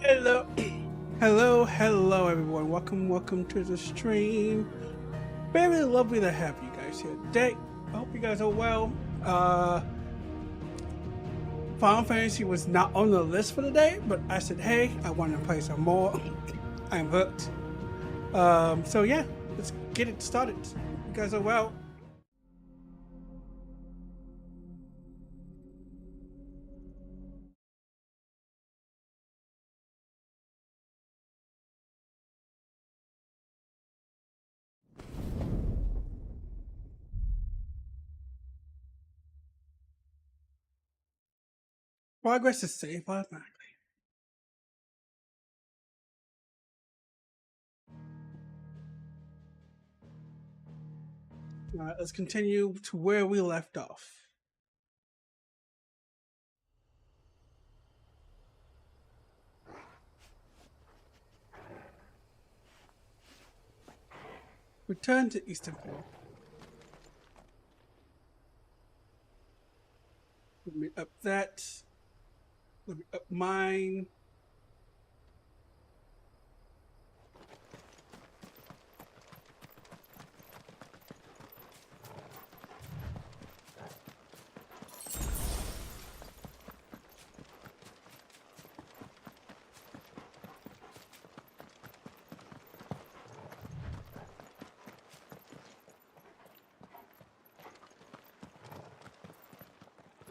Hello, hello, everyone. Welcome to the stream. Very lovely to have you guys here today. I hope you guys are well. Final Fantasy was not on the list for today, but I said, hey, I want to play some more. I'm hooked. So yeah, let's get it started. You guys are well. Progress is saved automatically. All right, let's continue to where we left off. Return to Easternville. Let me up that. Let me up mine.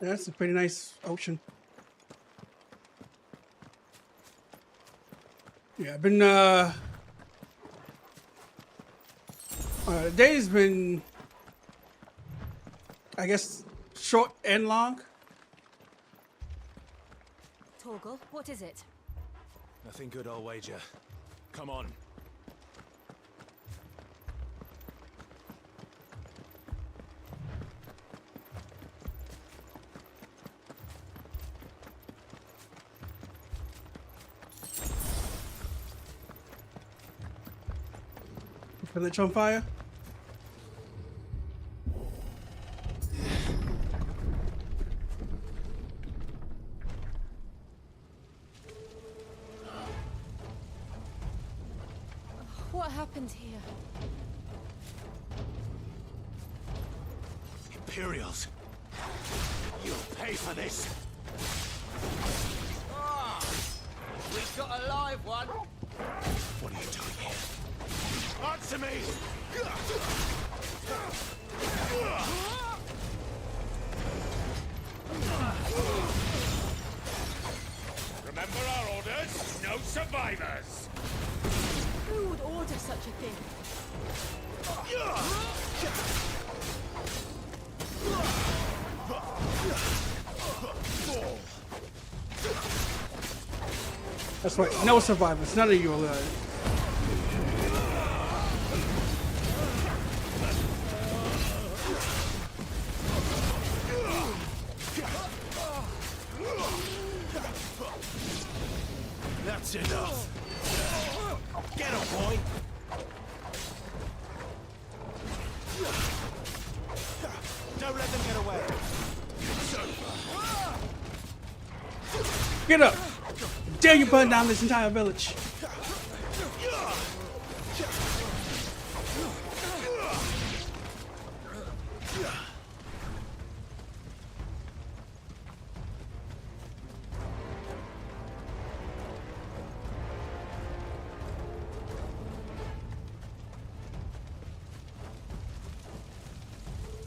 That's a pretty nice ocean. Yeah, I've been the day's been, I guess, short and long. Torgal, what is it? Nothing good, I'll wager. Come on. Village on fire. What happened here? Imperials! You'll pay for this! We've got a live one. What are you doing here? Answer me! Remember our orders? No survivors! Who would order such a thing? That's right. No survivors. None of you are alive. That's enough! Get him, boy! Don't let them get away! Get up! Dare you burn down this entire village?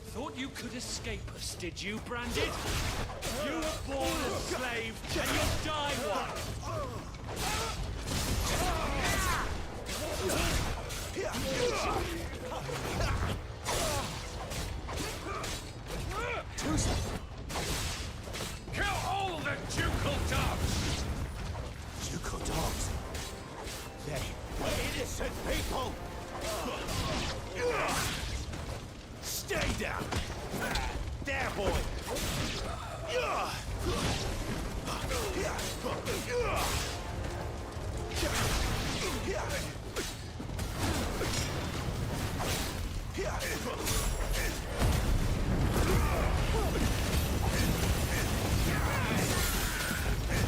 Thought you could escape us, did you, Branded? You were born a slave, and you'll die one! Kill all the ducal dogs! Ducal dogs? They were innocent people! Stay down! There, boy!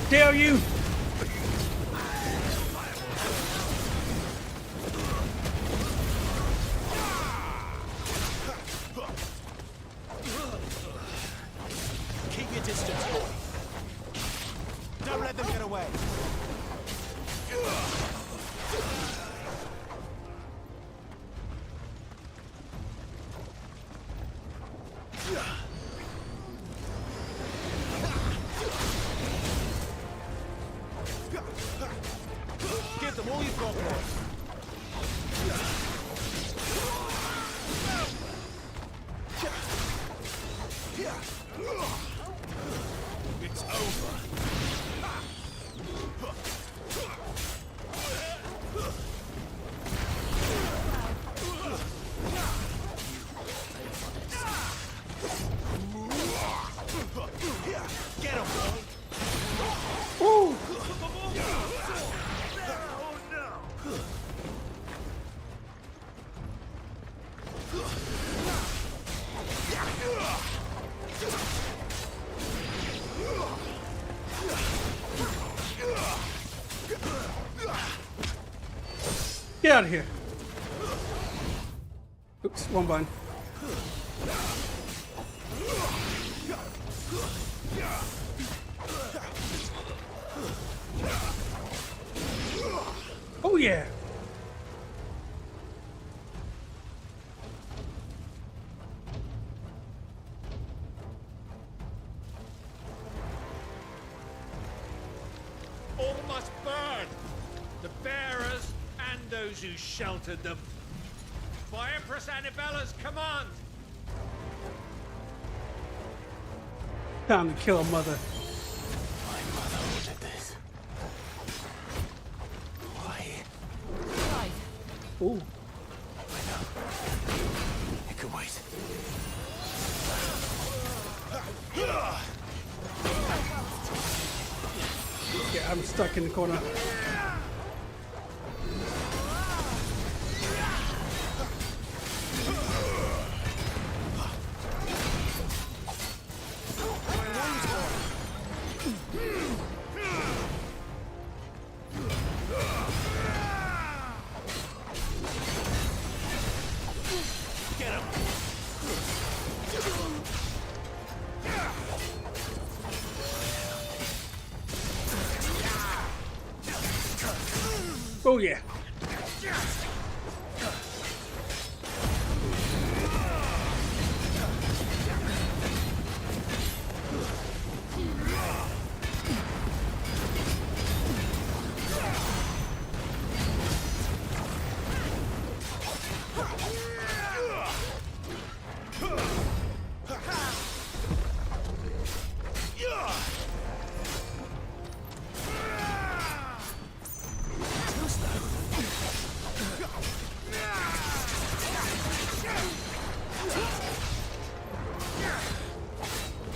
Dare you! Get out of here. Oops, one button. Oh yeah. All must burn! The bearers and those who sheltered them. By Empress Annabella's command! Time to kill a mother. My mother ordered this. Why? Right. Ooh. I know. It could wait. Yeah, I'm stuck in the corner. Oh yeah.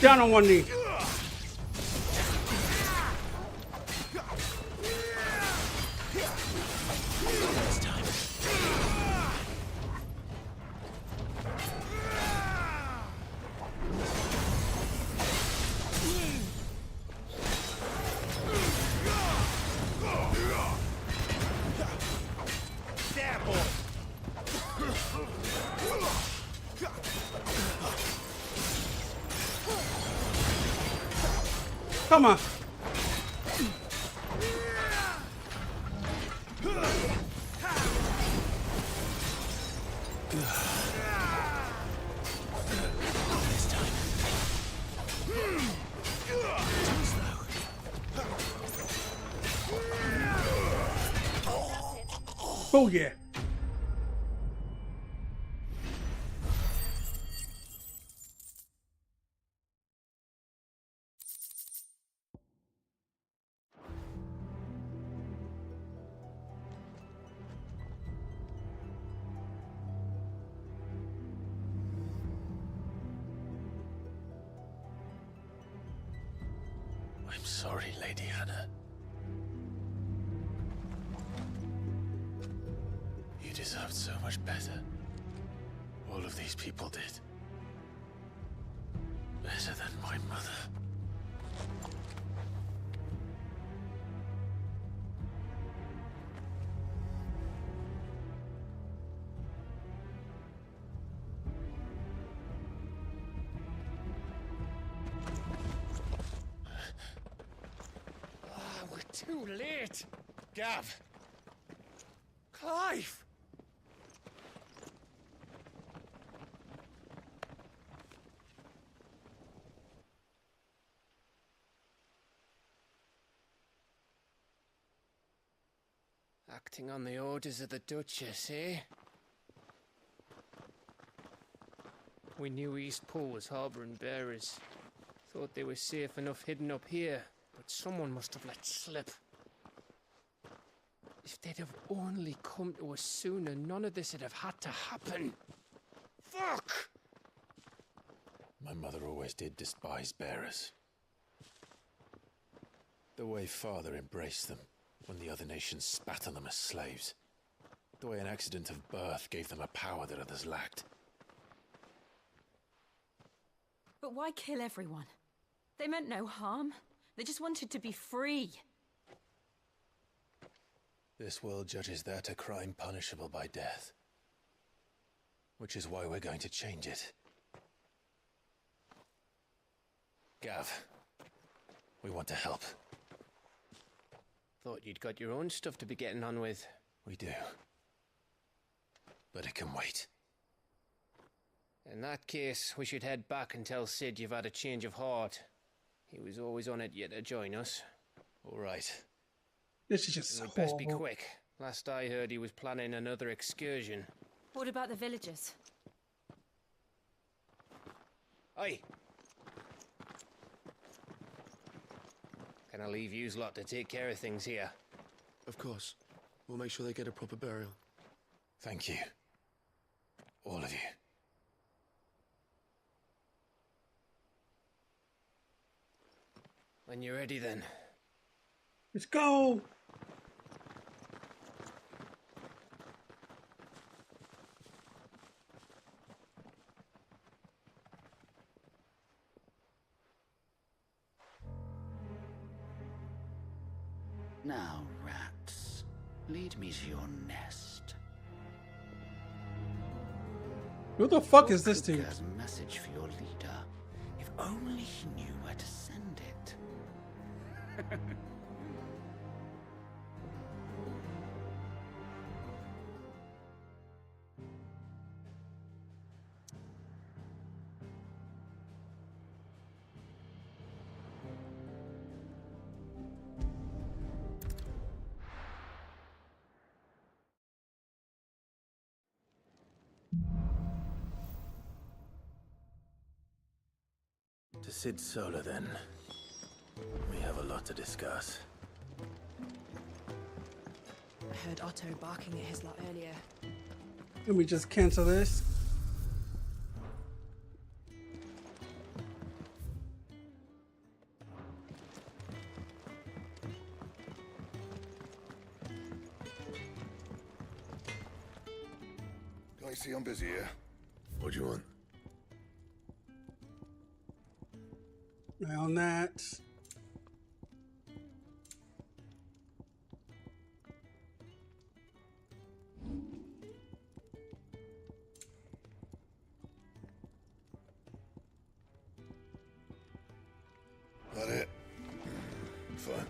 Down on one knee. It's time. There, boy! Come on. This time. Oh yeah. I'm sorry, Lady Hannah. You deserved so much better. All of these people did. Better than my mother. We're too late! Gav! Clive! Acting on the orders of the Duchess, eh? We knew Eastpool was harbouring bearers. Thought they were safe enough hidden up here, but someone must have let slip. If they'd have only come to us sooner, none of this would have had to happen. Fuck! My mother always did despise bearers. The way Father embraced them when the other nations spat on them as slaves. The way an accident of birth gave them a power that others lacked. But why kill everyone? They meant no harm. They just wanted to be free. This world judges that a crime punishable by death. Which is why we're going to change it. Gav, we want to help. Thought you'd got your own stuff to be getting on with. We do. But it can wait. In that case, we should head back and tell Sid you've had a change of heart. He was always on it yet to join us. All right. This is just We'd best be horrible. quick. Last I heard, he was planning another excursion. What about the villagers? Oi! Can I leave yous lot to take care of things here? Of course. We'll make sure they get a proper burial. Thank you. All of you. When you're ready then. Let's go. Now, rats, lead me to your nest. Who the fuck is this dude? Has a message for your leader. If only he knew where to send it. To Sid Solar, then. We have a lot to discuss. I heard Otto barking at his lot earlier. Let me just cancel this. I see I'm busy here. What do you want? Eye on that. That it? Fine.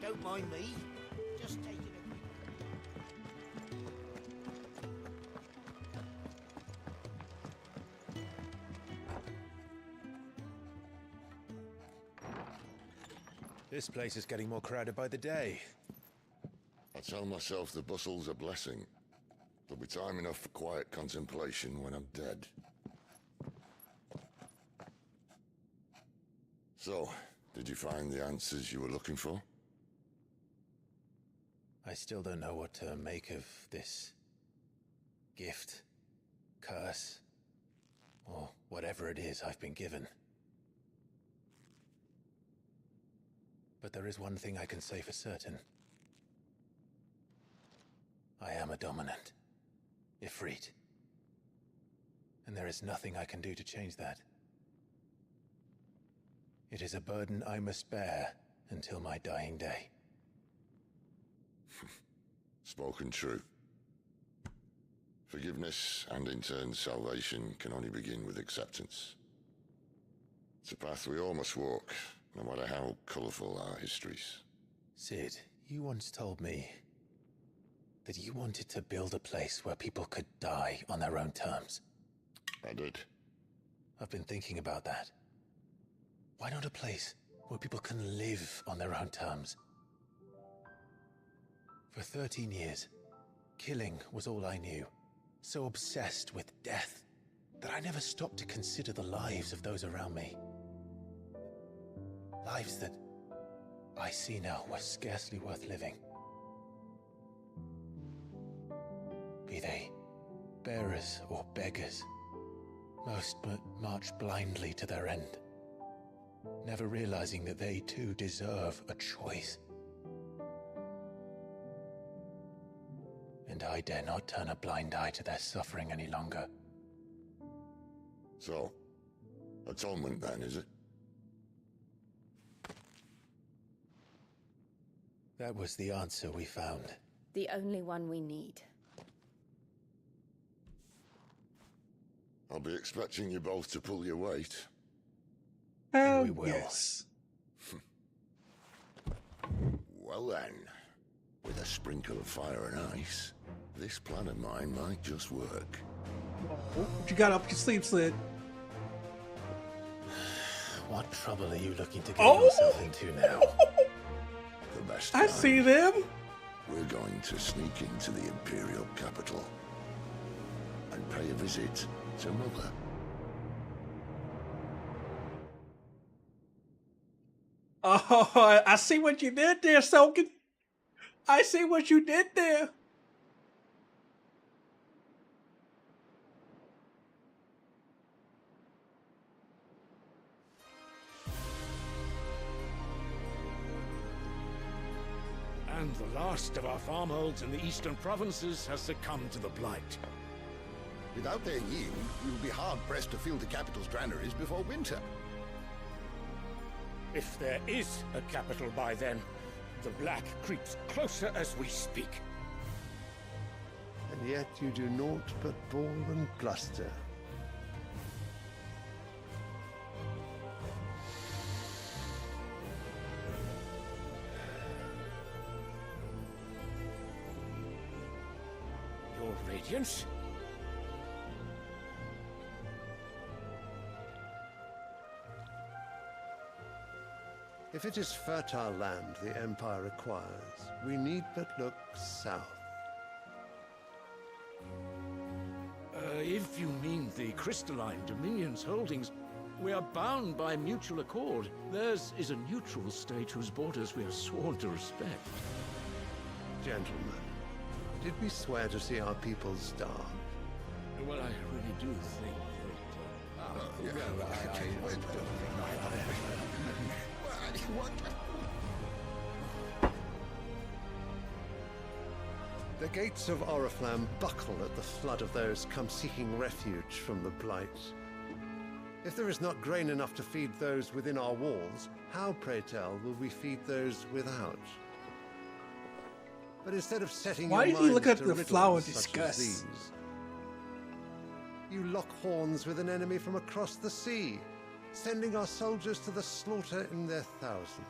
Don't mind me. Just taking a This place is getting more crowded by the day. I tell myself the bustle's a blessing. There'll be time enough for quiet contemplation when I'm dead. So, did you find the answers you were looking for? I still don't know what to make of this gift, curse, or whatever it is I've been given. But there is one thing I can say for certain. I am a dominant, Ifrit. And there is nothing I can do to change that. It is a burden I must bear until my dying day. Spoken true. Forgiveness and in turn salvation can only begin with acceptance. It's a path we all must walk, no matter how colourful our histories. Sid, you once told me that you wanted to build a place where people could die on their own terms. I did. I've been thinking about that. Why not a place where people can live on their own terms? For 13 years, killing was all I knew. So obsessed with death that I never stopped to consider the lives of those around me. Lives that I see now were scarcely worth living. Be they bearers or beggars, most march blindly to their end, never realizing that they too deserve a choice. And I dare not turn a blind eye to their suffering any longer. So, Atonement, then, is it? That was the answer we found. The only one we need. I'll be expecting you both to pull your weight. Hell We will. yes. Well then, with a sprinkle of fire and ice, this plan of mine might just work. What you got up your sleeve, Slid? What trouble are you looking to get Oh! yourself into now? The best I kind. see them. We're going to sneak into the Imperial capital and pay a visit to Mother. Oh, I see what you did there, Soken. I see what you did there. And the last of our farmholds in the eastern provinces has succumbed to the blight. Without their yield, we will be hard-pressed to fill the capital's granaries before winter. If there is a capital by then, the black creeps closer as we speak. And yet you do naught but bawl and bluster. Your Radiance? If it is fertile land the Empire requires, we need but look south. If you mean the crystalline Dominion's holdings, we are bound by mutual accord. Theirs is a neutral state whose borders we are sworn to respect. Gentlemen, did we swear to see our people starve? Well, I really do think The gates of Oriflamme buckle at the flood of those come seeking refuge from the blight. If there is not grain enough to feed those within our walls, how, pray tell, will we feed those without? But instead of setting Why your did you look minds at to the flower riddles such as disgust? these, you lock horns with an enemy from across the sea, sending our soldiers to the slaughter in their thousands.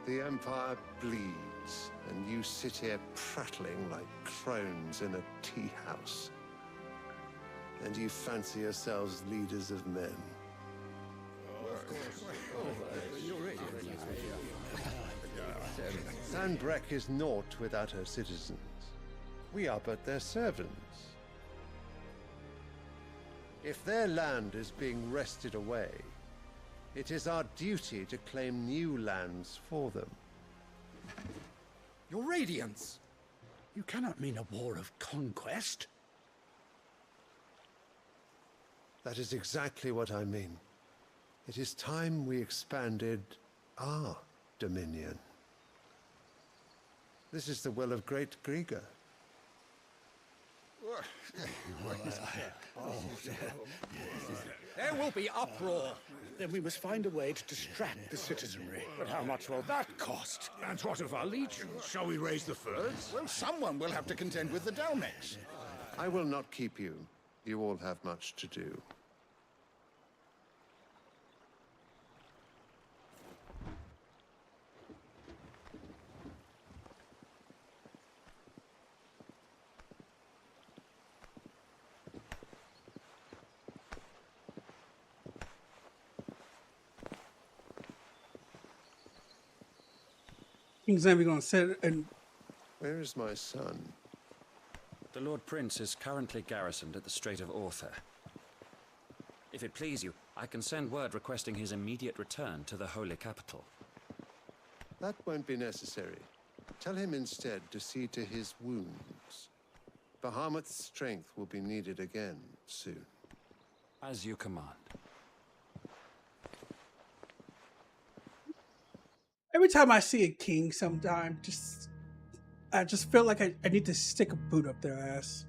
The Empire bleeds, and you sit here prattling like crones in a tea house. And you fancy yourselves leaders of men. Sandbreck is naught without her citizens. We are but their servants. If their land is being wrested away, it is our duty to claim new lands for them. Your Radiance! You cannot mean a war of conquest. That is exactly what I mean. It is time we expanded our dominion. This is the will of great Grieger. There will be uproar. Then we must find a way to distract the citizenry. But how much will that cost? And what of our legions? Shall we raise the furs? Well, someone will have to contend with the Dalmeks. I will not keep you. You all have much to do. King's never gonna sit and Where is my son? The Lord Prince is currently garrisoned at the Strait of Aether. If it please you, I can send word requesting his immediate return to the Holy Capital. That won't be necessary. Tell him instead to see to his wounds. Bahamut's strength will be needed again soon. As you command. every time I see a king, sometime I just feel like I need to stick a boot up their ass.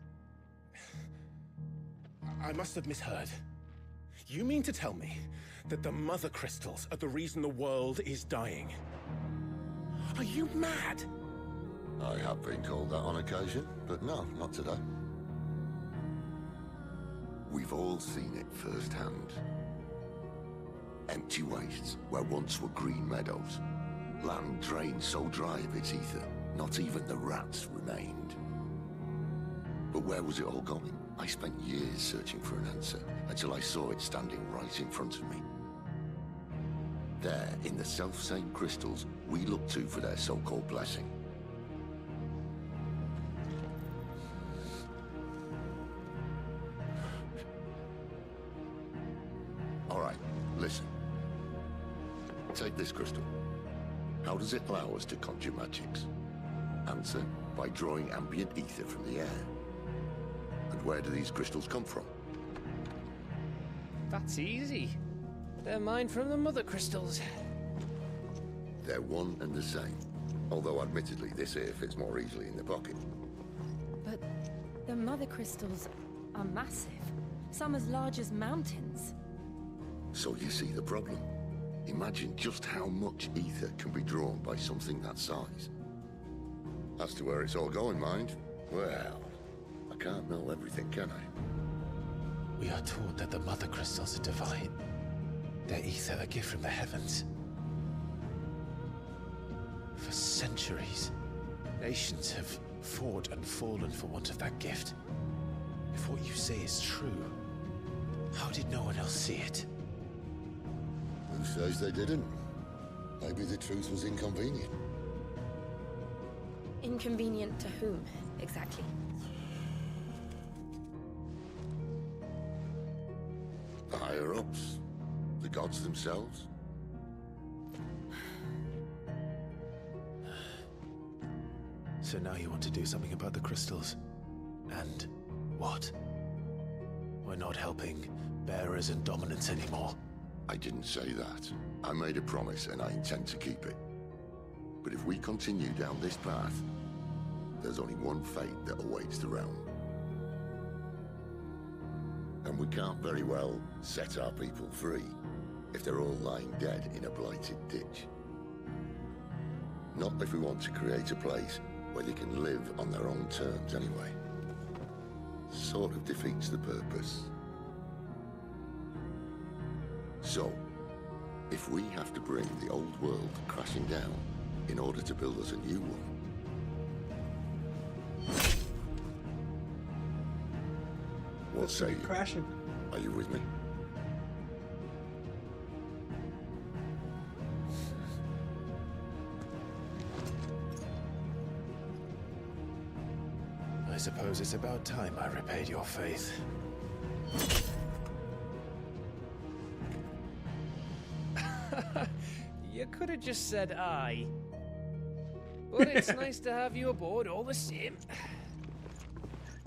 I must have misheard. You mean to tell me that the Mothercrystals are the reason the world is dying? Are you mad? I have been called that on occasion, but no, not today. We've all seen it firsthand. Empty wastes where once were green meadows. Land drained so dry of its ether, not even the rats remained. But where was it all going? I spent years searching for an answer, until I saw it standing right in front of me. There, in the self-same crystals we look to for their so-called blessing. All right, listen. Take this crystal. How does it allow us to conjure magics? Answer, by drawing ambient ether from the air. And where do these crystals come from? That's easy. They're mine from the Mothercrystals. They're one and the same. Although admittedly this here fits more easily in the pocket. But the Mothercrystals are massive. Some as large as mountains. So you see the problem. Imagine just how much ether can be drawn by something that size. As to where it's all going, mind, well, I can't know everything, can I? We are taught that the Mothercrystals are divine. Their ether a gift from the heavens. For centuries, nations have fought and fallen for want of that gift. If what you say is true, how did no one else see it? Who says they didn't? Maybe the truth was inconvenient. Inconvenient to whom, exactly? The higher-ups? The gods themselves? So now you want to do something about the crystals? And what? We're not helping bearers and dominants anymore. I didn't say that. I made a promise and I intend to keep it. But if we continue down this path, there's only one fate that awaits the realm. And we can't very well set our people free if they're all lying dead in a blighted ditch. Not if we want to create a place where they can live on their own terms anyway. Sort of defeats the purpose. So, if we have to bring the old world crashing down in order to build us a new one, what say you? Crashing. Are you with me? I suppose it's about time I repaid your faith. You could have just said aye. But it's nice to have you aboard all the same.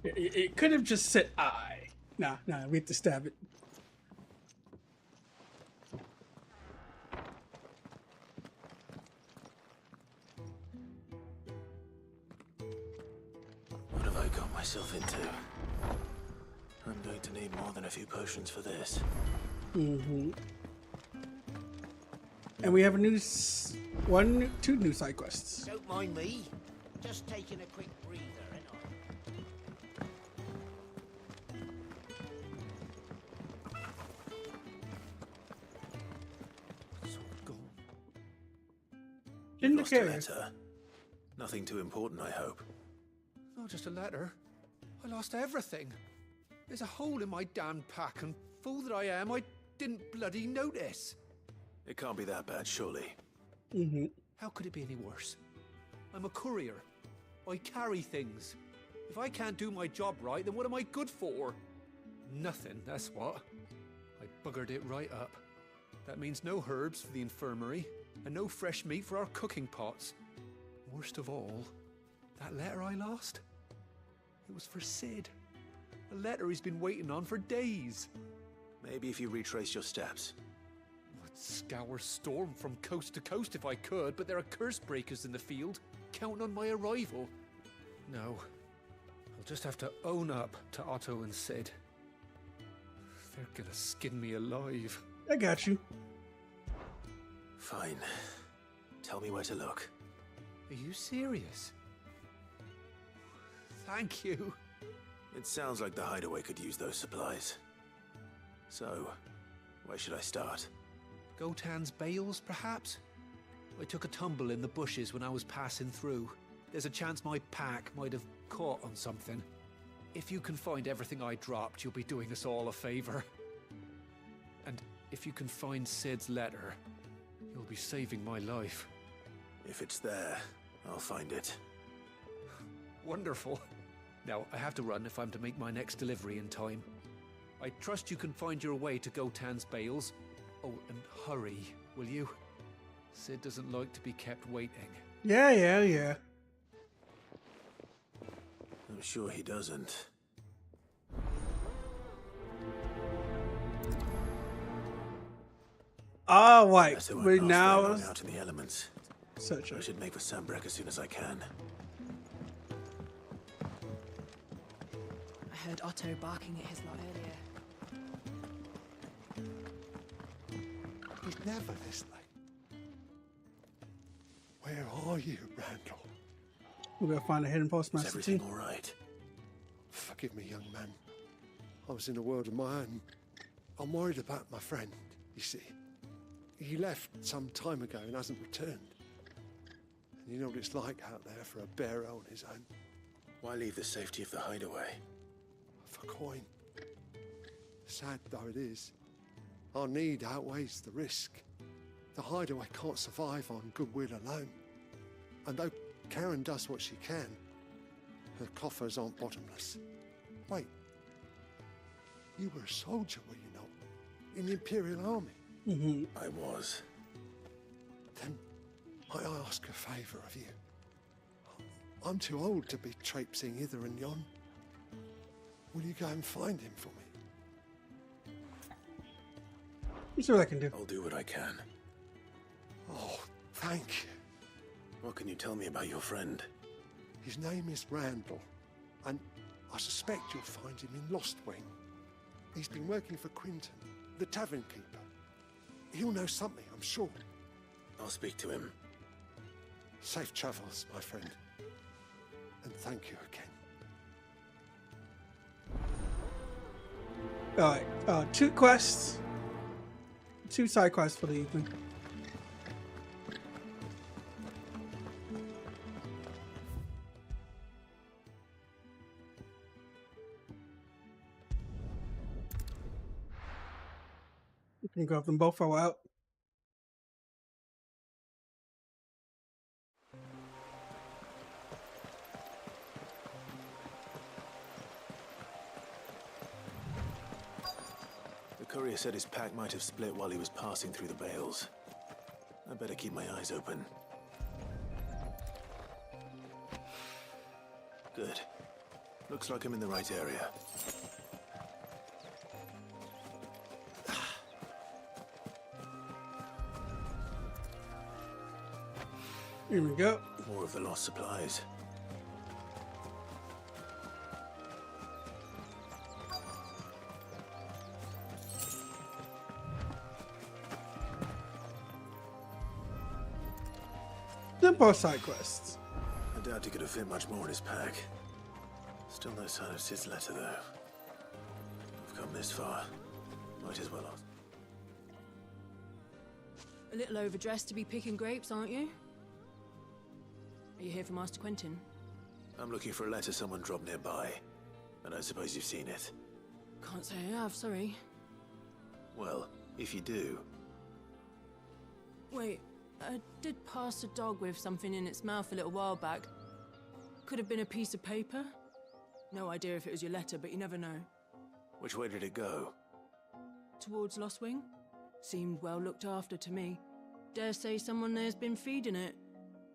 It could have just said I. Nah, we have to stab it. What have I got myself into? I'm going to need more than a few potions for this. Mm-hmm. And we have two new side quests. Don't mind me. Just taking a quick breather, ain't I? It's all gone. In the Lost a cave. letter. Nothing too important, I hope. Not just a letter. I lost everything. There's a hole in my damned pack, and fool that I am, I didn't bloody notice. It can't be that bad, surely. Mm-hmm. How could it be any worse? I'm a courier. I carry things. If I can't do my job right, then what am I good for? Nothing, that's what. I buggered it right up. That means no herbs for the infirmary, and no fresh meat for our cooking pots. Worst of all, that letter I lost? It was for Sid. A letter he's been waiting on for days. Maybe if you retrace your steps. I'd scour Storm from coast to coast if I could, but there are curse breakers in the field, counting on my arrival. No, I'll just have to own up to Otto and Sid. They're gonna skin me alive. I got you. Fine. Tell me where to look. Are you serious? Thank you. It sounds like the hideaway could use those supplies. So, where should I start? Gotan's bales, perhaps? I took a tumble in the bushes when I was passing through. There's a chance my pack might have caught on something. If you can find everything I dropped, you'll be doing us all a favor. And if you can find Sid's letter, you'll be saving my life. If it's there, I'll find it. Wonderful. Now, I have to run if I'm to make my next delivery in time. I trust you can find your way to Gotan's bales. Oh, and hurry, will you? Sid doesn't like to be kept waiting. Yeah. I'm sure he doesn't. All right, So we're now out in the elements. searching. I should make for Sambrek as soon as I can. I heard Otto barking at his lot earlier. He's never this late. Where are you, Randall? We're gonna find a hidden postmaster. Is everything all right? Forgive me, young man. I was in a world of my own. I'm worried about my friend, you see. He left some time ago and hasn't returned. And you know what it's like out there for a bearer on his own. Why leave the safety of the hideaway? For coin. Sad though it is, our need outweighs the risk. The hideaway can't survive on goodwill alone. And though Karen does what she can, her coffers aren't bottomless. Wait, you were a soldier, were you not? In the Imperial Army? I was. Then might I ask a favour of you? I'm too old to be traipsing hither and yon. Will you go and find him for me? Let's see what I can do. I'll do what I can. Oh, thank you. What can you tell me about your friend? His name is Randall, and I suspect you'll find him in Lost Wing. He's been working for Quinton, the tavern keeper. He'll know something, I'm sure. I'll speak to him. Safe travels, my friend. And thank you again. Alright, 2 quests. 2 side quests for the evening. You can grab them both while we're out. The courier said his pack might have split while he was passing through the bales. I better keep my eyes open. Good. Looks like I'm in the right area. Here we go. More of the lost supplies. Then both side quests. I doubt he could have fit much more in his pack. Still no sign of Sid's letter, though. I've come this far. Might as well ask. A little overdressed to be picking grapes, aren't you? Are you here for Master Quentin? I'm looking for a letter someone dropped nearby. And I suppose you've seen it. Can't say I have, sorry. Well, if you do... Wait, I did pass a dog with something in its mouth a little while back. Could have been a piece of paper. No idea if it was your letter, but you never know. Which way did it go? Towards Lost Wing? Seemed well looked after to me. Dare say someone there's been feeding it.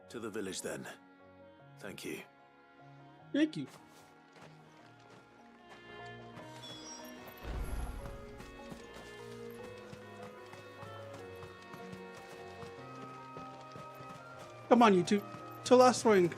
To the village, then. Thank you. Thank you. Come on, you two. To Lost Wing.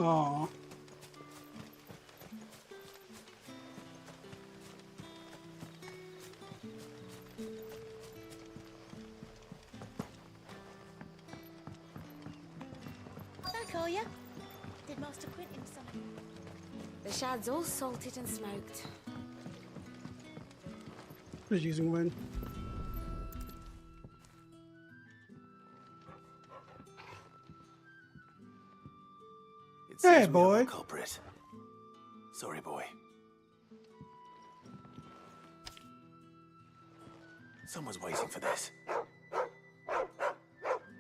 Aw. Back, are ya? Did Master Quentin something? The shad's all salted and smoked. Just using wind. Hey, boy. Culprit. Sorry, boy. Someone's waiting for this.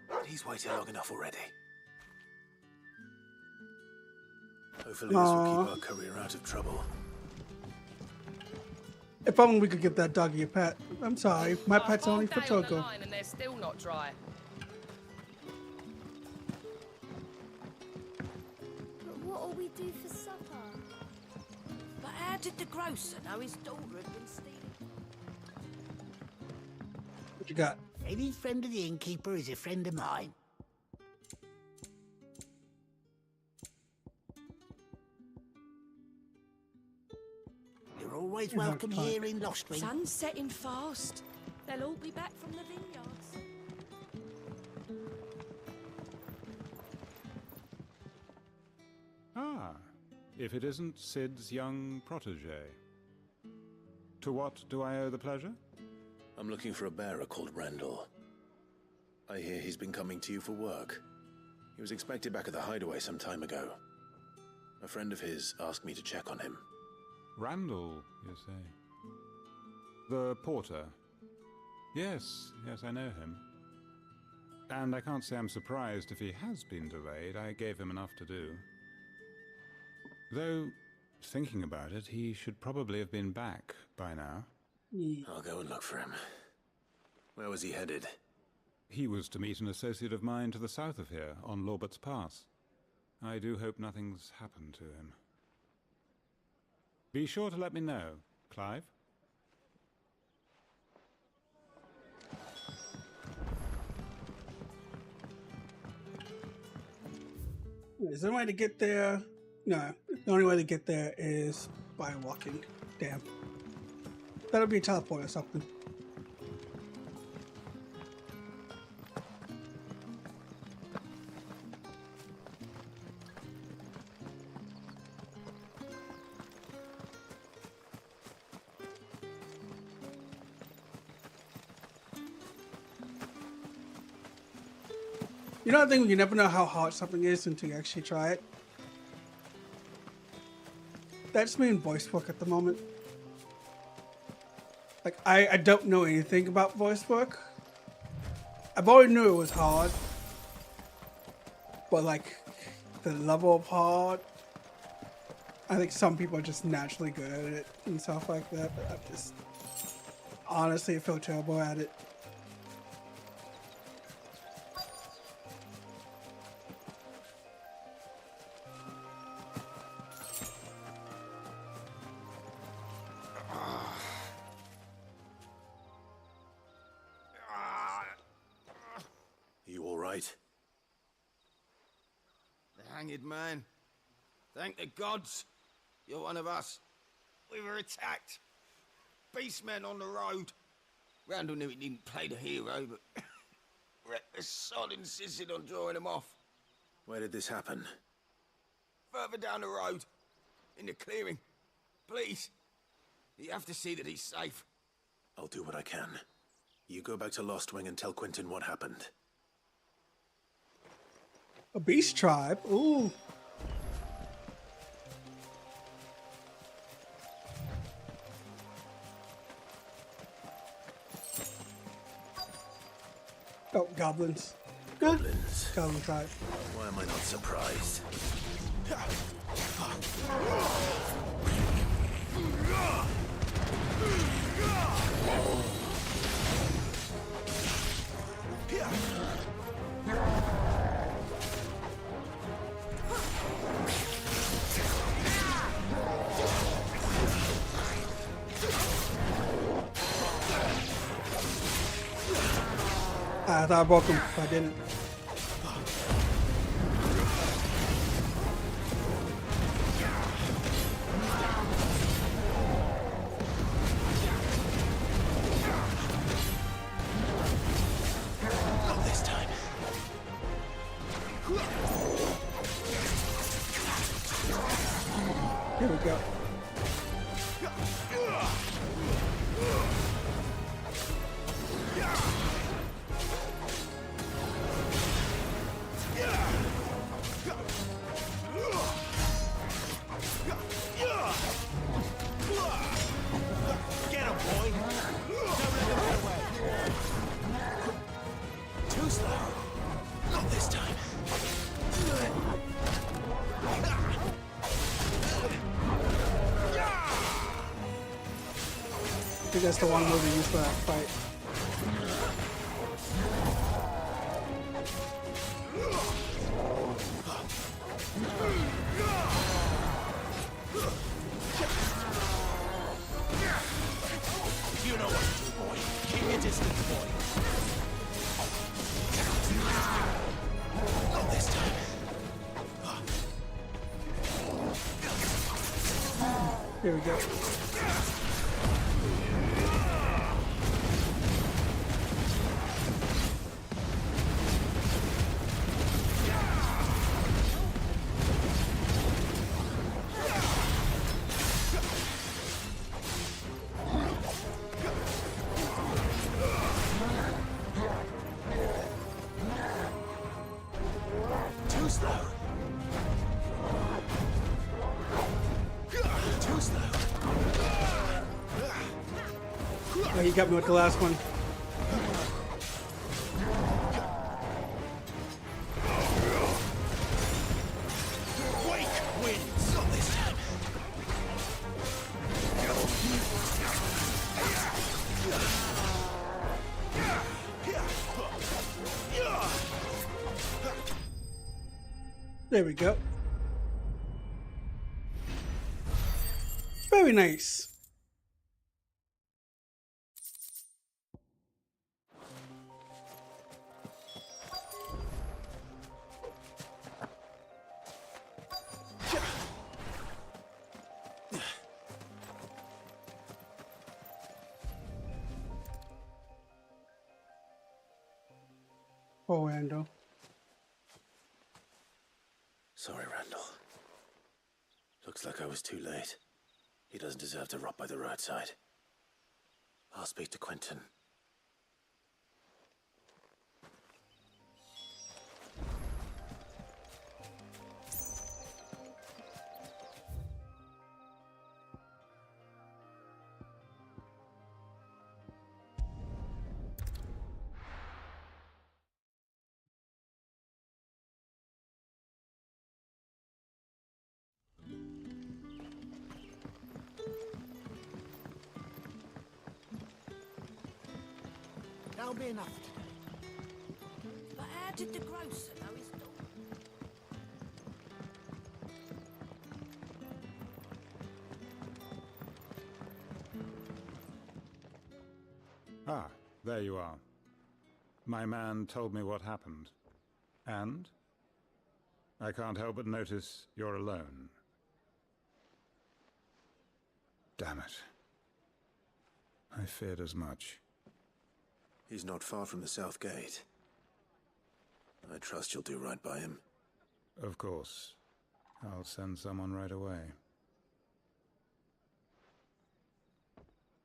But he's waited long enough already. Hopefully this will keep our career out of trouble. If only we could give that doggy a pet. I'm sorry, my pet's only for Choco. And they're still not dry. But what'll we do for supper? But how did the grocer know his daughter had been stealing? What you got? Any friend of the innkeeper is a friend of mine. You're always welcome here in Lostring. Sun's setting fast. They'll all be back from the vineyards. Ah, if it isn't Sid's young protege. To what do I owe the pleasure? I'm looking for a bearer called Randall. I hear he's been coming to you for work. He was expected back at the hideaway some time ago. A friend of his asked me to check on him. Randall, you say? The porter? Yes, I know him. And I can't say I'm surprised if he has been delayed. I gave him enough to do. Though, thinking about it, he should probably have been back by now. I'll go and look for him. Where was he headed? He was to meet an associate of mine to the south of here, on Lorbert's Pass. I do hope nothing's happened to him. Be sure to let me know, Clive. Is there a way to get there? No, the only way to get there is by walking. Damn. That'll be a teleport or something. You know the thing, you never know how hard something is until you actually try it. That's me in voice work at the moment. Like, I don't know anything about voice work. I've always knew it was hard. But like, the level of hard, I think some people are just naturally good at it and stuff like that. But I just, honestly, I feel terrible at it. Hanged man. Thank the gods. You're one of us. We were attacked. Beastmen on the road. Randall knew he didn't play the hero, but the sod insisted on drawing him off. Where did this happen? Further down the road. In the clearing. Please. You have to see that he's safe. I'll do what I can. You go back to Lost Wing and tell Quentin what happened. A beast tribe? Ooh. Oh, goblins. Goblins. Goblin tribe. Why am I not surprised? I thought I broke him, but I didn't. go. Get him, boy! Don't let them get away! Too slow! Not this time! I think that's the one move we used for that fight. You know what to do, boy. Keep your distance, boy. Not this time. Here we go. Too slow. Too slow. Oh, you got me with the last one. Wake wins. Not this time. There we go. Very nice. Oh, Randall. Sorry, Randall. Looks like I was too late. He doesn't deserve to rot by the roadside. I'll speak to Quentin. That'll be enough today. But how did the grocer know his dog? Ah, there you are. My man told me what happened. And? I can't help but notice you're alone. Damn it. I feared as much. He's not far from the south gate. I trust you'll do right by him. Of course. I'll send someone right away.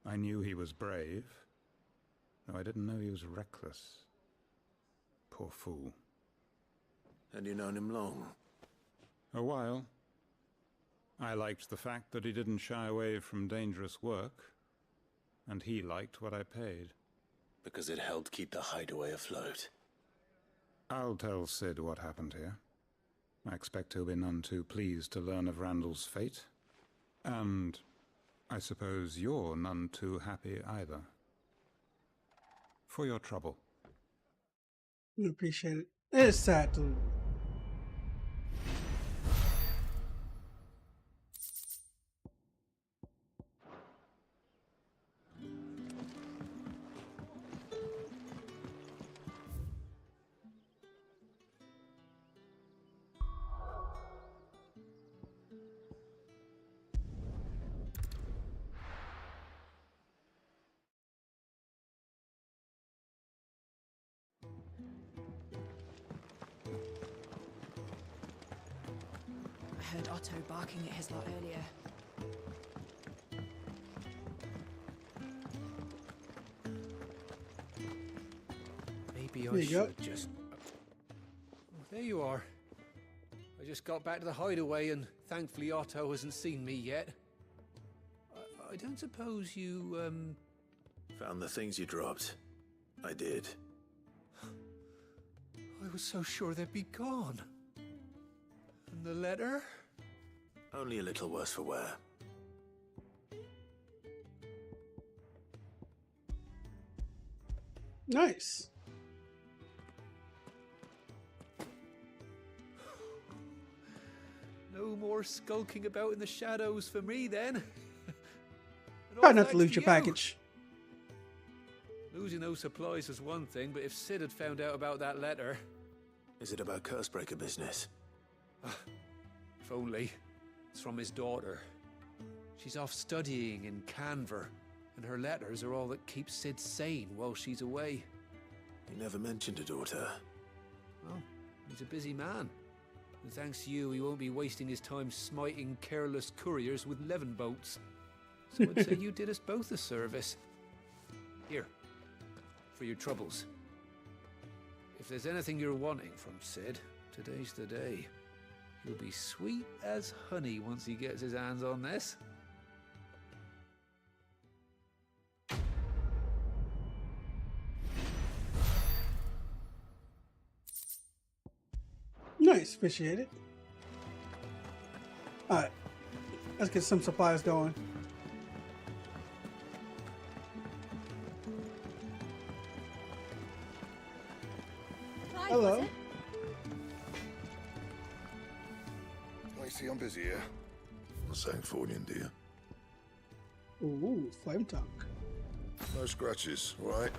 I knew he was brave, though I didn't know he was reckless. Poor fool. And you known him long? A while. I liked the fact that he didn't shy away from dangerous work, and he liked what I paid. Because it helped keep the hideaway afloat. I'll tell Sid what happened here. I expect he'll be none too pleased to learn of Randall's fate. And I suppose you're none too happy either. For your trouble. I appreciate it. It's sad to I heard Otto barking at his lot earlier. Maybe I There you go. should just... Oh, there you are. I just got back to the hideaway and thankfully Otto hasn't seen me yet. I don't suppose you, Found the things you dropped. I did. I was so sure they'd be gone. And the letter? Only a little worse for wear. Nice. No more skulking about in the shadows for me, then. Try not to lose your package. Losing those supplies was one thing, but if Sid had found out about that letter... Is it about Cursebreaker business? If only. It's from his daughter. She's off studying in Canver, and her letters are all that keeps Sid sane while she's away. You never mentioned a daughter. Well, he's a busy man. And thanks to you, he won't be wasting his time smiting careless couriers with levin boats. So I'd say you did us both a service. Here, for your troubles. If there's anything you're wanting from Sid, today's the day. He'll be sweet as honey once he gets his hands on this. Nice, appreciate it. Alright, let's get some supplies going. Hello. I see I'm busy here. Not saying Fornian, do you? Ooh, flame tongue. No scratches, right?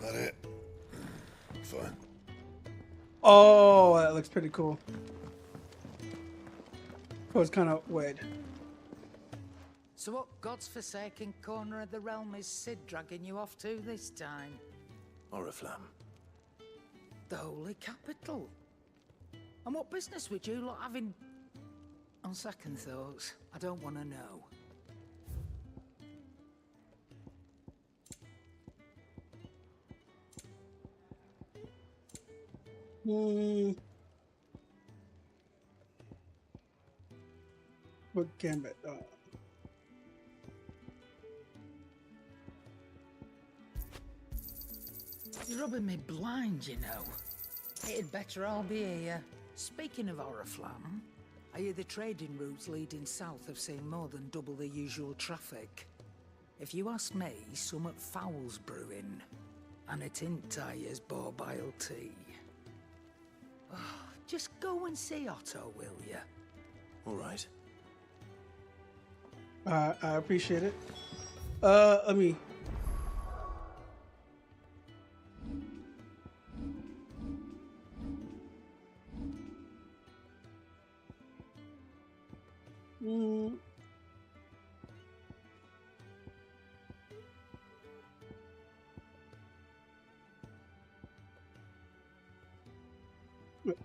That it? Fine. Oh, that looks pretty cool. Oh, it's kind of weird. So what God's forsaken corner of the realm is Sid dragging you off to this time? Oriflamme. The holy capital. And what business would you lot have in... On second thoughts, I don't want to know. What gambit? You're rubbing me blind, you know. It'd better all be here. Speaking of Oriflamme, I hear the trading routes leading south have seen more than double the usual traffic. If you ask me, summat foul's brewing. And it ain't Tyre's borbile tea. Oh, just go and see Otto, will ya? All right. I appreciate it. Let me...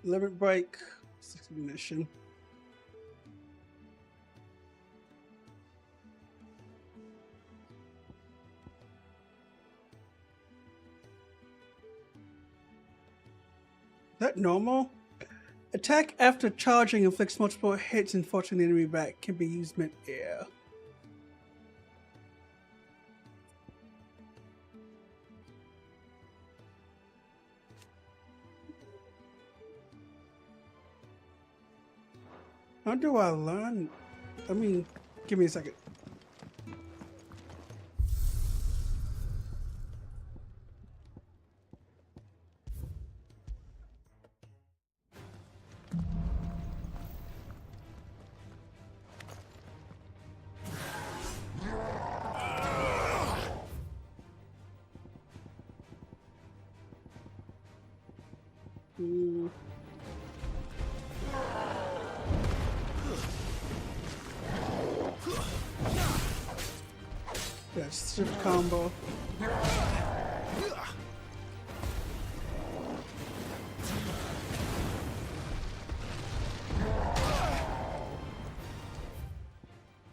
Limit break, 6 munition. Is that normal? Attack after charging inflicts multiple hits and forcing the enemy back. Can be used mid-air. How do I learn? I mean, give me a second. shift combo.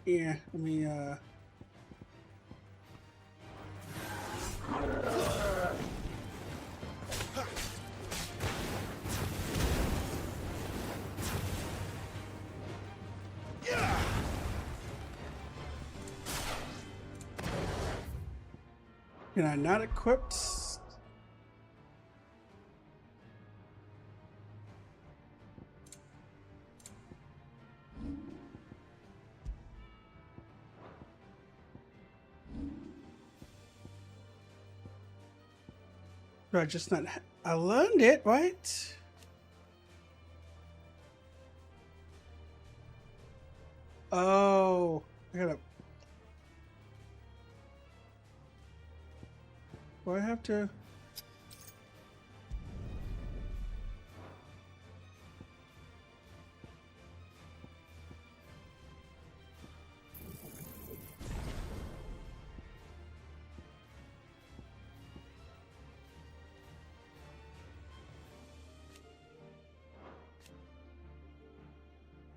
Yeah, I mean, can I not equip? Do I just not? I learned it, right? Oh, I gotta. Do I have to?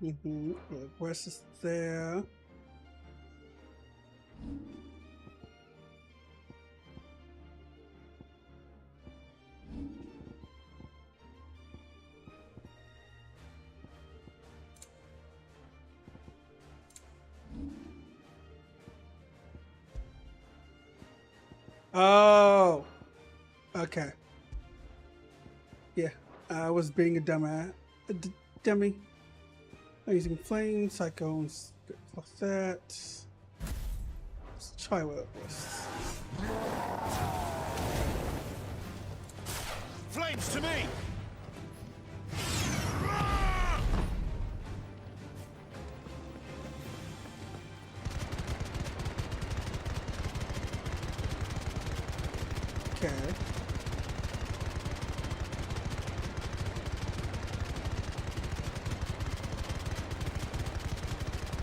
Mm-hmm. West is there. Oh, okay. Yeah, I was being a dumbass, dummy. I'm using flames, cyclones, plus that. Let's try what it was. Flames to me! Okay.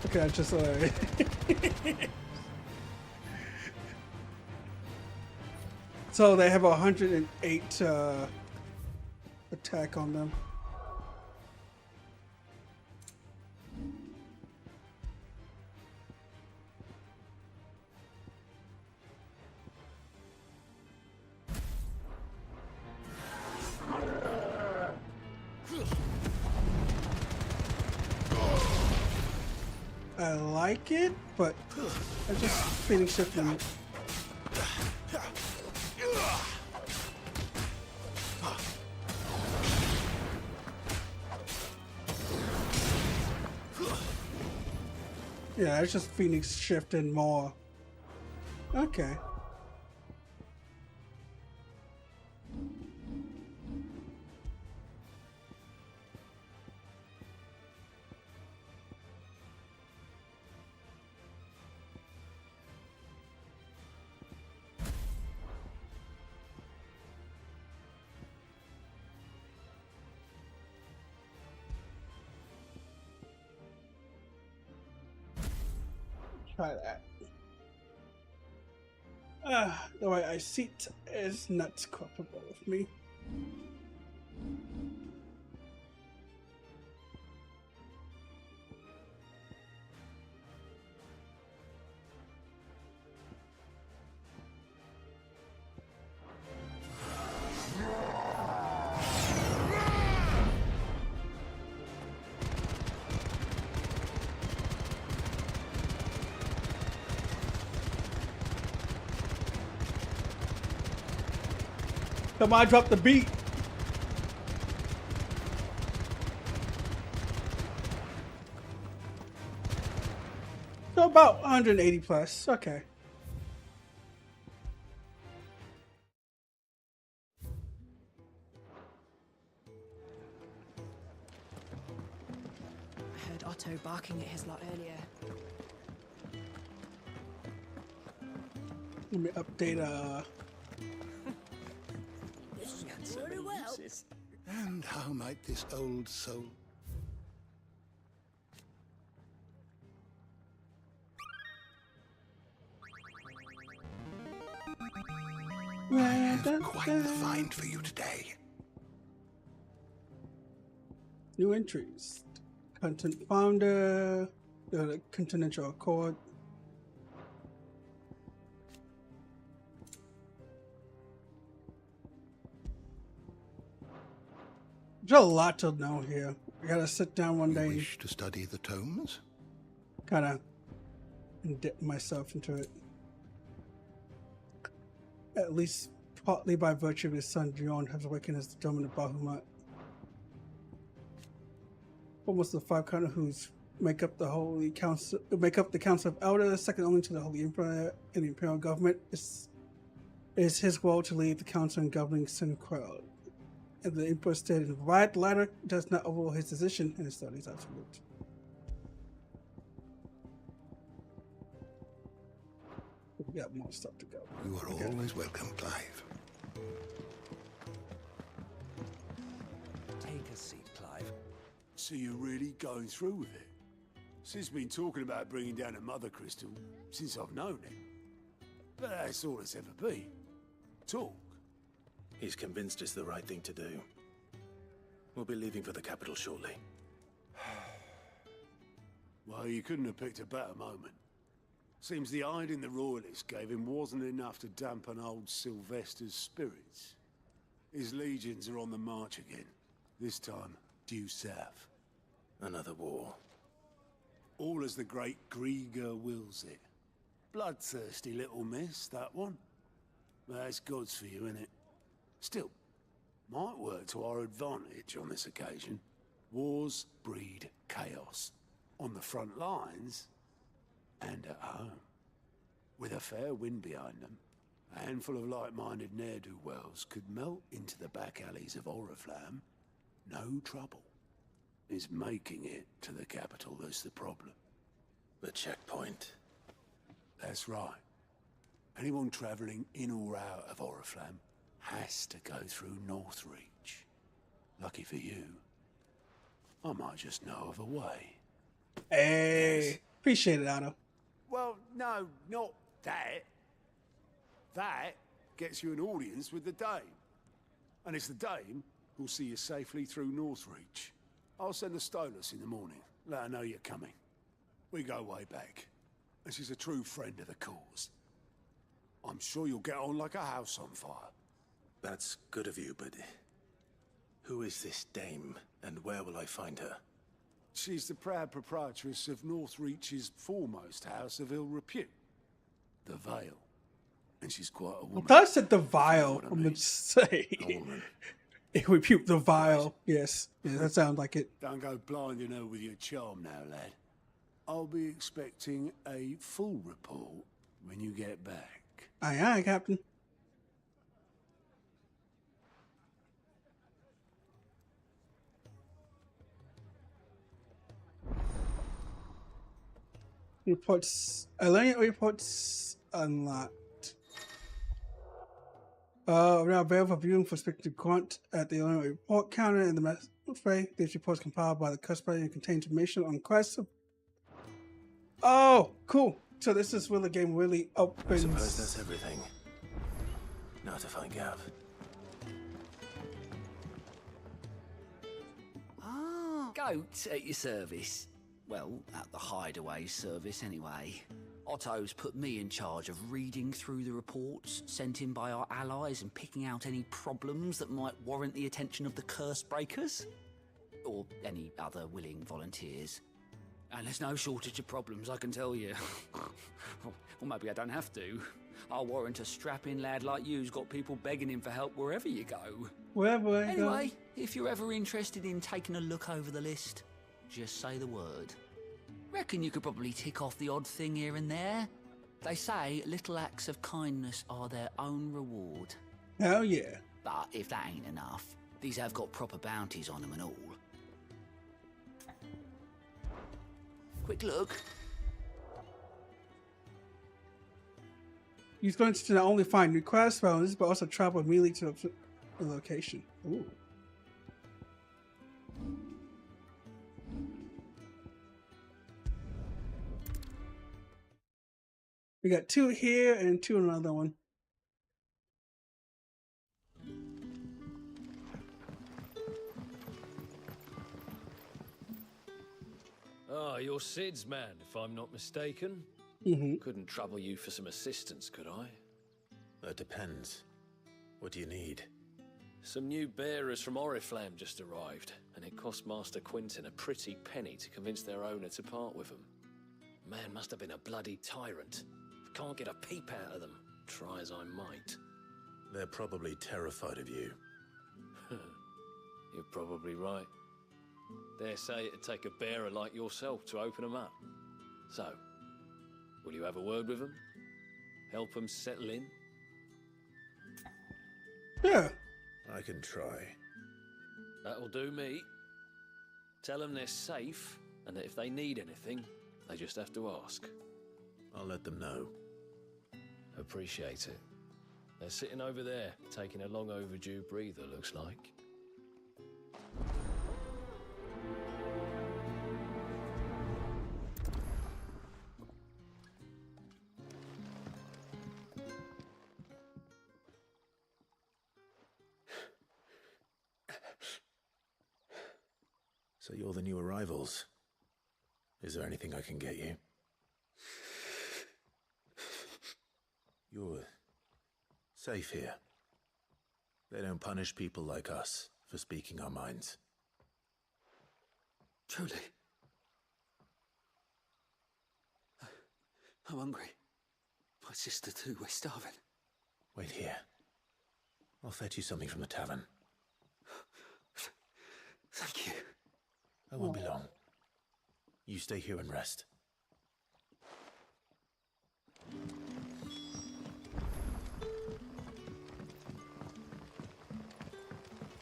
Okay, I just So they have 108 attack on them. I like it, but I just feeling shifting. Yeah, it's just Phoenix shifting more. Okay. Try that. The way I see it is not comfortable with me. Come on, drop the beat. So about 180 plus. Okay. I heard Otto barking at his lot earlier. Let me update Very well. And how might this old soul... I have quite the find for you today. New entries. Content founder. The Continental Accord. There's a lot to know here. I gotta sit down one day. Wish to study the tomes? Kind of dip myself into it. At least partly by virtue of his son Bjorn has awakened as the dominant Bahamut. Almost the five kind of who's make up the Holy Council, make up the Council of Elders, second only to the Holy Emperor and the Imperial Government. Is his role to lead the Council in governing Sinquel. And the Emperor stated, "Right, the latter does not overrule his decision and his studies absolute." We got more stuff to go. You are always welcome, Clive. Take a seat, Clive. So you're really going through with it? Sid's been talking about bringing down a Mothercrystal since I've known it. But that's all it's ever been. Talk. He's convinced it's the right thing to do. We'll be leaving for the capital shortly. Well, you couldn't have picked a better moment. Seems the hiding the Royalists gave him wasn't enough to dampen old Sylvester's spirits. His legions are on the march again. This time, due south. Another war. All as the great Grieger wills it. Bloodthirsty little miss, that one. That's God's for you, innit? Still, might work to our advantage on this occasion. Wars breed chaos. On the front lines, and at home. With a fair wind behind them, a handful of like-minded ne'er-do-wells could melt into the back alleys of Oriflamme. No trouble. It's making it to the capital that's the problem. The checkpoint. That's right. Anyone travelling in or out of Oriflamme has to go through Northreach. Lucky for you, I might just know of a way. Hey, yes. Appreciate it, Otto. Well, no, not that. That gets you an audience with the Dame. And it's the Dame who'll see you safely through Northreach. I'll send the Stolas in the morning. Let her know you're coming. We go way back. And she's a true friend of the cause. I'm sure you'll get on like a house on fire. That's good of you, but who is this Dame, and where will I find her? She's the proud proprietress of Northreach's foremost house of ill repute, the Vale. And she's quite a woman. I thought I said the Vile. I'm going to say. It repute the Vile. Yes. Yeah, that sounds like it. Don't go blinding her with your charm now, lad. I'll be expecting a full report when you get back. Aye, aye, Captain. Reports unlocked. Now available for viewing for Spectre Grunt at the Illinois report counter in the mess fray. These reports compiled by the custody and contain information on quests. Oh, cool. So this is where the game really opens. I suppose that's everything. Now to find Gav. Ah, goats at your service. Well, at the hideaway service anyway. Otto's put me in charge of reading through the reports sent in by our allies and picking out any problems that might warrant the attention of the curse breakers. Or any other willing volunteers. And there's no shortage of problems, I can tell you. Or maybe I don't have to. I'll warrant a strapping lad like you's got people begging him for help wherever you go. Wherever I go. Anyway, if you're ever interested in taking a look over the list, just say the word. Reckon you could probably tick off the odd thing here and there. They say little acts of kindness are their own reward. Hell yeah. But if that ain't enough, these have got proper bounties on them and all. Quick look. He's going to not only find new quest bounties, but also travel immediately to the location. Ooh. We got 2 here and 2 in another one. Ah, you're Sid's man, if I'm not mistaken. Mm-hmm. Couldn't trouble you for some assistance, could I? That depends. What do you need? Some new bearers from Oriflamme just arrived, and it cost Master Quinton a pretty penny to convince their owner to part with them. Man must have been a bloody tyrant. Can't get a peep out of them, try as I might. They're probably terrified of you. You're probably right. Dare say it'd take a bearer like yourself to open them up. So, will you have a word with them? Help them settle in? Yeah. I can try. That'll do me. Tell them they're safe, and that if they need anything, they just have to ask. I'll let them know. Appreciate it. They're sitting over there, taking a long overdue breather, looks like. So you're the new arrivals. Is there anything I can get you? You're safe here. They don't punish people like us for speaking our minds. Truly. I'm hungry. My sister too, we're starving. Wait here. I'll fetch you something from the tavern. Thank you. I won't be long. You stay here and rest.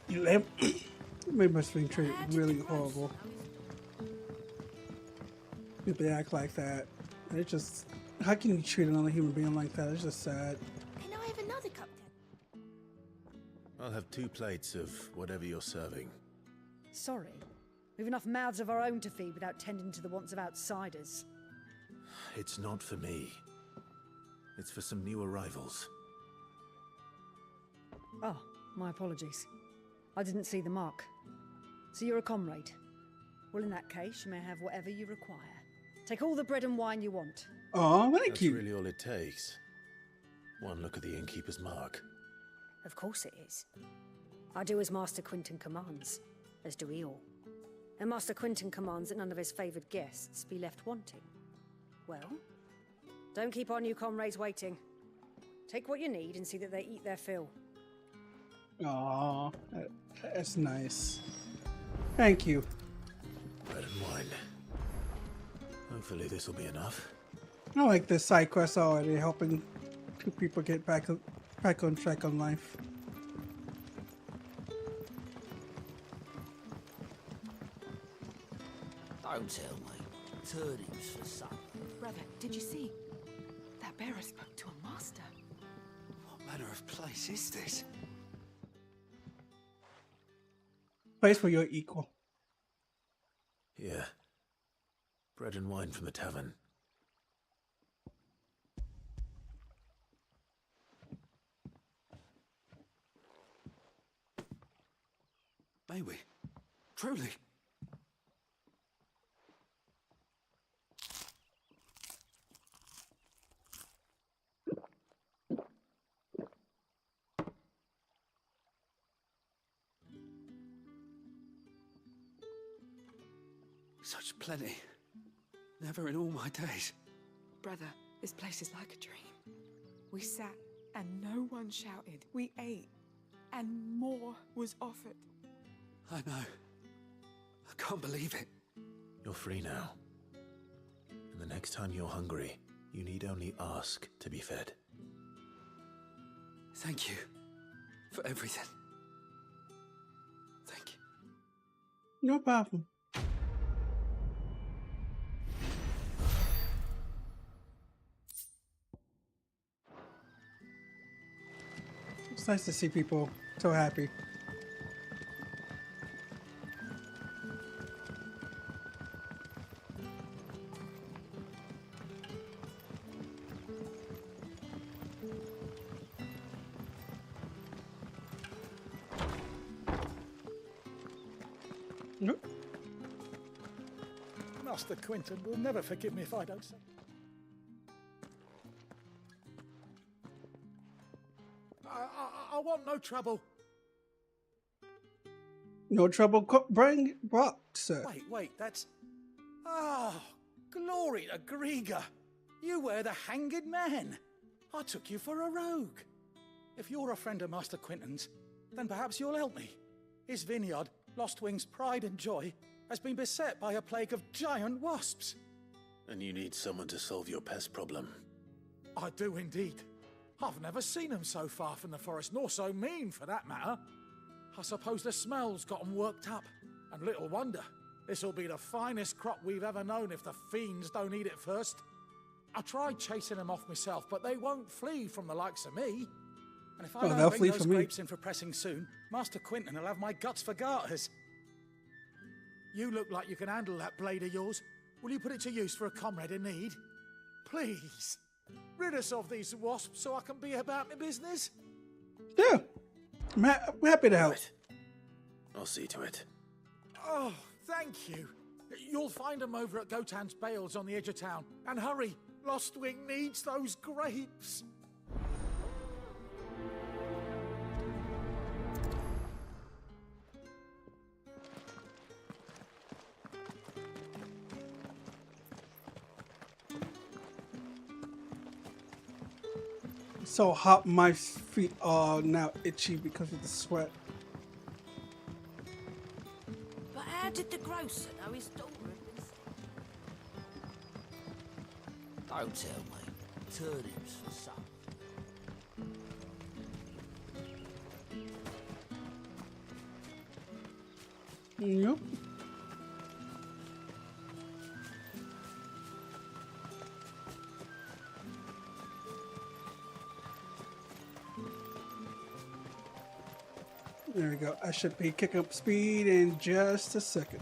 It made my being treated really horrible. If they act like that, and it just, how can you treat another human being like that? It's just sad. Can I have another cup then? I'll have 2 plates of whatever you're serving. Sorry. We've enough mouths of our own to feed without tending to the wants of outsiders. It's not for me. It's for some new arrivals. Oh, my apologies. I didn't see the mark. So you're a comrade. Well, in that case, you may have whatever you require. Take all the bread and wine you want. Oh, thank That's you. really all it takes. One look at the innkeeper's mark. Of course it is. I do as Master Quinton commands, as do we all. And Master Quinton commands that none of his favoured guests be left wanting. Well, don't keep our new comrades waiting. Take what you need and see that they eat their fill. Aw, that's nice. Thank you. Bread and wine. Hopefully this will be enough. I like this side quest already, helping 2 people get back on track on life. Don't tell me. Turnips for supper. Brother, did you see? That bearer spoke to a master. What manner of place is this? Place for your equal. Here. Bread and wine from the tavern. May we? Truly? Such plenty. Never in all my days. Brother, this place is like a dream. We sat and no one shouted. We ate and more was offered. I know. I can't believe it. You're free now. And the next time you're hungry, you need only ask to be fed. Thank you for everything. Thank you. No problem. It's nice to see people so happy. Master Quinton will never forgive me if I don't say. I want no trouble. No trouble bring rock, sir. Wait, that's... Oh, glory to Griga. You were the Hanged Man. I took you for a rogue. If you're a friend of Master Quinton's, then perhaps you'll help me. His vineyard, Lostwing's pride and joy, has been beset by a plague of giant wasps. And you need someone to solve your pest problem. I do indeed. I've never seen them so far from the forest, nor so mean for that matter. I suppose the smell's got them worked up. And little wonder. This'll be the finest crop we've ever known if the fiends don't eat it first. I tried chasing them off myself, but they won't flee from the likes of me. And if I don't bring those grapes in for pressing soon, Master Quinton will have my guts for garters. You look like you can handle that blade of yours. Will you put it to use for a comrade in need? Please, rid us of these wasps so I can be about my business. Yeah, I'm happy to help. Right. I'll see to it. Oh, thank you. You'll find them over at Gotan's Bales on the edge of town. And hurry, Lostwing needs those grapes. So hot, my feet are now itchy because of the sweat. But how did the grocer know his daughter had been... Don't tell me. Turnips for some. Yep. There we go. I should be kicking up speed in just a second.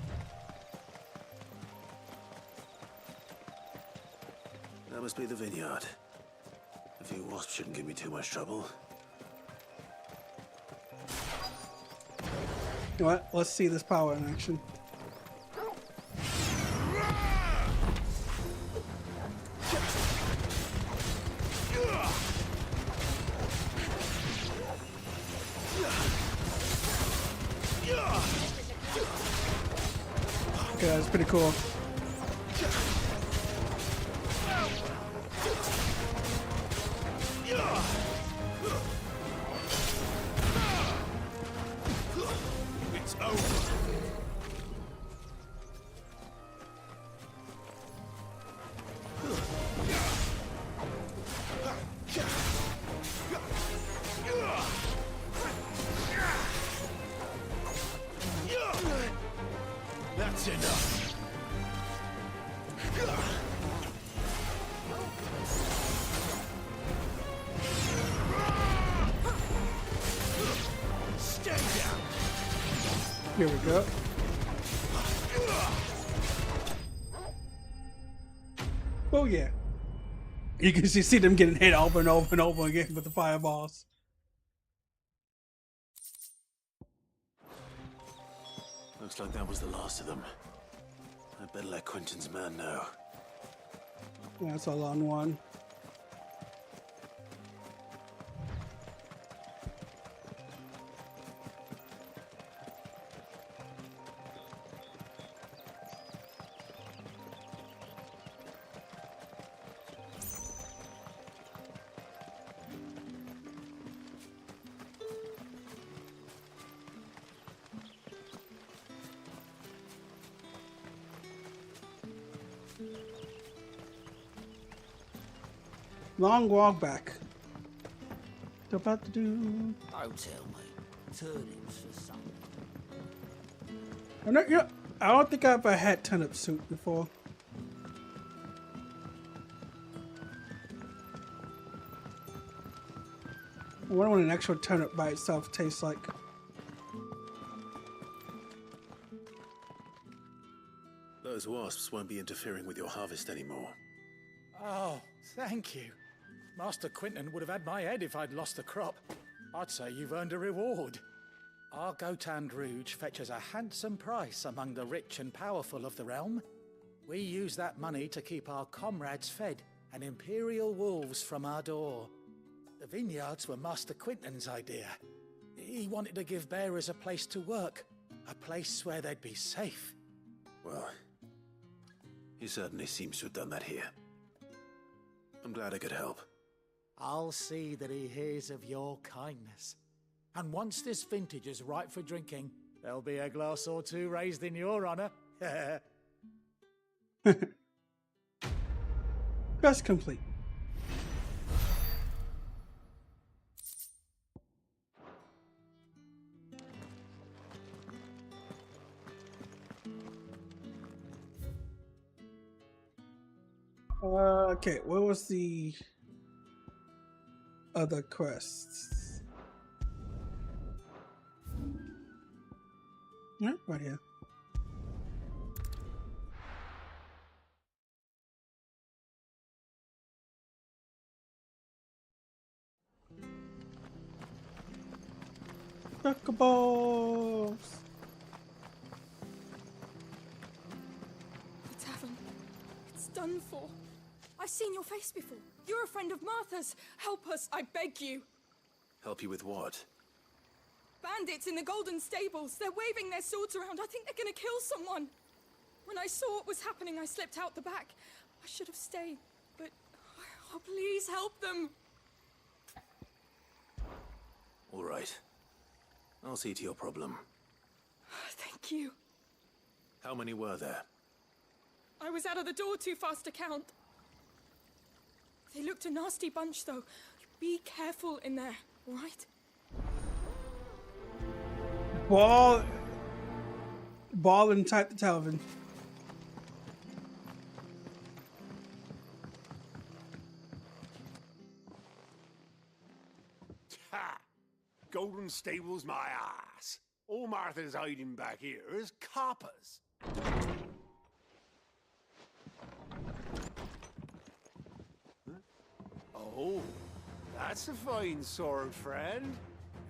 That must be the vineyard. A few wasps shouldn't give me too much trouble. You know what? Let's see this power in action. Okay, that's pretty cool. It's over. That's enough. Stay down. Here we go. Oh yeah. You can see them getting hit over and over and over again with the fireballs. Looks like that was the last of them. I better let Quinton's man know. That's all on one. Long walk back. About to do. Don't tell me. Turnips for some. I'm not, I don't think I've ever had turnip soup before. I wonder what an actual turnip by itself tastes like. Those wasps won't be interfering with your harvest anymore. Oh, thank you. Master Quinton would have had my head if I'd lost the crop. I'd say you've earned a reward. Our Gotan Rouge fetches a handsome price among the rich and powerful of the realm. We use that money to keep our comrades fed and imperial wolves from our door. The vineyards were Master Quinton's idea. He wanted to give bearers a place to work, a place where they'd be safe. Well, he certainly seems to have done that here. I'm glad I could help. I'll see that he hears of your kindness. And once this vintage is ripe for drinking, there'll be a glass or two raised in your honor. Quest complete. Okay, what was the other quests? Yeah, right here. Chocoballs! The tavern. It's done for. I've seen your face before. You're a friend of Martha's. Help us, I beg you. Help you with what? Bandits in the Golden Stables. They're waving their swords around. I think they're gonna kill someone. When I saw what was happening, I slipped out the back. I should have stayed, but... Oh, please help them. All right. I'll see to your problem. Thank you. How many were there? I was out of the door too fast to count. They looked a nasty bunch, though. Be careful in there, all right? Ball inside the tavern. Ha! Golden Stables, my ass. All Martha's hiding back here is coppers. Huh? Oh, that's a fine sword, friend.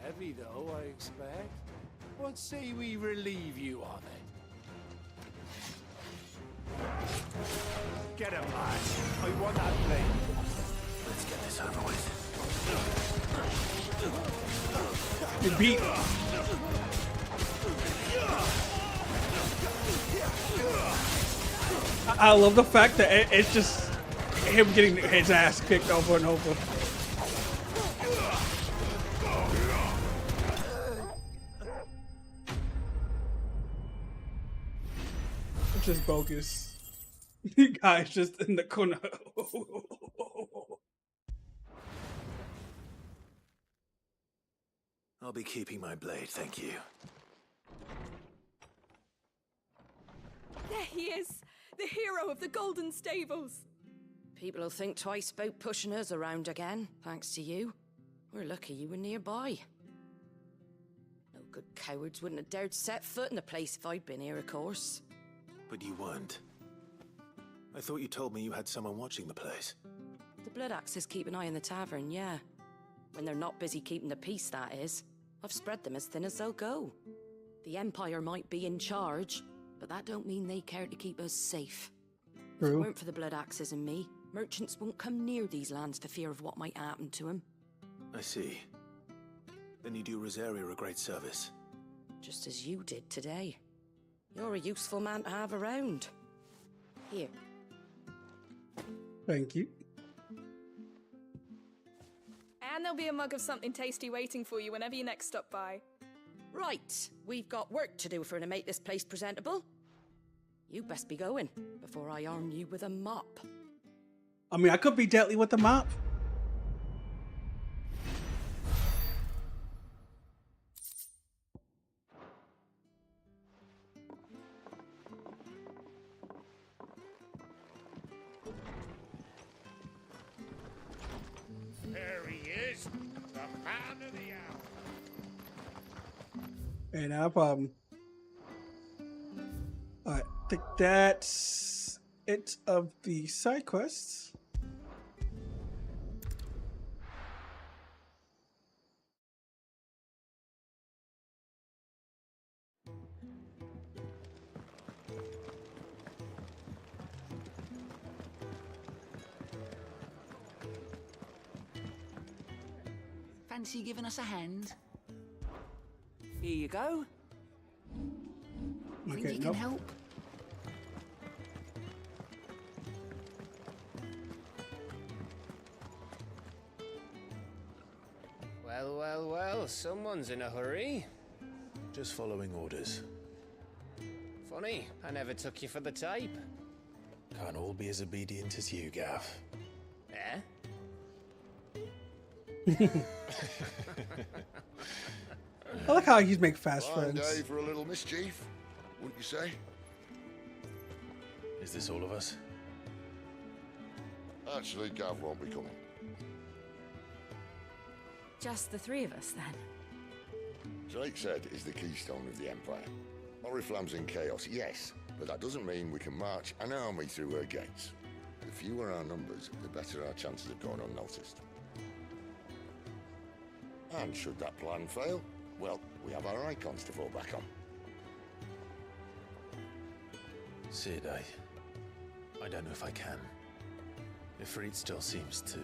Heavy, though, I expect. What say we relieve you of it? Get him, man. I want that blade. Let's get this over with. You beat. I love the fact that it's just him getting his ass kicked over and over. It's just bogus. You guys just in the corner. I'll be keeping my blade, thank you. There he is, the hero of the Golden Stables. People will think twice about pushing us around again, thanks to you. We're lucky you were nearby. No good cowards wouldn't have dared set foot in the place if I'd been here, of course. But you weren't. I thought you told me you had someone watching the place. The Blood Axes keep an eye on the tavern, yeah. When they're not busy keeping the peace, that is. I've spread them as thin as they'll go. The Empire might be in charge, but that don't mean they care to keep us safe. If it weren't for the Blood Axes and me, merchants won't come near these lands for fear of what might happen to them. I see. Then you do Rosaria a great service. Just as you did today. You're a useful man to have around. Here. Thank you. And there'll be a mug of something tasty waiting for you whenever you next stop by. Right, we've got work to do if we're to make this place presentable. You best be going, before I arm you with a mop. I mean, I could be deadly with the mop. There he is, the man of the hour. Ain't no problem. Alright, I think that's it of the side quests. Fancy giving us a hand? Here you go. Think you can help? Well, well, well, someone's in a hurry. Just following orders. Funny, I never took you for the type. Can't all be as obedient as you, Gav. Eh? I like how he's make fast Fine friends. day for a little mischief, wouldn't you say? Is this all of us? Actually, Gav won't be coming. Just the three of us, then? Drake said is the keystone of the Empire. Oriflamme's in chaos, yes, but that doesn't mean we can march an army through her gates. The fewer our numbers, the better our chances of going unnoticed. And should that plan fail, well, we have our icons to fall back on. Sid, I don't know if I can. Ifrit still seems to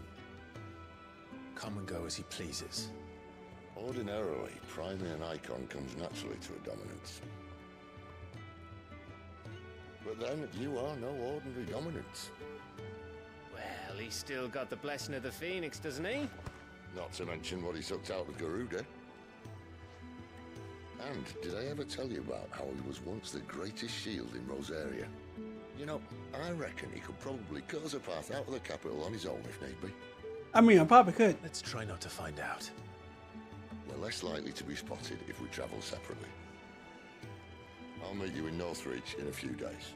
come and go as he pleases. Ordinarily, priming an icon comes naturally to a dominance. But then, you are no ordinary dominance. Well, he's still got the blessing of the Phoenix, doesn't he? Not to mention what he sucked out of Garuda. And did I ever tell you about how he was once the greatest shield in Rosaria? You know, I reckon he could probably cause a path out of the capital on his own if need be. I mean, I probably could. Let's try not to find out. We're less likely to be spotted if we travel separately. I'll meet you in Northreach in a few days.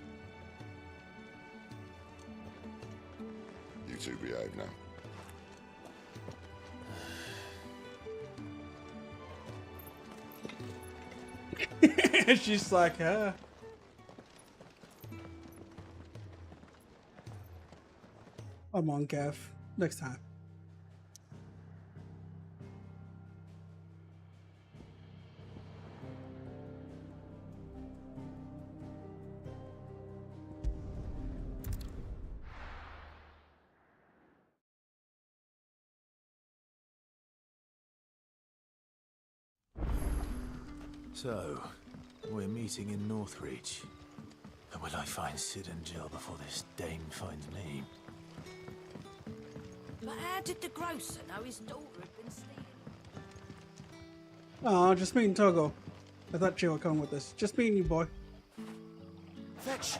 You two behave now. She's like, I'm on Gav. Next time. So, we're meeting in Northreach. And will I find Sid and Jill before this Dane finds me? But how did the grocer know his daughter had been stealing? Oh, just me and Togo. I thought Jill would come with us. Just me and you, boy. Fetch!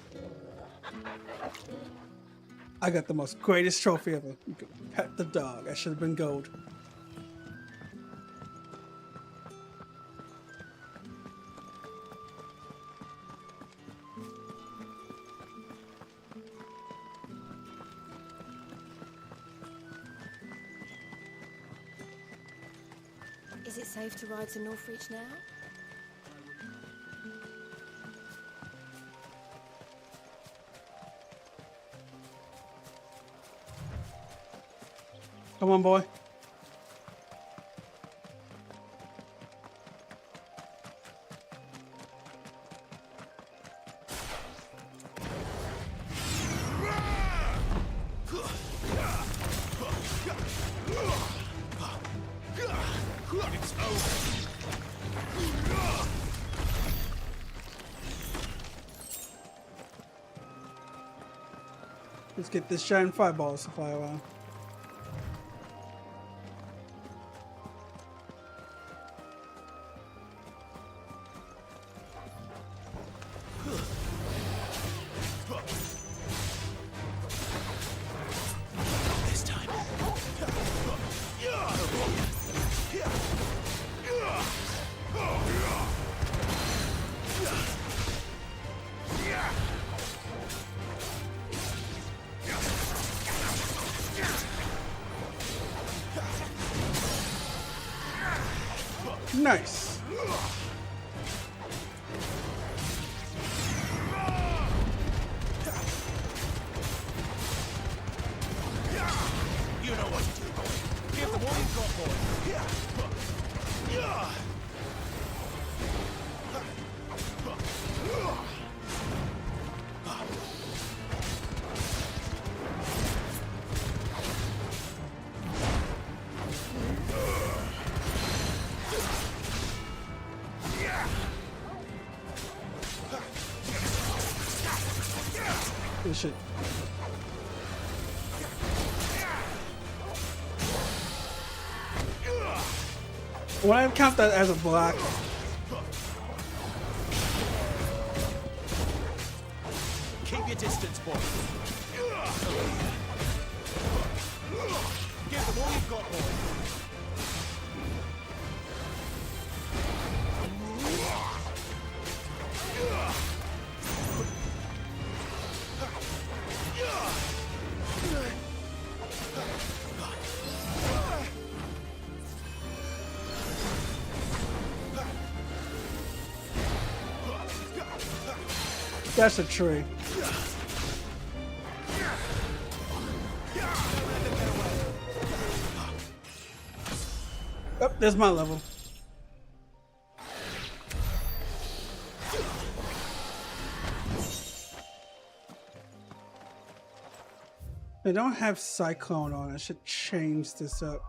I got the most greatest trophy ever. You could pet the dog. I should have been gold. Is it safe to ride to Northreach now? Come on, boy. It's over. Let's get this giant fireballs to fly around. This time. Nice. You know what to do. Give them all you've got, boy. this shit. When I count that as a block. Keep your distance, boy. Give them all you've got, boy. That's a tree. Oh, there's my level. They don't have Cyclone on. I should change this up.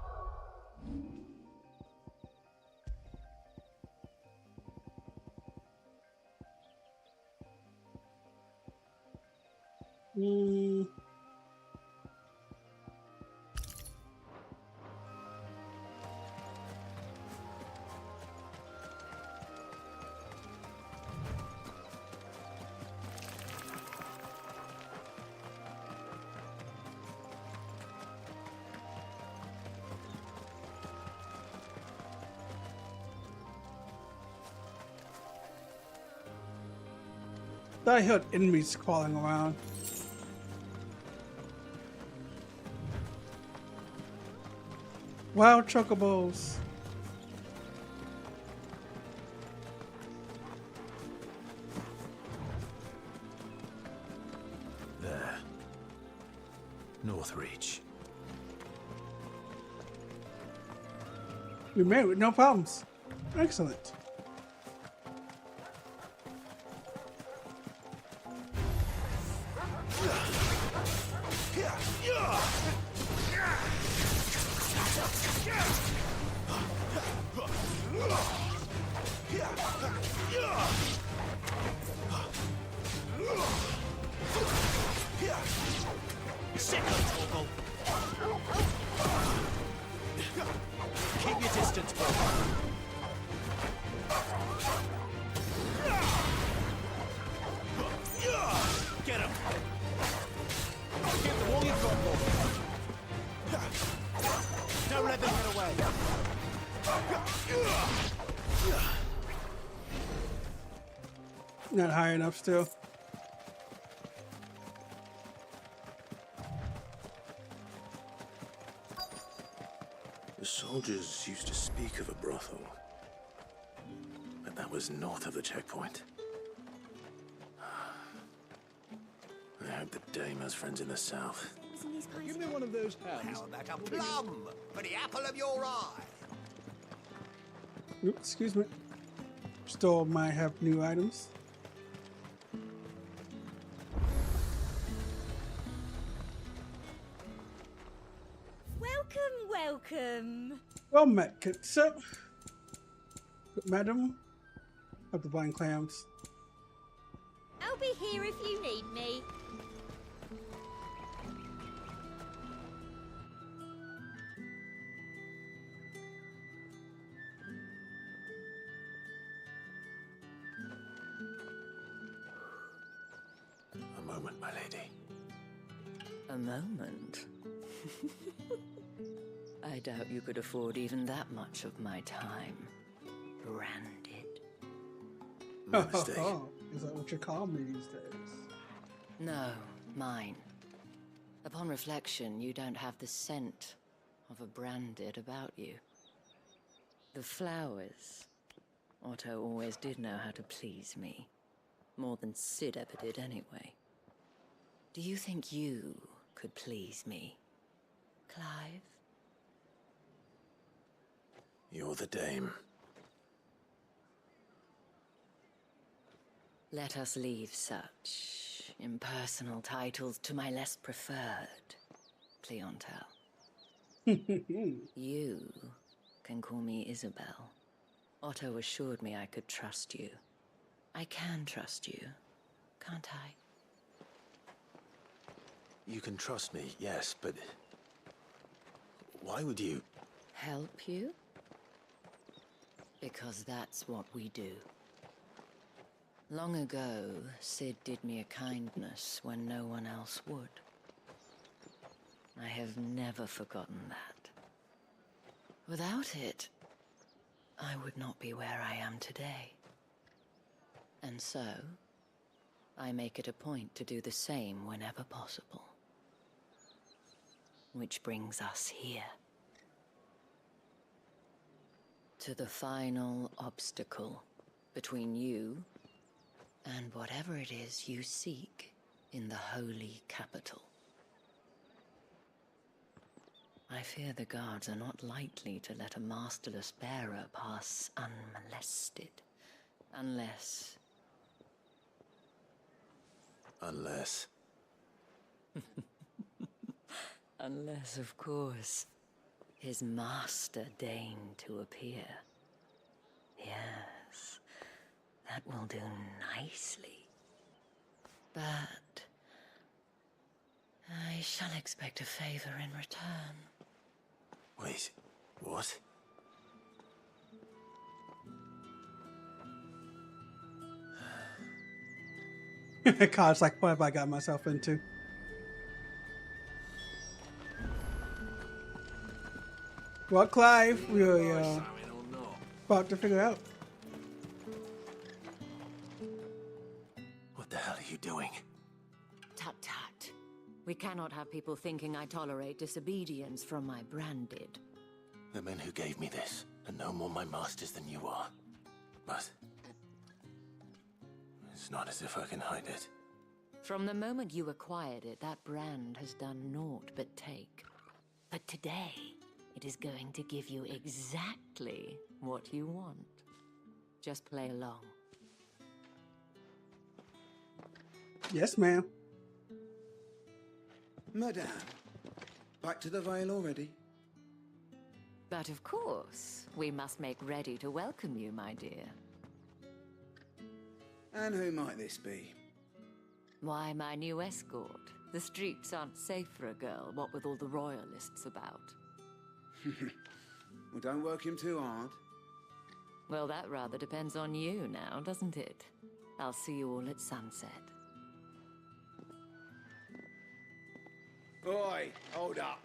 I heard enemies crawling around. Wild chocobos. There. North Reach. We made it with no problems. Excellent. Keep your distance, boy. Get him. Give them all you've got, boy. Don't let them get away. Not high enough still. The soldiers used to speak of a brothel, but that was north of the checkpoint. I hope the dame has friends in the south. Give me one of those hands. How about a plum for the apple of your eye? Oops, excuse me. Store might have new items. Welcome. Well met, good sir. Madam of the Blind Clams. I'll be here if you need me. A moment, my lady. A moment? I doubt you could afford even that much of my time. Branded. My mistake. Is that what you call me these days? No, mine. Upon reflection, you don't have the scent of a branded about you. The flowers. Otto always did know how to please me. More than Sid ever did anyway. Do you think you could please me, Clive? You're the dame. Let us leave such impersonal titles to my less preferred clientele. You can call me Isabel. Otto assured me I could trust you. I can trust you, can't I? You can trust me, yes, but... why would you... Help you? Because that's what we do. Long ago, Sid did me a kindness when no one else would. I have never forgotten that. Without it, I would not be where I am today. And so, I make it a point to do the same whenever possible. Which brings us here. To the final obstacle between you and whatever it is you seek in the holy capital. I fear the guards are not likely to let a masterless bearer pass unmolested. Unless... Unless... Unless, of course, his master deigned to appear. Yes, that will do nicely. But... I shall expect a favor in return. Wait, what? God's like, what have I got myself into? Well, Clive, we're about to figure out. What the hell are you doing? Tut-tut. We cannot have people thinking I tolerate disobedience from my branded. The men who gave me this are no more my masters than you are. But... it's not as if I can hide it. From the moment you acquired it, that brand has done naught but take. But today, it is going to give you exactly what you want. Just play along. Yes, ma'am. Madame, back to the Vale already? But of course, we must make ready to welcome you, my dear. And who might this be? Why, my new escort. The streets aren't safe for a girl, what with all the royalists about. Well, don't work him too hard. Well, that rather depends on you now, doesn't it? I'll see you all at sunset. Oi, hold up.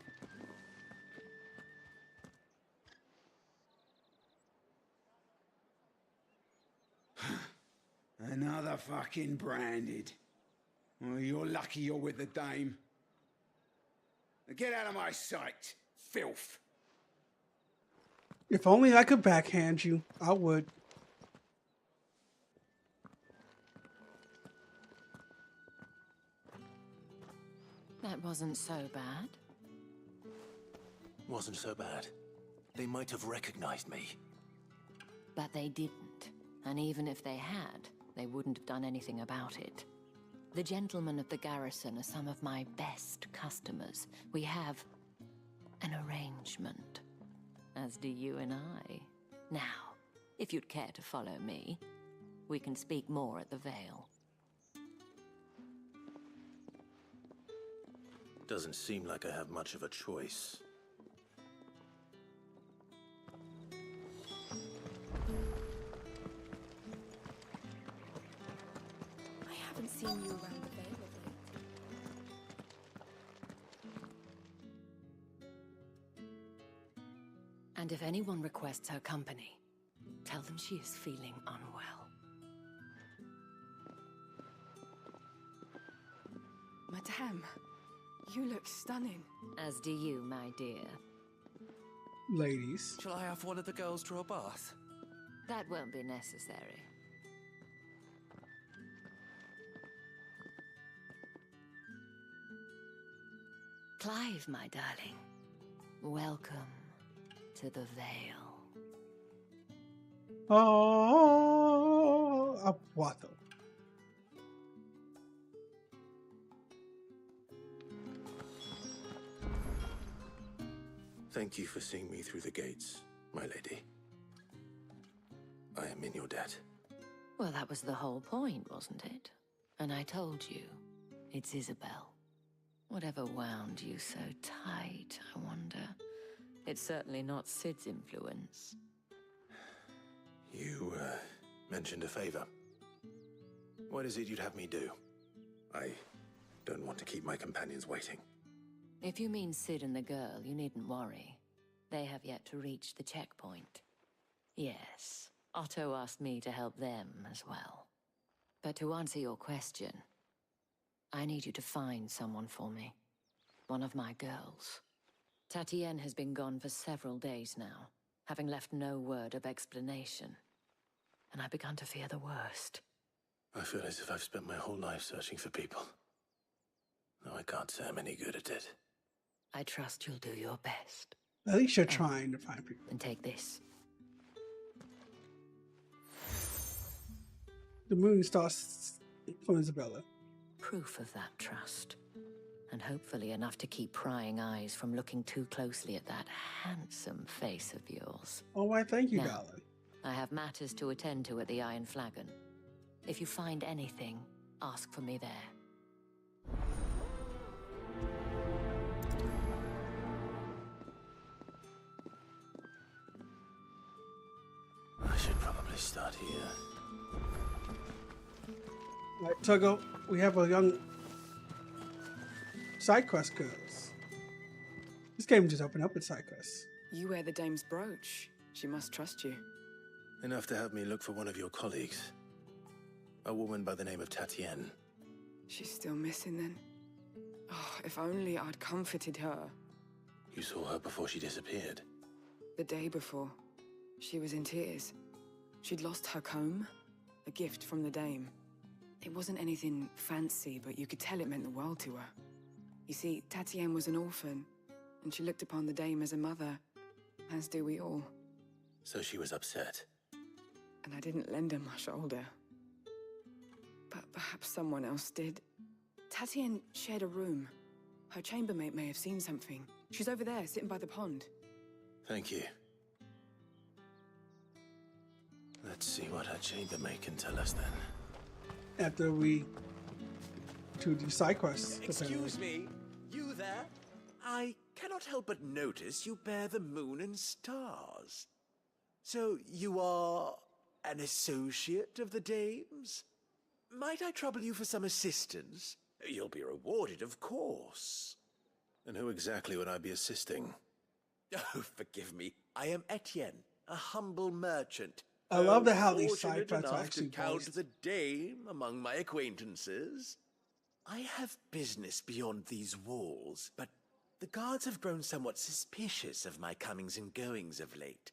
Another fucking branded. Well, you're lucky you're with the dame. Now get out of my sight, filth. If only I could backhand you, I would. That wasn't so bad. Wasn't so bad. They might have recognized me. But they didn't. And even if they had, they wouldn't have done anything about it. The gentlemen of the garrison are some of my best customers. We have an arrangement, as do you and I. Now, if you'd care to follow me, we can speak more at the Vale. Doesn't seem like I have much of a choice. I haven't seen you around the Vale of late. And if anyone requests her company, tell them she is feeling unwell. Madame, you look stunning. As do you, my dear. Ladies. Shall I have one of the girls draw a bath? That won't be necessary. Clive, my darling. Welcome to the Vale. Oh, a brothel. Thank you for seeing me through the gates, my lady. I am in your debt. Well, that was the whole point, wasn't it? And I told you, it's Isabel. Whatever wound you so tight, I wonder. It's certainly not Sid's influence. You, mentioned a favor. What is it you'd have me do? I don't want to keep my companions waiting. If you mean Sid and the girl, you needn't worry. They have yet to reach the checkpoint. Yes, Otto asked me to help them as well. But to answer your question, I need you to find someone for me. One of my girls. Tatienne has been gone for several days now, having left no word of explanation. And I've begun to fear the worst. I feel as if I've spent my whole life searching for people. Though I can't say I'm any good at it. I trust you'll do your best. At least you're trying to find people. And take this. The moon stars from Isabella. Proof of that trust. And hopefully enough to keep prying eyes from looking too closely at that handsome face of yours. Oh, why, thank you, Now, darling. I have matters to attend to at the Iron Flagon. If you find anything, ask for me there. I should probably start here. Right, Togo, we have a young side quest girls. This game just opened up with side quests. You wear the dame's brooch. She must trust you. Enough to have me look for one of your colleagues. A woman by the name of Tatienne. She's still missing then. Oh, if only I'd comforted her. You saw her before she disappeared. The day before, she was in tears. She'd lost her comb, a gift from the dame. It wasn't anything fancy, but you could tell it meant the world to her. You see, Tatienne was an orphan, and she looked upon the dame as a mother, as do we all. So she was upset. And I didn't lend her my shoulder. But perhaps someone else did. Tatienne shared a room. Her chambermaid may have seen something. She's over there, sitting by the pond. Thank you. Let's see what her chambermaid can tell us then. After we do the side quests. Excuse me, you there? I cannot help but notice you bear the moon and stars. So you are an associate of the dame's? Might I trouble you for some assistance? You'll be rewarded, of course. And who exactly would I be assisting? Oh, forgive me. I am Etienne, a humble merchant. I love how these side Fortunate quests are enough actually to count voiced. the dame among my acquaintances. I have business beyond these walls, but the guards have grown somewhat suspicious of my comings and goings of late.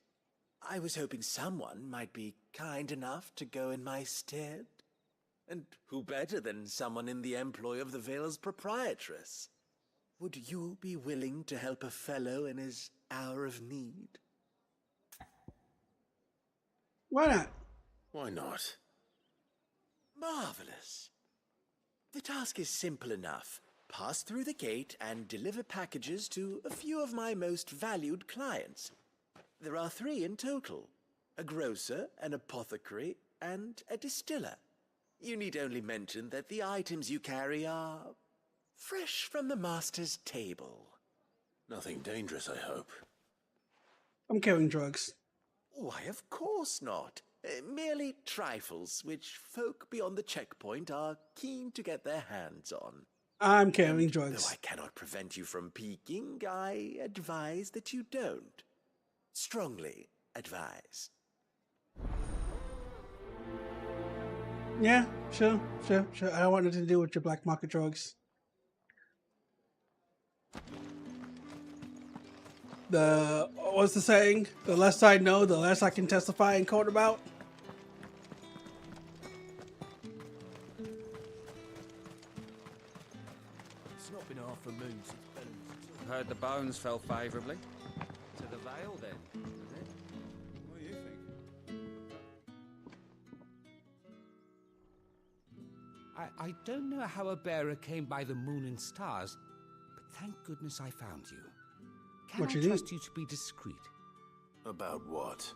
I was hoping someone might be kind enough to go in my stead. And who better than someone in the employ of the Vale's proprietress? Would you be willing to help a fellow in his hour of need? Why not? Why not? Marvelous. The task is simple enough. Pass through the gate and deliver packages to a few of my most valued clients. There are 3 in total. A grocer, an apothecary, and a distiller. You need only mention that the items you carry are fresh from the master's table. Nothing dangerous, I hope. I'm carrying drugs. Why, of course not. Merely trifles which folk beyond the checkpoint are keen to get their hands on. I'm carrying Though drugs. I cannot prevent you from peeking, I advise that you don't. Strongly advise. Yeah, sure. I don't want nothing to do with your black market drugs. What's the saying? The less I know, the less I can testify in court about. It's not been half a moon since Bellington's. Heard the bones fell favourably. To the Vale, then, is it? What do you think? I don't know how a bearer came by the moon and stars, but thank goodness I found you. Can What I you need? trust you to be discreet? About what?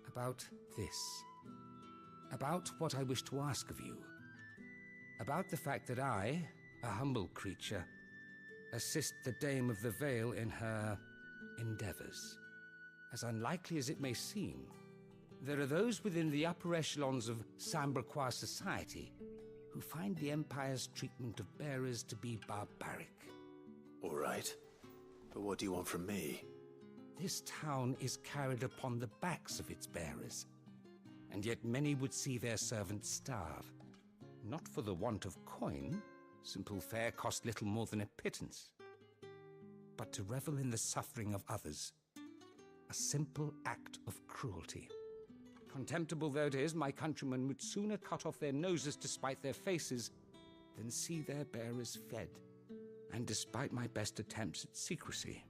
About this. About what I wish to ask of you. About the fact that I, a humble creature, assist the Dame of the Vale in her endeavors. As unlikely as it may seem, there are those within the upper echelons of Sambraquois society who find the Empire's treatment of bearers to be barbaric. All right. But what do you want from me? This town is carried upon the backs of its bearers, and yet many would see their servants starve. Not for the want of coin, simple fare cost little more than a pittance, but to revel in the suffering of others, a simple act of cruelty. Contemptible though it is, my countrymen would sooner cut off their noses to spite their faces than see their bearers fed. And despite my best attempts at secrecy,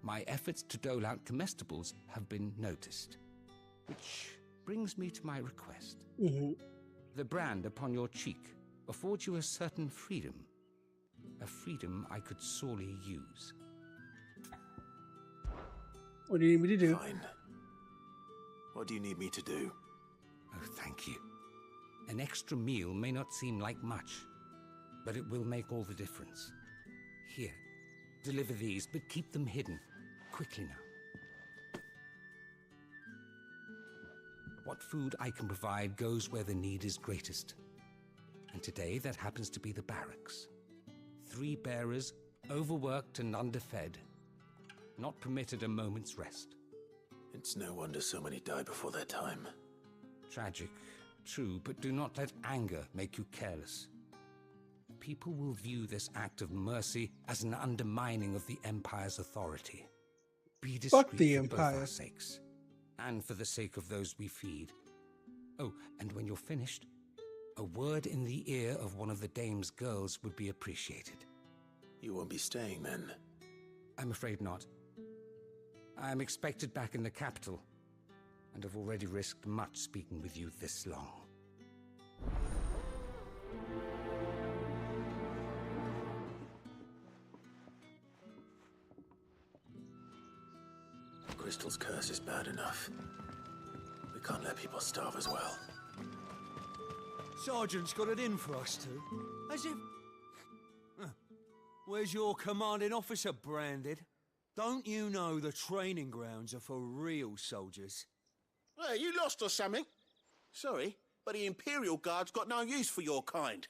my efforts to dole out comestibles have been noticed. Which brings me to my request. The brand upon your cheek affords you a certain freedom. A freedom I could sorely use. What do you need me to do? Fine. What do you need me to do? Oh, thank you. An extra meal may not seem like much, but it will make all the difference. Here, deliver these, but keep them hidden. Quickly now. What food I can provide goes where the need is greatest. And today that happens to be the barracks. 3 bearers, overworked and underfed, not permitted a moment's rest. It's no wonder so many die before their time. Tragic, true, but do not let anger make you careless. People will view this act of mercy as an undermining of the Empire's authority. Be discreet Fuck the for both Empire. our sakes, and for the sake of those we feed. Oh, and when you're finished, a word in the ear of one of the Dame's girls would be appreciated. You won't be staying then? I'm afraid not. I am expected back in the capital, and have already risked much speaking with you this long. Crystal's curse is bad enough. We can't let people starve as well. Sergeant's got it in for us two. As if... Huh. Where's your commanding officer, Branded? Don't you know the training grounds are for real soldiers? Hey, you lost or something? Sorry, but the Imperial Guard's got no use for your kind.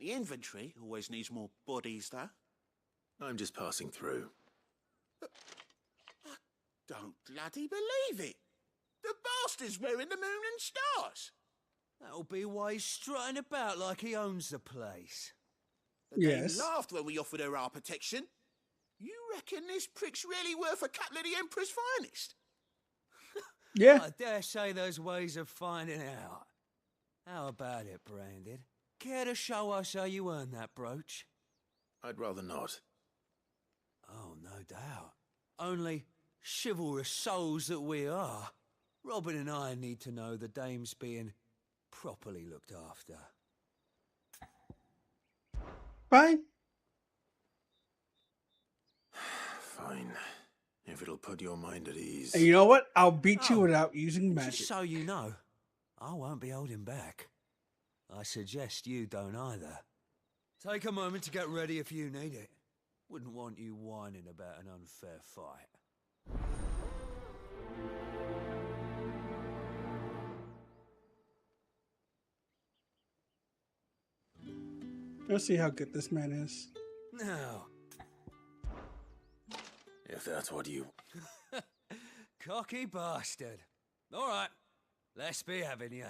The infantry always needs more bodies, though. I'm just passing through. I don't bloody believe it. The bastard's wearing the moon and stars. That'll be why he's strutting about like he owns the place. They laughed when we offered her our protection. You reckon this prick's really worth a couple of the Emperor's finest? Yeah. I dare say there's ways of finding out. How about it, Branded? Care to show us how you earned that brooch? I'd rather not. Oh, no doubt. Only chivalrous souls that we are, Robin and I need to know the dame's being properly looked after. Fine. Fine. If it'll put your mind at ease. And you know what? I'll beat you without using magic. Just so you know, I won't be holding back. I suggest you don't either. Take a moment to get ready if you need it. Wouldn't want you whining about an unfair fight. Let's see how good this man is. Now, If that's what you... cocky bastard. All right, let's be having you.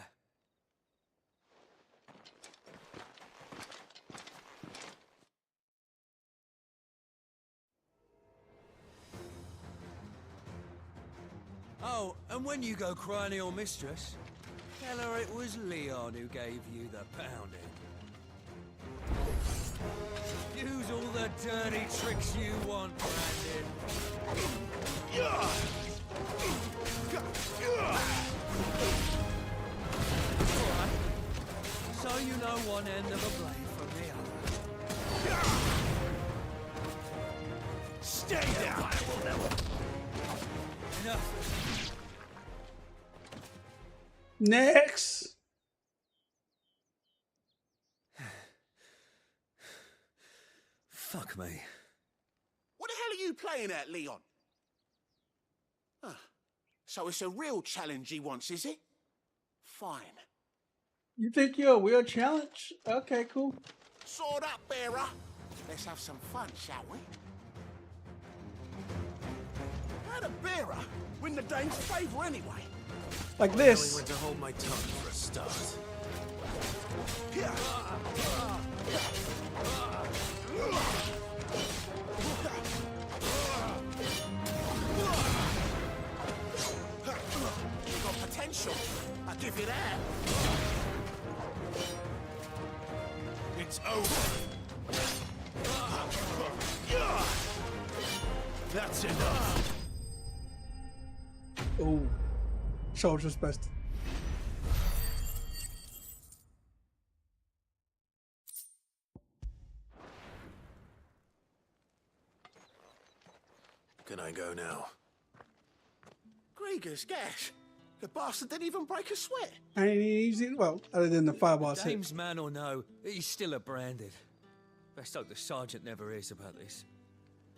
Oh, and when you go crying to your mistress, tell her it was Leon who gave you the pounding. Use all the dirty tricks you want, Brandon. Alright. So you know one end of a blade from the other. Stay down! Enough. Next. Fuck me. saying at, Leon? Ah, so it's a real challenge he wants, is it? Fine. You think you're a real challenge? Okay, cool. Sword up, bearer. Let's have some fun, shall we? How'd a bearer win the dame's favour anyway? Like I this. only went to hold my tongue for a start. You got potential. I'll give you that. It's over. That's enough. Oh, soldier's best. Can I go now? Grieger's gas. The bastard didn't even break a sweat. I ain't easy. Well, other than the fireballs hit. Dame's man or no, he's still a branded. Best hope the sergeant never hears about this.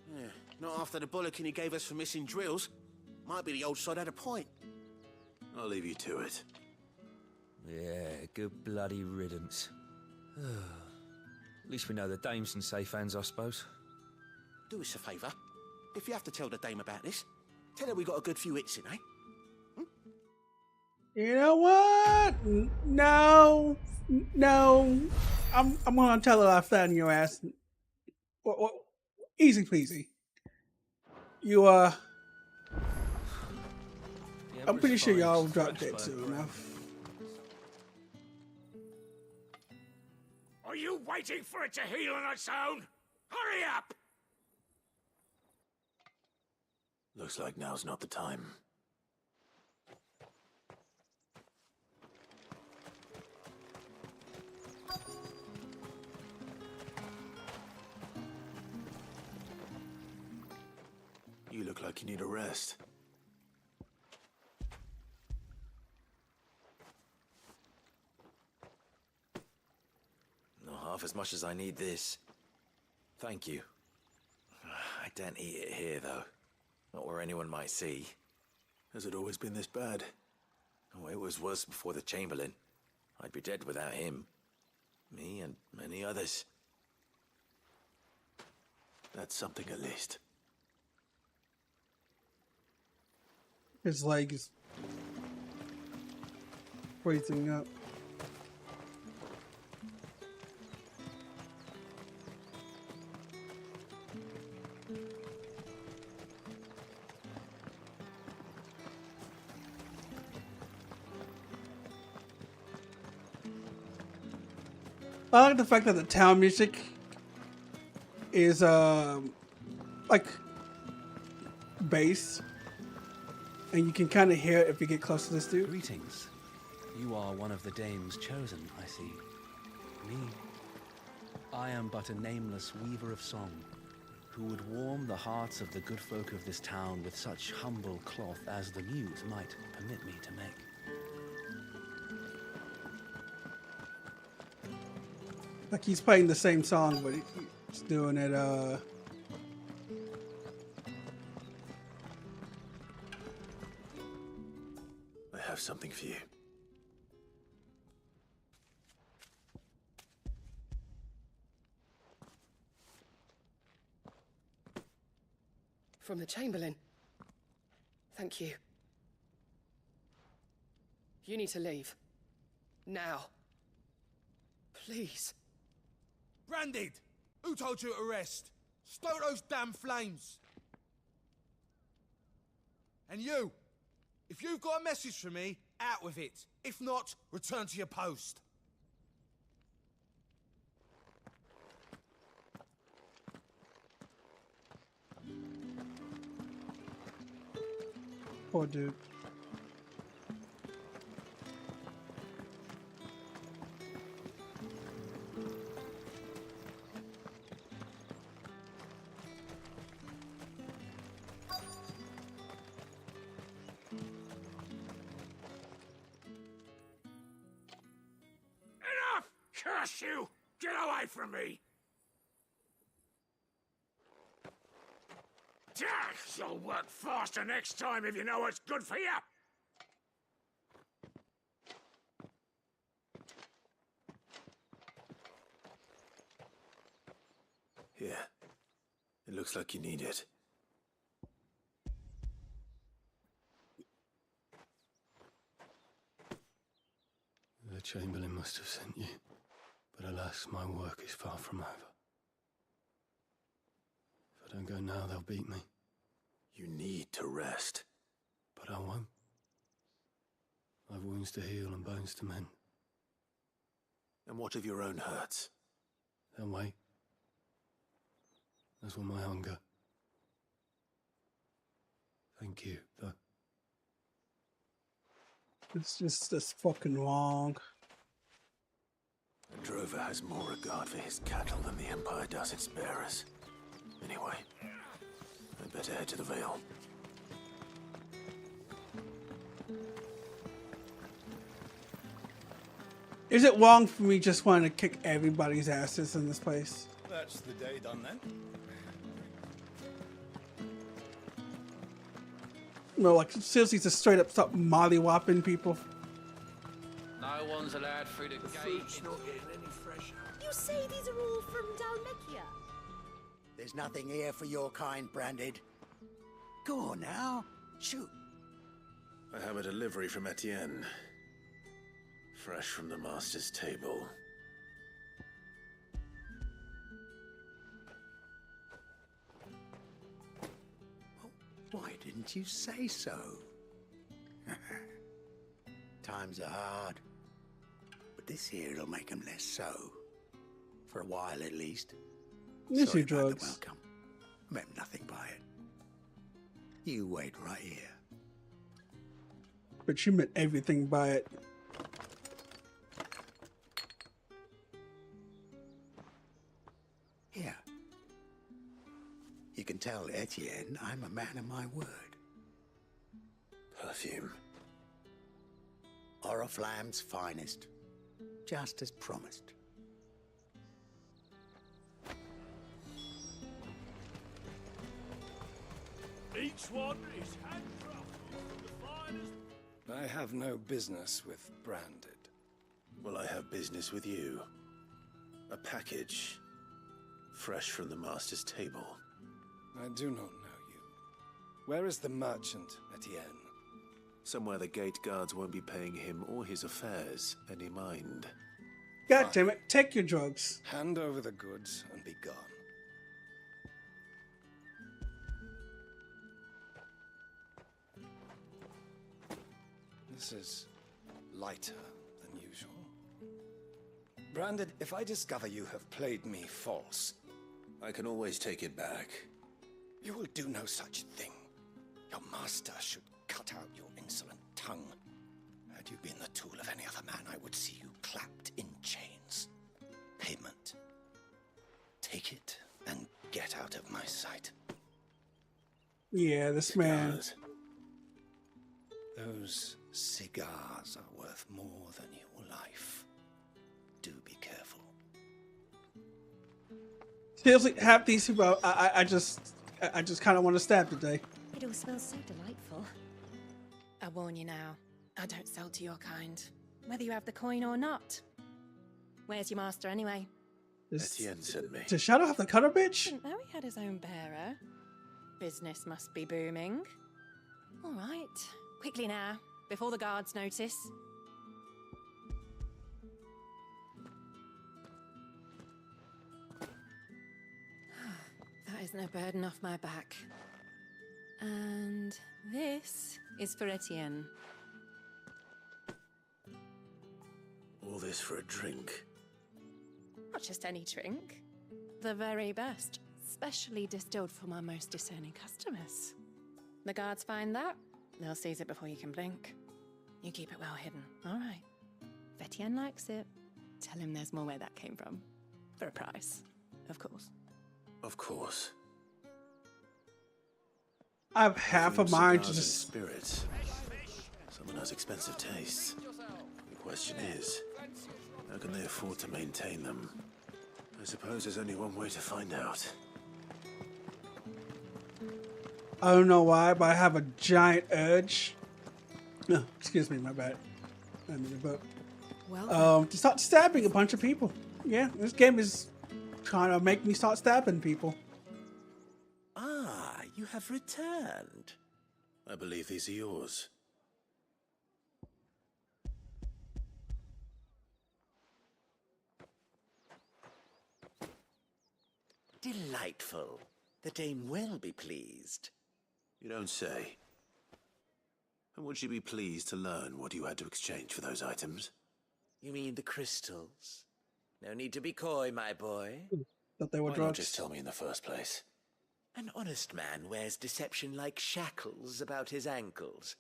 Yeah, not after the bollocking he gave us for missing drills. Might be the old sod had a point. I'll leave you to it. Yeah, good bloody riddance. At least we know the dame's in safe hands, I suppose. Do us a favour. If you have to tell the dame about this, tell her we got a good few hits in, eh? You know what? No. I'm gonna tell her I flattened your ass. Easy peasy. You I'm pretty sure y'all dropped that soon enough. Are you waiting for it to heal on its own? Hurry up! Looks like now's not the time. You look like you need a rest. Not half as much as I need this. Thank you. I don't eat it here, though. Not where anyone might see. Has it always been this bad? Oh, it was worse before the Chamberlain. I'd be dead without him. Me and many others. That's something at least. His leg is freezing up. I like the fact that the town music is like bass, and you can kind of hear it if you get close to this dude. Greetings. You are one of the dame's chosen, I see. Me. I am but a nameless weaver of song, who would warm the hearts of the good folk of this town with such humble cloth as the muse might permit me to make. Like he's playing the same song, but he's doing it. I have something for you. From the Chamberlain. Thank you. You need to leave. Now. Please. Branded! Who told you to rest? Stoke those damn flames! And you! If you've got a message for me, out with it. If not, return to your post. Poor dude. Enough! Curse you! Get away from me! Damn You'll work faster next time if you know what's good for you. Here. It looks like you need it. The Chamberlain must have sent you, but alas, my work is far from over. If I don't go now, they'll beat me. You need to rest. But I won't. I've wounds to heal and bones to mend. And what of your own hurts? They'll wait. As will my hunger. Thank you, though. It's just this fucking wrong. A drover has more regard for his cattle than the Empire does its bearers. Anyway, I'd better head to the Vale. Is it wrong for me just wanting to kick everybody's asses in this place? That's the day done then. No, like seriously, just straight up stop molly-whopping people. No one's allowed through the gate. Food's not getting any fresher. You say these are all from Dalmekia? There's nothing here for your kind, Branded. Go on now, shoot. I have a delivery from Etienne. Fresh from the master's table. Why didn't you say so? Times are hard. But this here'll make them less so. For a while at least. Yes, Sorry you about the drugs. welcome. Meant nothing by it. You wait right here. But you meant everything by it. Here. You can tell Etienne I'm a man of my word. Perfume. Oriflamme's finest. Just as promised. Each one is handcrafted from the finest. I have no business with Branded. Well, I have business with you. A package. Fresh from the master's table. I do not know you. Where is the merchant, Etienne? Somewhere the gate guards won't be paying him or his affairs any mind. God damn it, take your drugs. Hand over the goods and be gone. This is lighter than usual. Branded, if I discover you have played me false... I can always take it back. You will do no such thing. Your master should cut out your insolent tongue. Had you been the tool of any other man, I would see you clapped in chains. Payment. Take it and get out of my sight. Yeah, this man. Those cigars are worth more than your life. Do be careful. Seriously, half these people, I just kind of want to stab today. It all smells so delightful. I warn you now, I don't sell to your kind, whether you have the coin or not. Where's your master anyway? Etienne sent me. Does Shadow have the cutter, bitch? Didn't know he had his own bearer. Business must be booming. All right, quickly now, before the guards notice. That is no burden off my back. And this is for Etienne. All this for a drink. Not just any drink. The very best. Specially distilled for my most discerning customers. The guards find that, they'll seize it before you can blink. You keep it well hidden, all right? If Etienne likes it, tell him there's more where that came from. For a price, of course. Of course. I have half a mind to Cigars and just... spirits. Someone has expensive tastes. The question is, how can they afford to maintain them? I suppose there's only one way to find out. I don't know why, but I have a giant urge. No, excuse me, my bad. I mean the book. Well, To start stabbing a bunch of people. Yeah, this game is trying to make me start stabbing people. Ah, you have returned. I believe these are yours. Delightful. The dame will be pleased. You don't say. And would she be pleased to learn what you had to exchange for those items? You mean the crystals? No need to be coy, my boy. Thought they were Why not drugs. just tell me in the first place? An honest man wears deception like shackles about his ankles.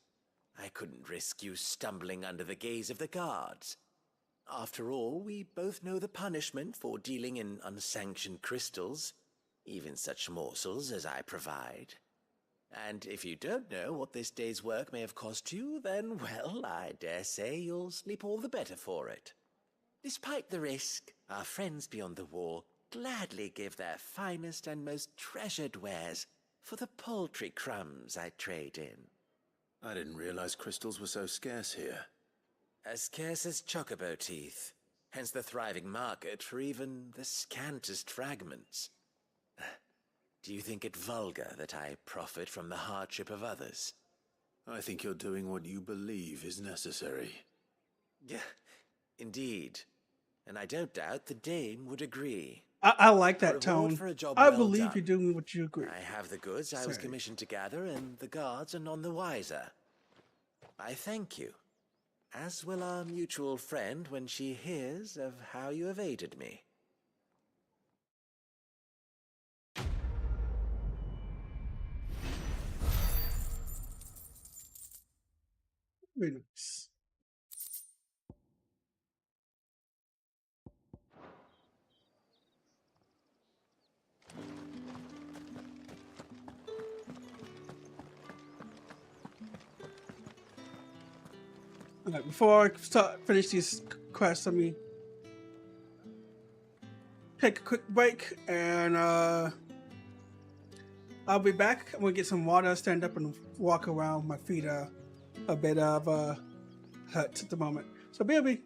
I couldn't risk you stumbling under the gaze of the guards. After all, we both know the punishment for dealing in unsanctioned crystals, even such morsels as I provide. And if you don't know what this day's work may have cost you, then, well, I dare say you'll sleep all the better for it. Despite the risk, our friends beyond the wall gladly give their finest and most treasured wares for the paltry crumbs I trade in. I didn't realize crystals were so scarce here. As scarce as chocobo teeth, hence the thriving market for even the scantest fragments. Do you think it vulgar that I profit from the hardship of others? I think you're doing what you believe is necessary. Yeah, indeed. And I don't doubt the dame would agree. I like A that reward tone. for a job I well believe done. you're doing what you agree. I have the goods I was Sorry. commissioned to gather, and the guards are none the wiser. I thank you, as will our mutual friend when she hears of how you have aided me. Very nice. Alright, before I finish these quests, let me take a quick break, and I'll be back. I'm gonna get some water, stand up, and walk around. My feet are a bit of hurt at the moment. So, BLB.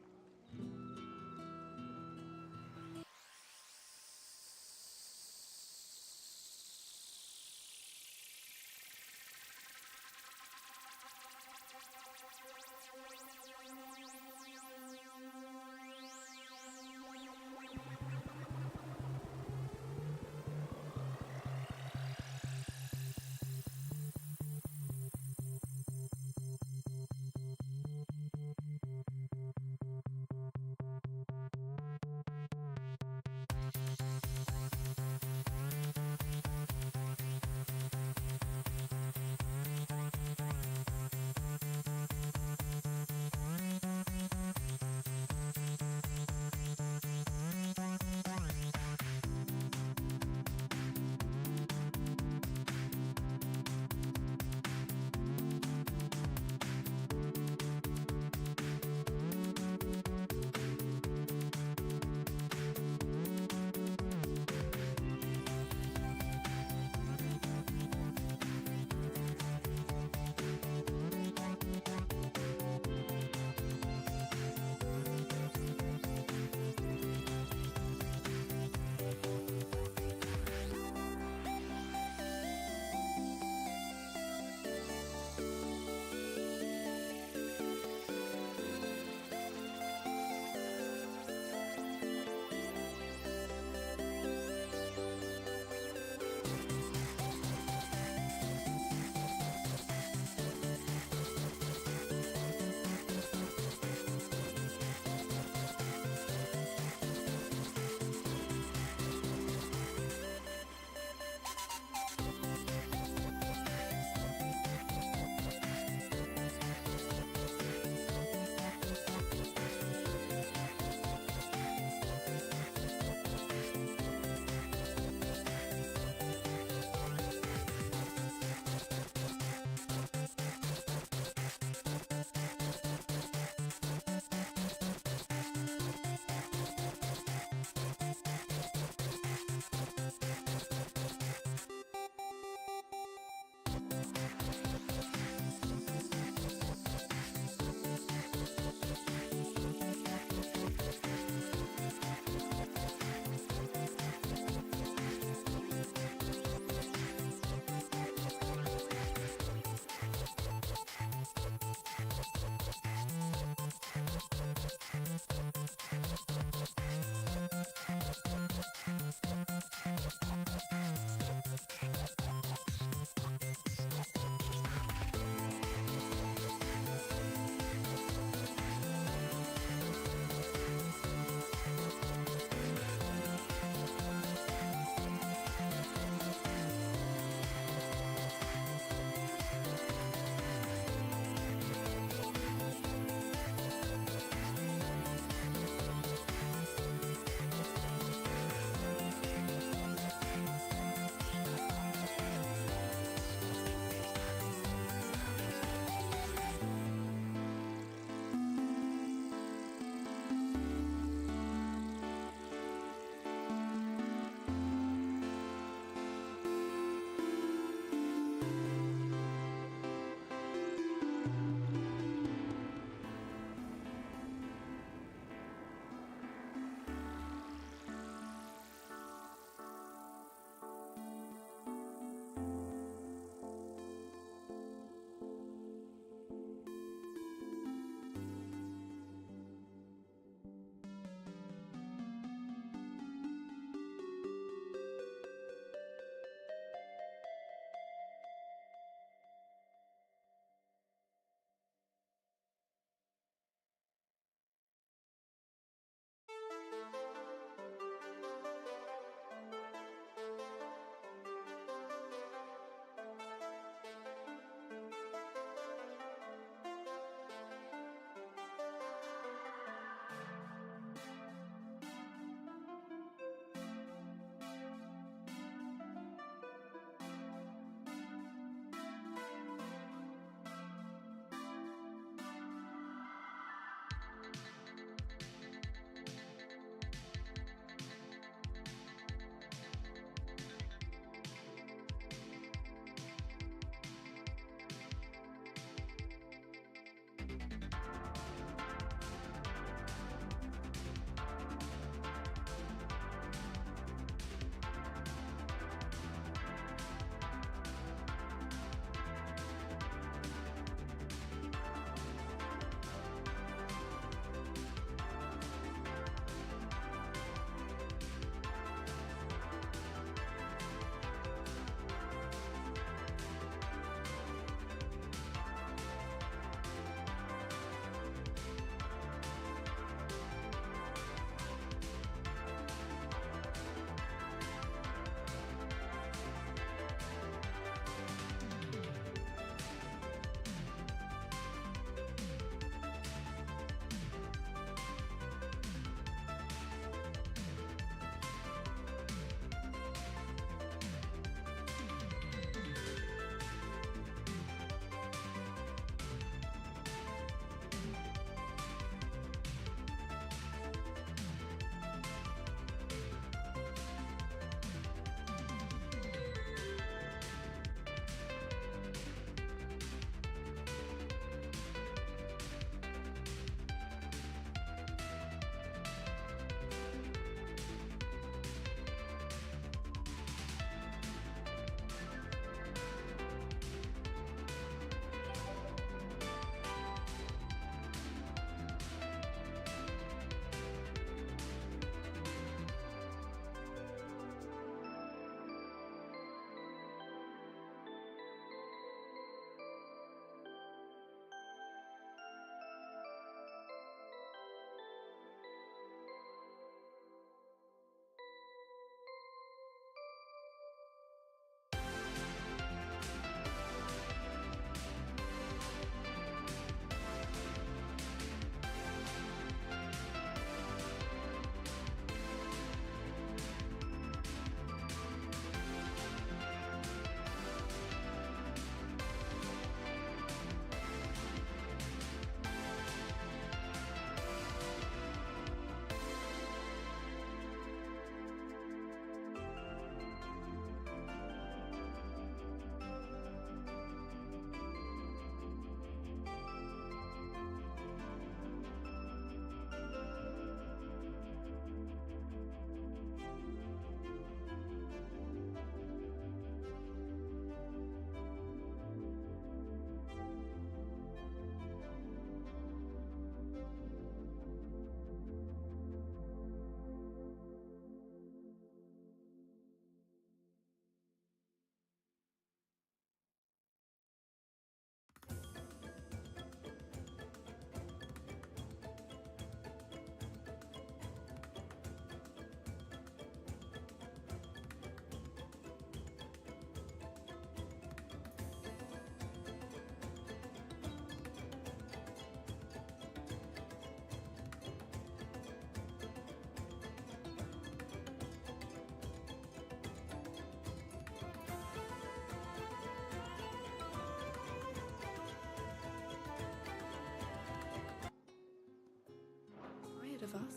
of us.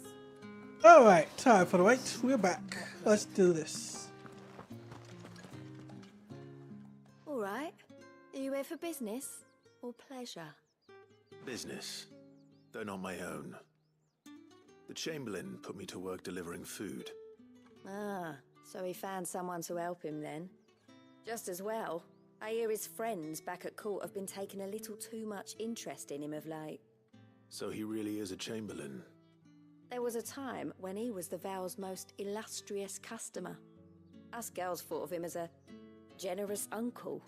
Alright, time for the wait. We're back. Let's do this. All right. Are you here for business or pleasure? Business, though not my own. The Chamberlain put me to work delivering food. Ah, so he found someone to help him then. Just as well. I hear his friends back at court have been taking a little too much interest in him of late. So he really is a Chamberlain. There was a time when he was the Vale's most illustrious customer. Us girls thought of him as a generous uncle.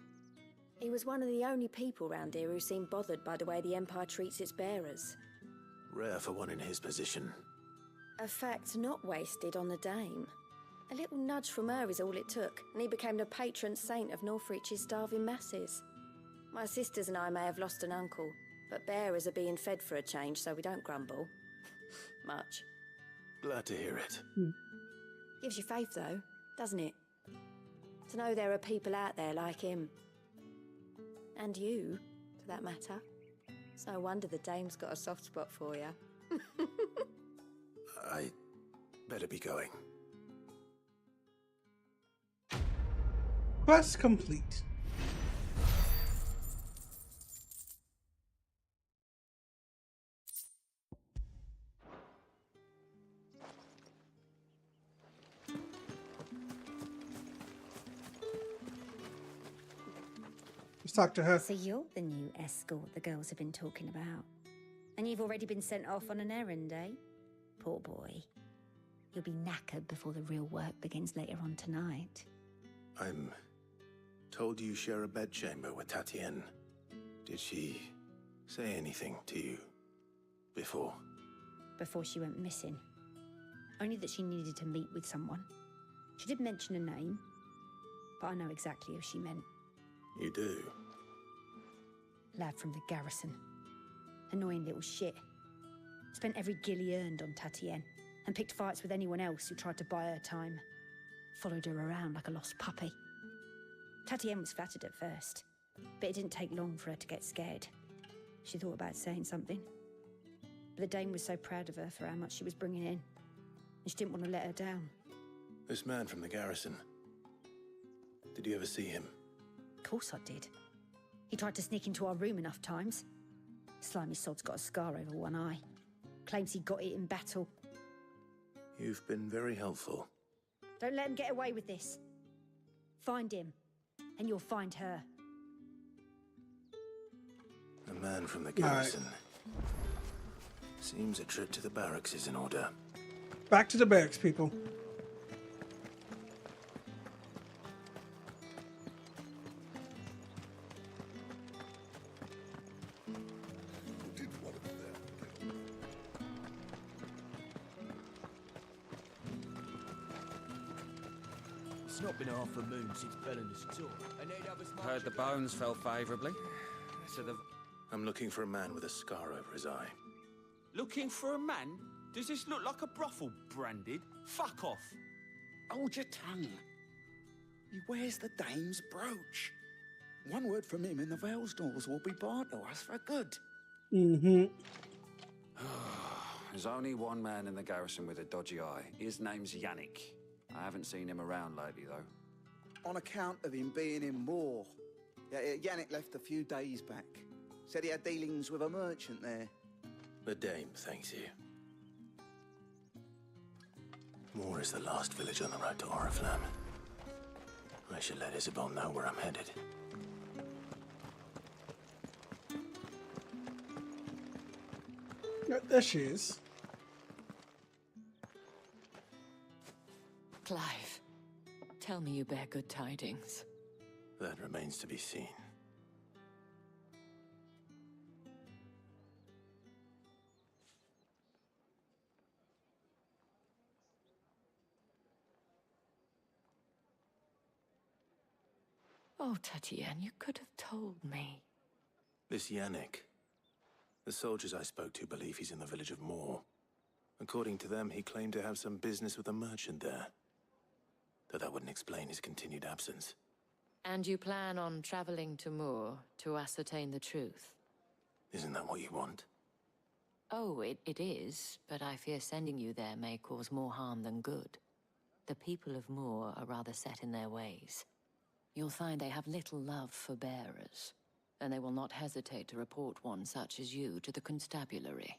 He was one of the only people round here who seemed bothered by the way the Empire treats its bearers. Rare for one in his position. A fact not wasted on the Dame. A little nudge from her is all it took, and he became the patron saint of Northreach's starving masses. My sisters and I may have lost an uncle, but bearers are being fed for a change, so we don't grumble. Much. Glad to hear it. Gives you faith, though, doesn't it? To know there are people out there like him. And you, for that matter. It's no wonder the Dame's got a soft spot for you. I better be going. Quest complete. Let's talk to her. So you're the new escort the girls have been talking about. And you've already been sent off on an errand, eh? Poor boy. You'll be knackered before the real work begins later on tonight. I'm told you share a bedchamber with Tatienne. Did she say anything to you before? Before she went missing. Only that she needed to meet with someone. She did mention a name, but I know exactly who she meant. You do? Lad from the garrison. Annoying little shit. Spent every guil he earned on Tatienne, and picked fights with anyone else who tried to buy her time. Followed her around like a lost puppy. Tatienne was flattered at first, but it didn't take long for her to get scared. She thought about saying something. But the Dame was so proud of her for how much she was bringing in, and she didn't want to let her down. This man from the garrison. Did you ever see him? Of course I did. He tried to sneak into our room enough times. Slimy sod's got a scar over one eye. Claims he got it in battle. You've been very helpful. Don't let him get away with this. Find him, and you'll find her. A man from the garrison. Seems a trip to the barracks is in order. Back to the barracks, people. It's not been half a moon since Belinda's tour. Heard the bones fell favourably. So the... I'm looking for a man with a scar over his eye. Looking for a man? Does this look like a brothel, Branded? Fuck off. Hold your tongue. He wears the Dame's brooch. One word from him and the Vale's doors will be barred to us for good. Mm-hmm. There's only one man in the garrison with a dodgy eye. His name's Yannick. I haven't seen him around lately, though. On account of him being in war. Yannick left a few days back. Said he had dealings with a merchant there. The Dame thanks you. Moor is the last village on the road to Oriflamme. I should let Isabel know where I'm headed. There she is. Clive, tell me you bear good tidings. That remains to be seen. Oh, Tatienne, you could have told me. This Yannick. The soldiers I spoke to believe he's in the village of Moor. According to them, he claimed to have some business with a merchant there. Though that wouldn't explain his continued absence. And you plan on traveling to Moor to ascertain the truth? Isn't that what you want? Oh, it is, but I fear sending you there may cause more harm than good. The people of Moor are rather set in their ways. You'll find they have little love for bearers, and they will not hesitate to report one such as you to the constabulary.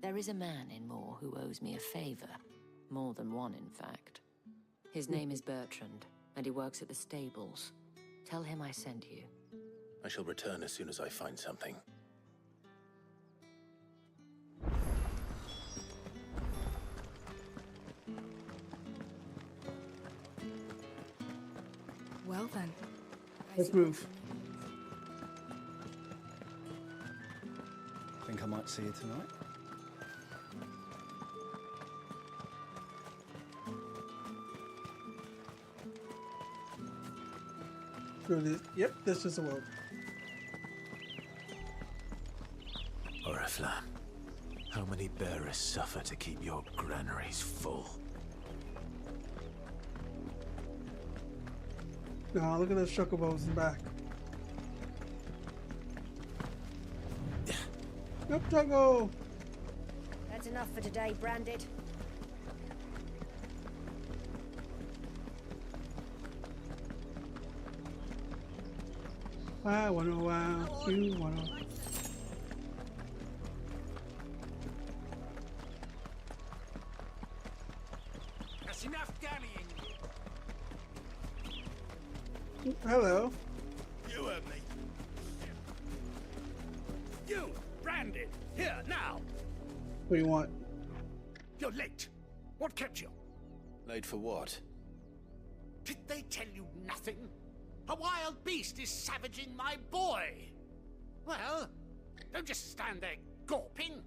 There is a man in Moor who owes me a favor. More than one, in fact. His name is Bertrand, and he works at the stables. Tell him I sent you. I shall return as soon as I find something. Well then. Let's move. Think I might see you tonight? Yep, this is the world. Oriflamme, how many bearers suffer to keep your granaries full? Nah, look at those chocobos in the back. Yep, Choco! That's enough for today, Branded. I wanna wow, you wanna. That's enough dallying. Hello. You heard me. You, Branded, here now. What do you want? You're late. What kept you? Late for what? Did they tell you nothing? A wild beast is savaging my boy. Well, don't just stand there gawping.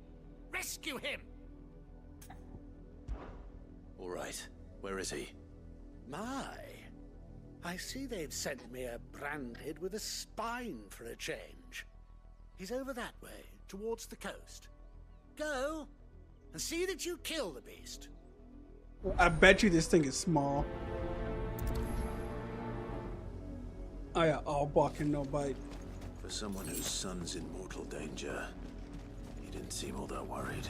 Rescue him. All right. Where is he? My. I see they've sent me a Branded with a spine for a change. He's over that way, towards the coast. Go, and see that you kill the beast. I bet you this thing is small. Oh yeah, all bark and no bite. For someone whose son's in mortal danger, he didn't seem all that worried.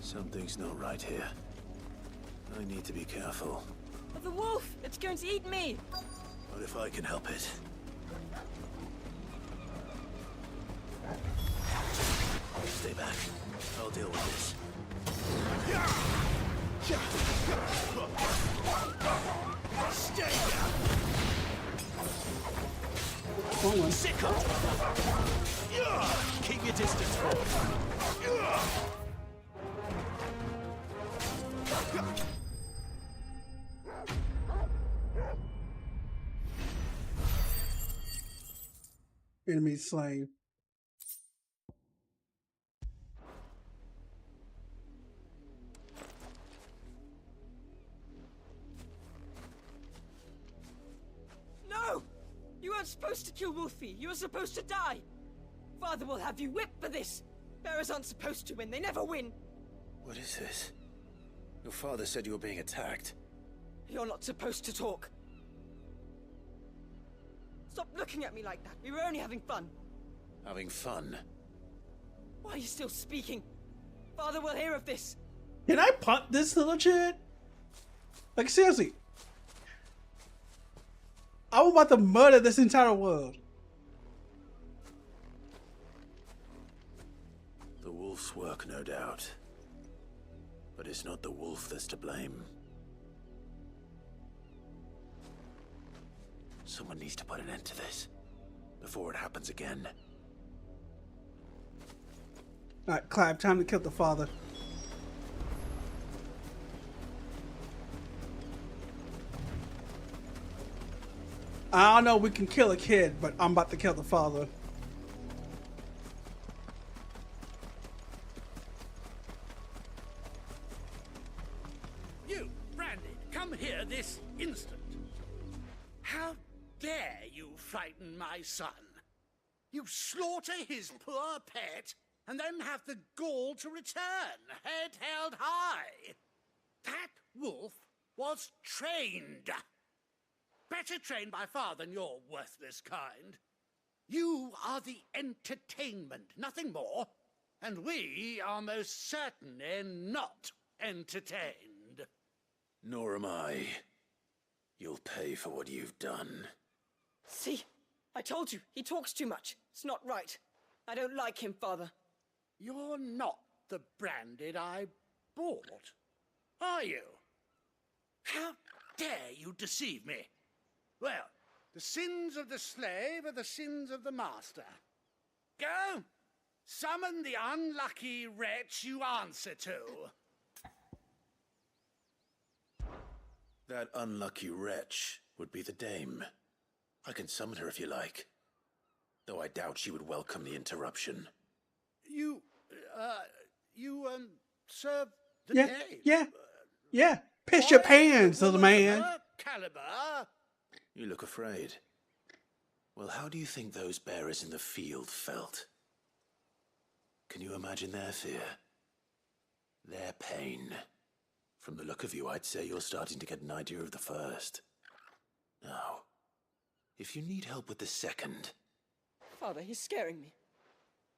Something's not right here. I need to be careful. The wolf! It's going to eat me! What if I can help it? Stay back. I'll deal with this. Stay down! Wrong one. Sick of it. Keep your distance, Enemy slain. No! You weren't supposed to kill Wolfie. You were supposed to die. Father will have you whipped for this. Bearers aren't supposed to win. They never win. What is this? Your father said you were being attacked. You're not supposed to talk. Stop looking at me like that. We were only having fun. Having fun? Why are you still speaking? Father will hear of this. Can I punt this little shit? Like seriously. I'm about to murder this entire world. The wolf's work, no doubt. But it's not the wolf that's to blame. Someone needs to put an end to this before it happens again. Alright, Clive, time to kill the father. I don't know, we can kill a kid, but I'm about to kill the father. You, Branded, come here this instant. How dare you frighten my son? You slaughter his poor pet, and then have the gall to return, head held high. That wolf was trained. Better trained by far than your worthless kind. You are the entertainment, nothing more. And we are most certainly not entertained. Nor am I. You'll pay for what you've done. See? I told you, he talks too much. It's not right. I don't like him, Father. You're not the Branded I bought, are you? How dare you deceive me? Well, the sins of the slave are the sins of the master. Go, summon the unlucky wretch you answer to. That unlucky wretch would be the dame. I can summon her if you like. Though I doubt she would welcome the interruption. You serve the Yeah, dame? yeah. Piss your pants, little man. Caliber? You look afraid. Well, how do you think those bearers in the field felt? Can you imagine their fear? Their pain? From the look of you, I'd say you're starting to get an idea of the first. Now, if you need help with the second... Father, he's scaring me.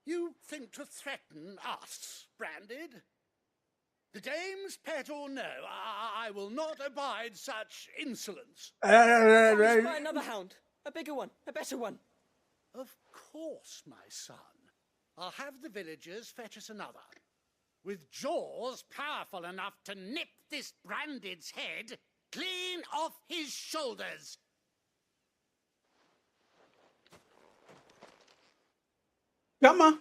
You think to threaten us, Branded? The dame's pet or no, I will not abide such insolence. Let's buy another hound. A bigger one. A better one. Of course, my son. I'll have the villagers fetch us another. With jaws powerful enough to nip this Branded's head clean off his shoulders. Come on.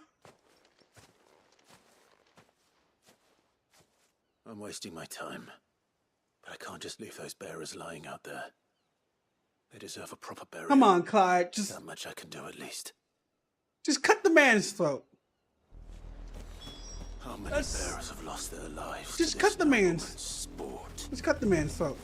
I'm wasting my time. But I can't just leave those bearers lying out there. They deserve a proper burial. Come on, Clyde. That much I can do at least. Just cut the man's throat. How many bearers have lost their lives? Just cut the man's sport. Just cut the man's throat.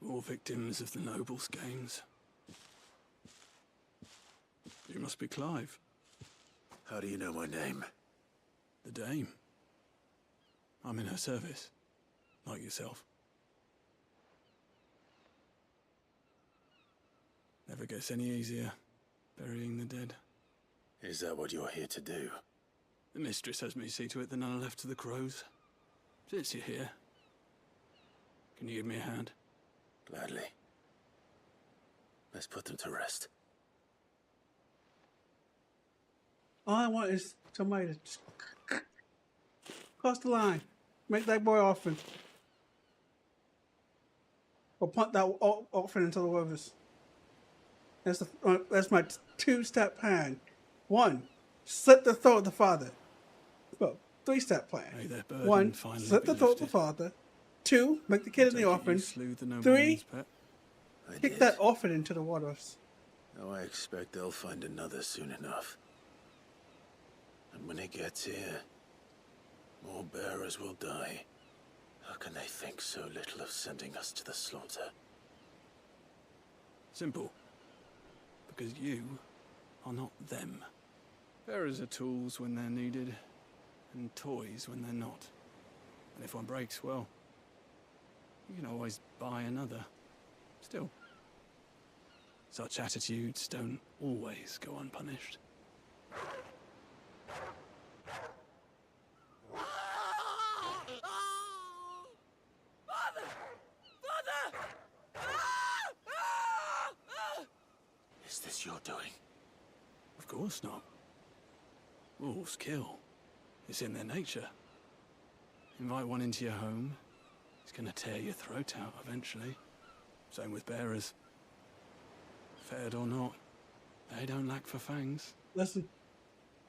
All victims of the nobles' games. You must be Clive. How do you know my name? The Dame. I'm in her service, like yourself. Never gets any easier, burying the dead. Is that what you're here to do? The mistress has me see to it that none are left to the crows. Since you're here, can you give me a hand? Gladly. Let's put them to rest. All I want is somebody to just cross the line. Make that boy orphan. Or punt that orphan into the rivers. That's my two-step plan. 1, slit the throat of the father. Well, 3-step plan. 1, slit the throat of the father. 2, make the kid in the orphan. 3, kick that orphan into the waters. Now I expect they'll find another soon enough. And when it gets here, more bearers will die. How can they think so little of sending us to the slaughter? Simple. Because you are not them. Bearers are tools when they're needed, and toys when they're not. And if one breaks, well, you can always buy another. Still, such attitudes don't always go unpunished. Is this your doing? Of course not. Wolves kill. It's in their nature. Invite one into your home, he's gonna tear your throat out eventually. Same with bearers. Fed or not, they don't lack for fangs. Listen.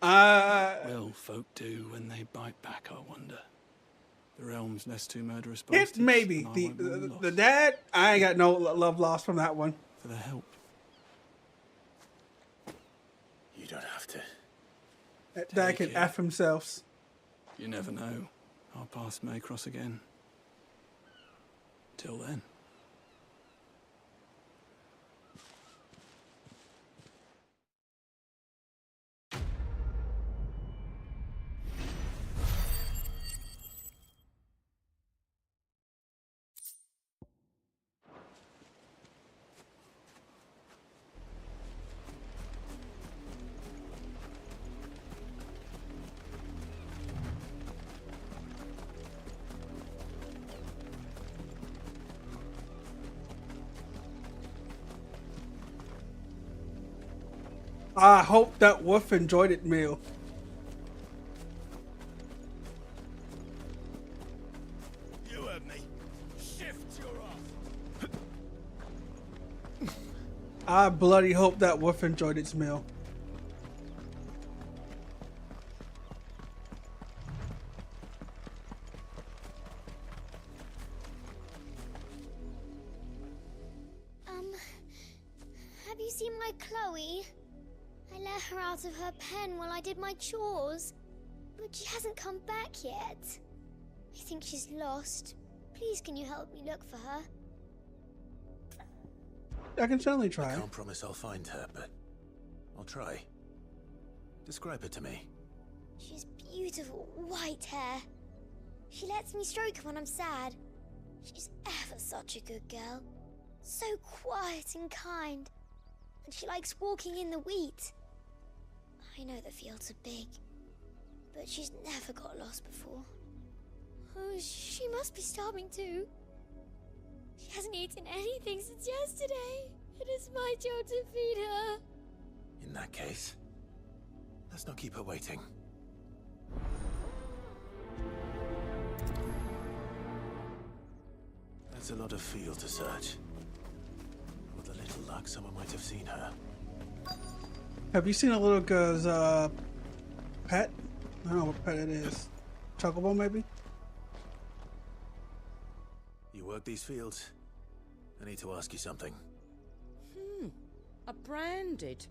Will folk do when they bite back, I wonder? The realm's less two murderous bastards. It maybe. The dad, I ain't got no love lost from that one. For the help. You don't have to. That dad can F himself. You never know. Our paths may cross again. Till then. I hope that wolf enjoyed it meal. You heard me. Shift your ass. I bloody hope that wolf enjoyed its meal. Have you seen my Chloe? I let her out of her pen while I did my chores, but she hasn't come back yet. I think she's lost. Please, can you help me look for her? I can certainly try. I can't promise I'll find her, but I'll try. Describe her to me. She's beautiful white hair. She lets me stroke her when I'm sad. She's ever such a good girl. So quiet and kind. And she likes walking in the wheat. I know the fields are big, but she's never got lost before. Oh, she must be starving too. She hasn't eaten anything since yesterday. It is my job to feed her. In that case, let's not keep her waiting. That's a lot of field to search. With a little luck, someone might have seen her. Have you seen a little girl's pet? I don't know what pet it is. Chocobo, maybe? You work these fields? I need to ask you something. A branded.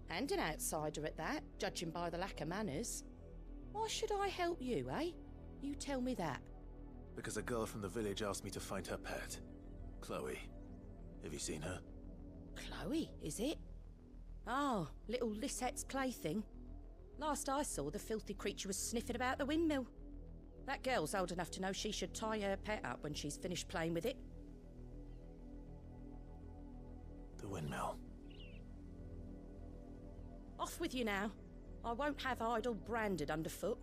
And an outsider at that, judging by the lack of manners. Why should I help you, eh? You tell me that. Because a girl from the village asked me to find her pet. Chloe. Have you seen her? Chloe, is it? Oh, little Lisette's plaything. Last I saw, the filthy creature was sniffing about the windmill. That girl's old enough to know she should tie her pet up when she's finished playing with it. The windmill. Off with you now. I won't have idle branded underfoot.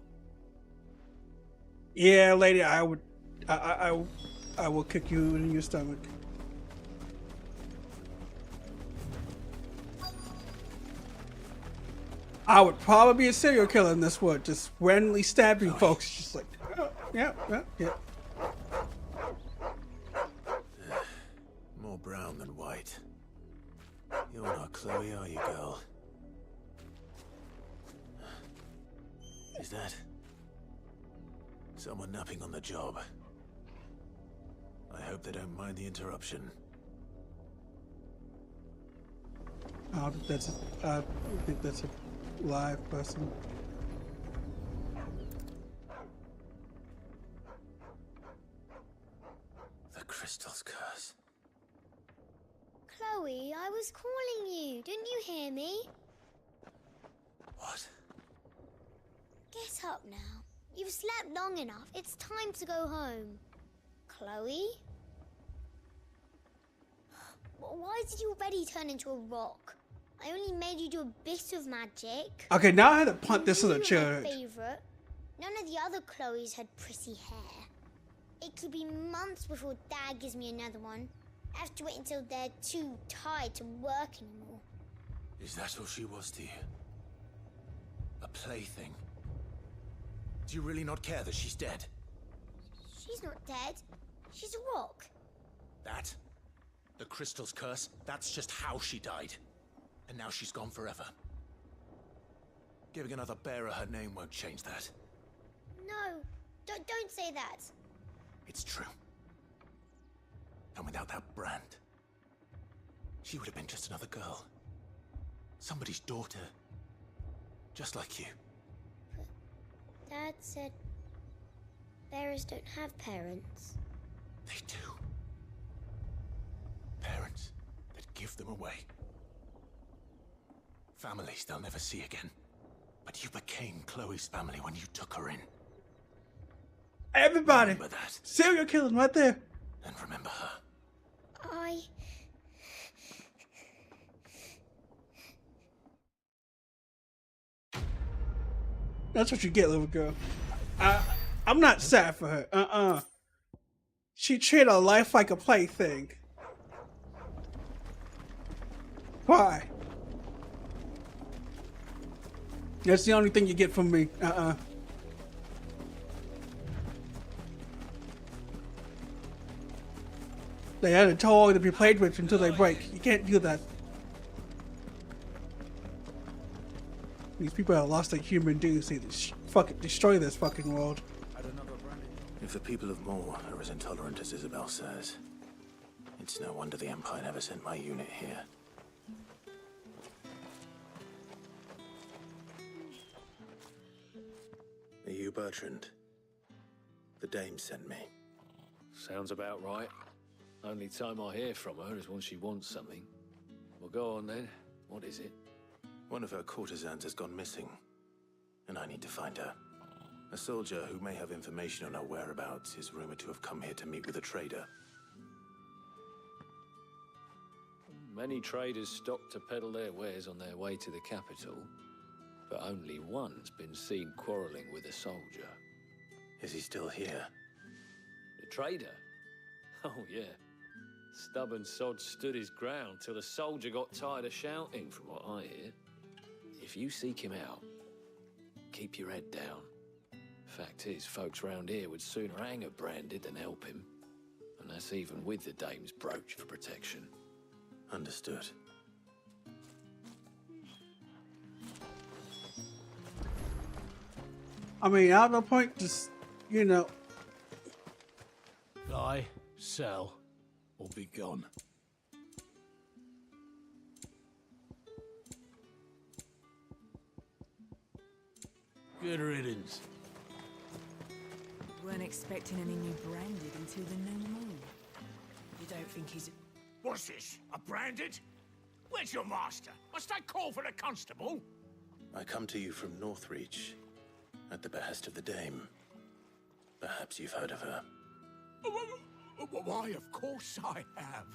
Yeah, lady, I will kick you in your stomach. I would probably be a serial killer in this wood, just randomly stabbing folks, just like, oh, yeah. More brown than white. You're not Chloe, are you, girl? Is that someone napping on the job? I hope they don't mind the interruption. I think that's a live person. The crystal's curse. Chloe, I was calling you. Didn't you hear me? What? Get up now. You've slept long enough. It's time to go home. Chloe? Why did you already turn into a rock? I only made you do a bit of magic. Okay, now I had to punt this to the You were church. my favorite. None of the other Chloes had pretty hair. It could be months before Dad gives me another one. I have to wait until they're too tired to work anymore. Is that all she was to you? A plaything? Do you really not care that she's dead? She's not dead. She's a rock. That? The crystal's curse? That's just how she died. And now she's gone forever. Giving another bearer her name won't change that. No, don't say that. It's true. And without that brand, she would have been just another girl. Somebody's daughter. Just like you. Dad said bearers don't have parents. They do. Parents that give them away. Families they'll never see again. But you became Chloe's family when you took her in. Everybody! Remember that. Serial killing right there. And remember her. That's what you get, little girl. I'm not sad for her. She treated her life like a plaything. Why? That's the only thing you get from me. They had a toy to be played with until they break. You can't do that. These people have lost their human decency. Fucking destroy this fucking world. If the people of Moor are as intolerant as Isabel says, it's no wonder the Empire never sent my unit here. Are you Bertrand? The dame sent me. Sounds about right. Only time I hear from her is when she wants something. Well, go on then. What is it? One of her courtesans has gone missing, and I need to find her. A soldier who may have information on her whereabouts is rumored to have come here to meet with a trader. Many traders stop to peddle their wares on their way to the capital, but only one's been seen quarreling with a soldier. Is he still here? The trader? Oh, yeah. Stubborn sod stood his ground till the soldier got tired of shouting, from what I hear. If you seek him out, keep your head down. Fact is, folks round here would sooner hang a branded than help him. And that's even with the dame's brooch for protection. Understood. I mean, at no point, just, you know. Buy, sell, or be gone. Good riddance. Weren't expecting any new branded until the new moon. You don't think he's... What's this? A branded? Where's your master? Must I call for the constable? I come to you from Northreach, at the behest of the dame. Perhaps you've heard of her. Why, of course I have.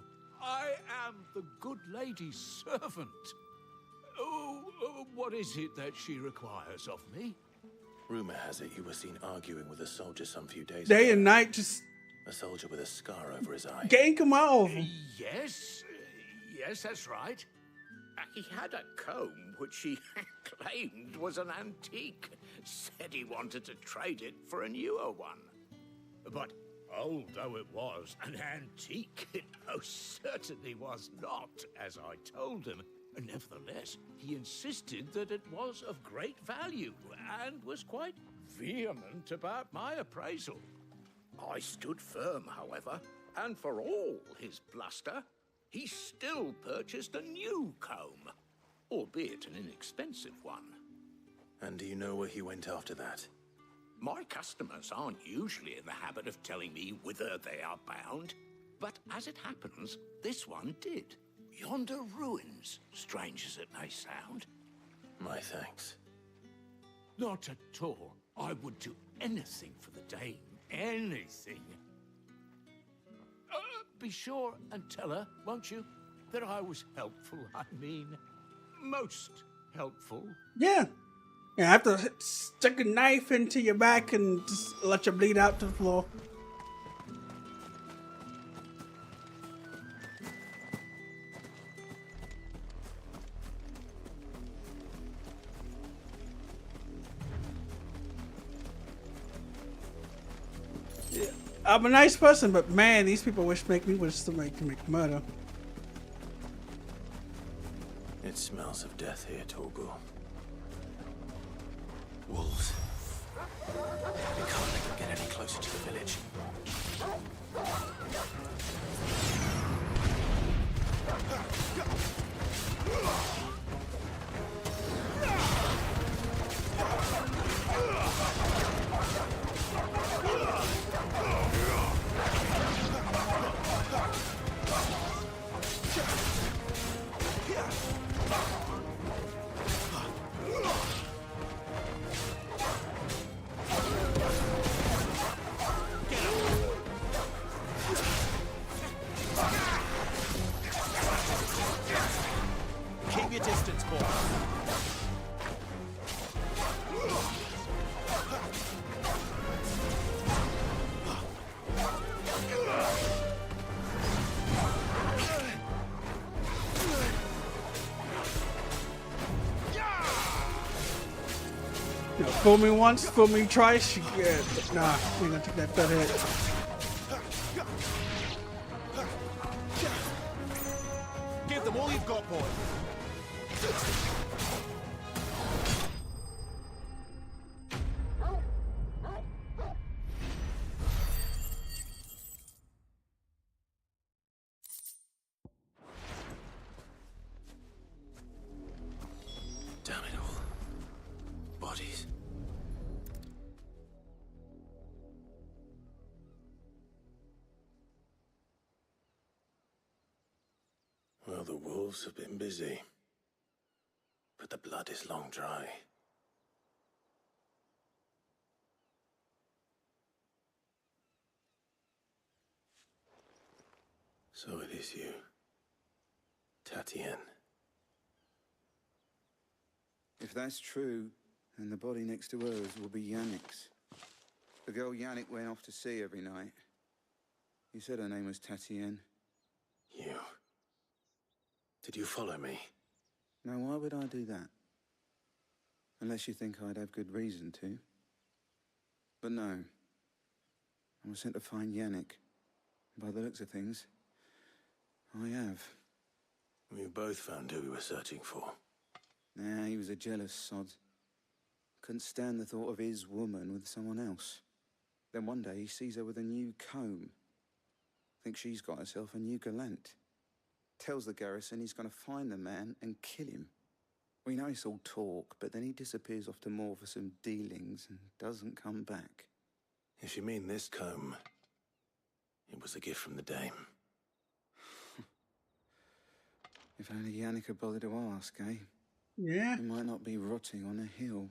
I am the good lady's servant. What is it that she requires of me? Rumor has it you were seen arguing with a soldier some few days Day ago. and night, just A soldier with a scar over his eye. gank him off. Yes, that's right. He had a comb which he claimed was an antique. Said he wanted to trade it for a newer one. But old though it was, an antique it most certainly was not, as I told him. Nevertheless, he insisted that it was of great value and was quite vehement about my appraisal. I stood firm, however, and for all his bluster, he still purchased a new comb, albeit an inexpensive one. And do you know where he went after that? My customers aren't usually in the habit of telling me whither they are bound, but as it happens, this one did. Yonder ruins, strange as it may sound. My thanks. Not at all. I would do anything for the dame. Anything. Be sure and tell her, won't you, that I was helpful. I mean, most helpful. Yeah. I have to stick a knife into your back and just let you bleed out to the floor. I'm a nice person, but man, these people wish to make commit murder. It smells of death here, Torgul. Wolves. We can't let them get any closer to the village. Fool me once, fool me twice. Yeah, nah, we ain't gonna take that third hit. Give them all you've got, boy. Damn it all. Bodies. Well, the wolves have been busy. But the blood is long dry. So it is you, Tatienne. If that's true, then the body next to hers will be Yannick's. The girl Yannick went off to sea every night. You said her name was Tatienne. You. Did you follow me? Now, why would I do that? Unless you think I'd have good reason to. But no. I was sent to find Yannick. By the looks of things, I have. We both found who we were searching for. Nah, he was a jealous sod. Couldn't stand the thought of his woman with someone else. Then one day he sees her with a new comb. Thinks she's got herself a new gallant. Tells the garrison he's going to find the man and kill him. We know it's all talk, but then he disappears off to Moor for some dealings and doesn't come back. If you mean this comb, it was a gift from the dame. If only Yannick had bothered to ask, eh? Yeah. He might not be rotting on a hill.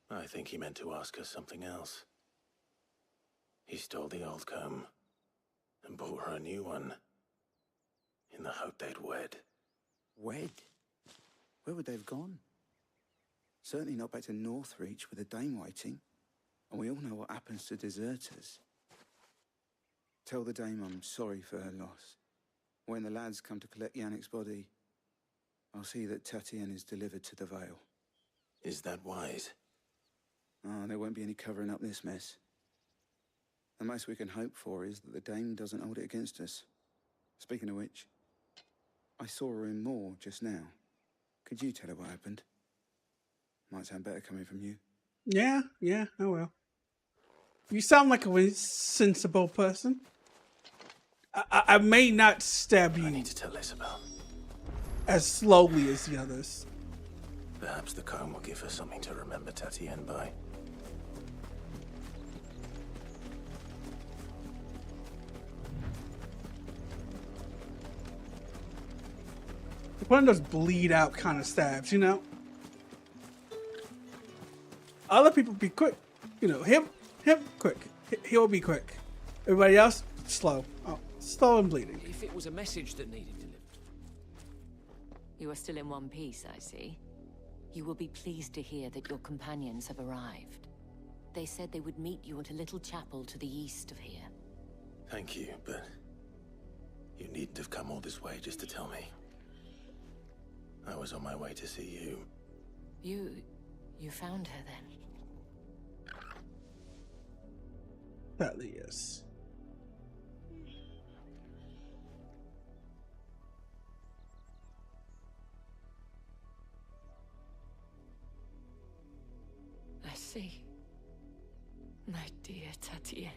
I think he meant to ask us something else. He stole the old comb and bought her a new one in the hope they'd wed. Wed? Where would they have gone? Certainly not back to Northreach with a dame waiting. And we all know what happens to deserters. Tell the dame I'm sorry for her loss. When the lads come to collect Yannick's body, I'll see that Tatienne is delivered to the Vale. Is that wise? Ah, there won't be any covering up this mess. The most we can hope for is that the dame doesn't hold it against us. Speaking of which, I saw her in Moor just now. Could you tell her what happened? Might sound better coming from you. Yeah, I will. You sound like a sensible person. I may not stab you. I need to tell Isabel. As slowly as the others. Perhaps the comb will give her something to remember Tatienne by. One of those bleed out kind of stabs, you know? Other people be quick. You know, him quick. He'll be quick. Everybody else, slow. Oh, slow and bleeding. If it was a message that needed delivered. You are still in one piece, I see. You will be pleased to hear that your companions have arrived. They said they would meet you at a little chapel to the east of here. Thank you, but you needn't have come all this way just to tell me. I was on my way to see you. You found her then? Sadly, yes. I see. My dear Tatienne.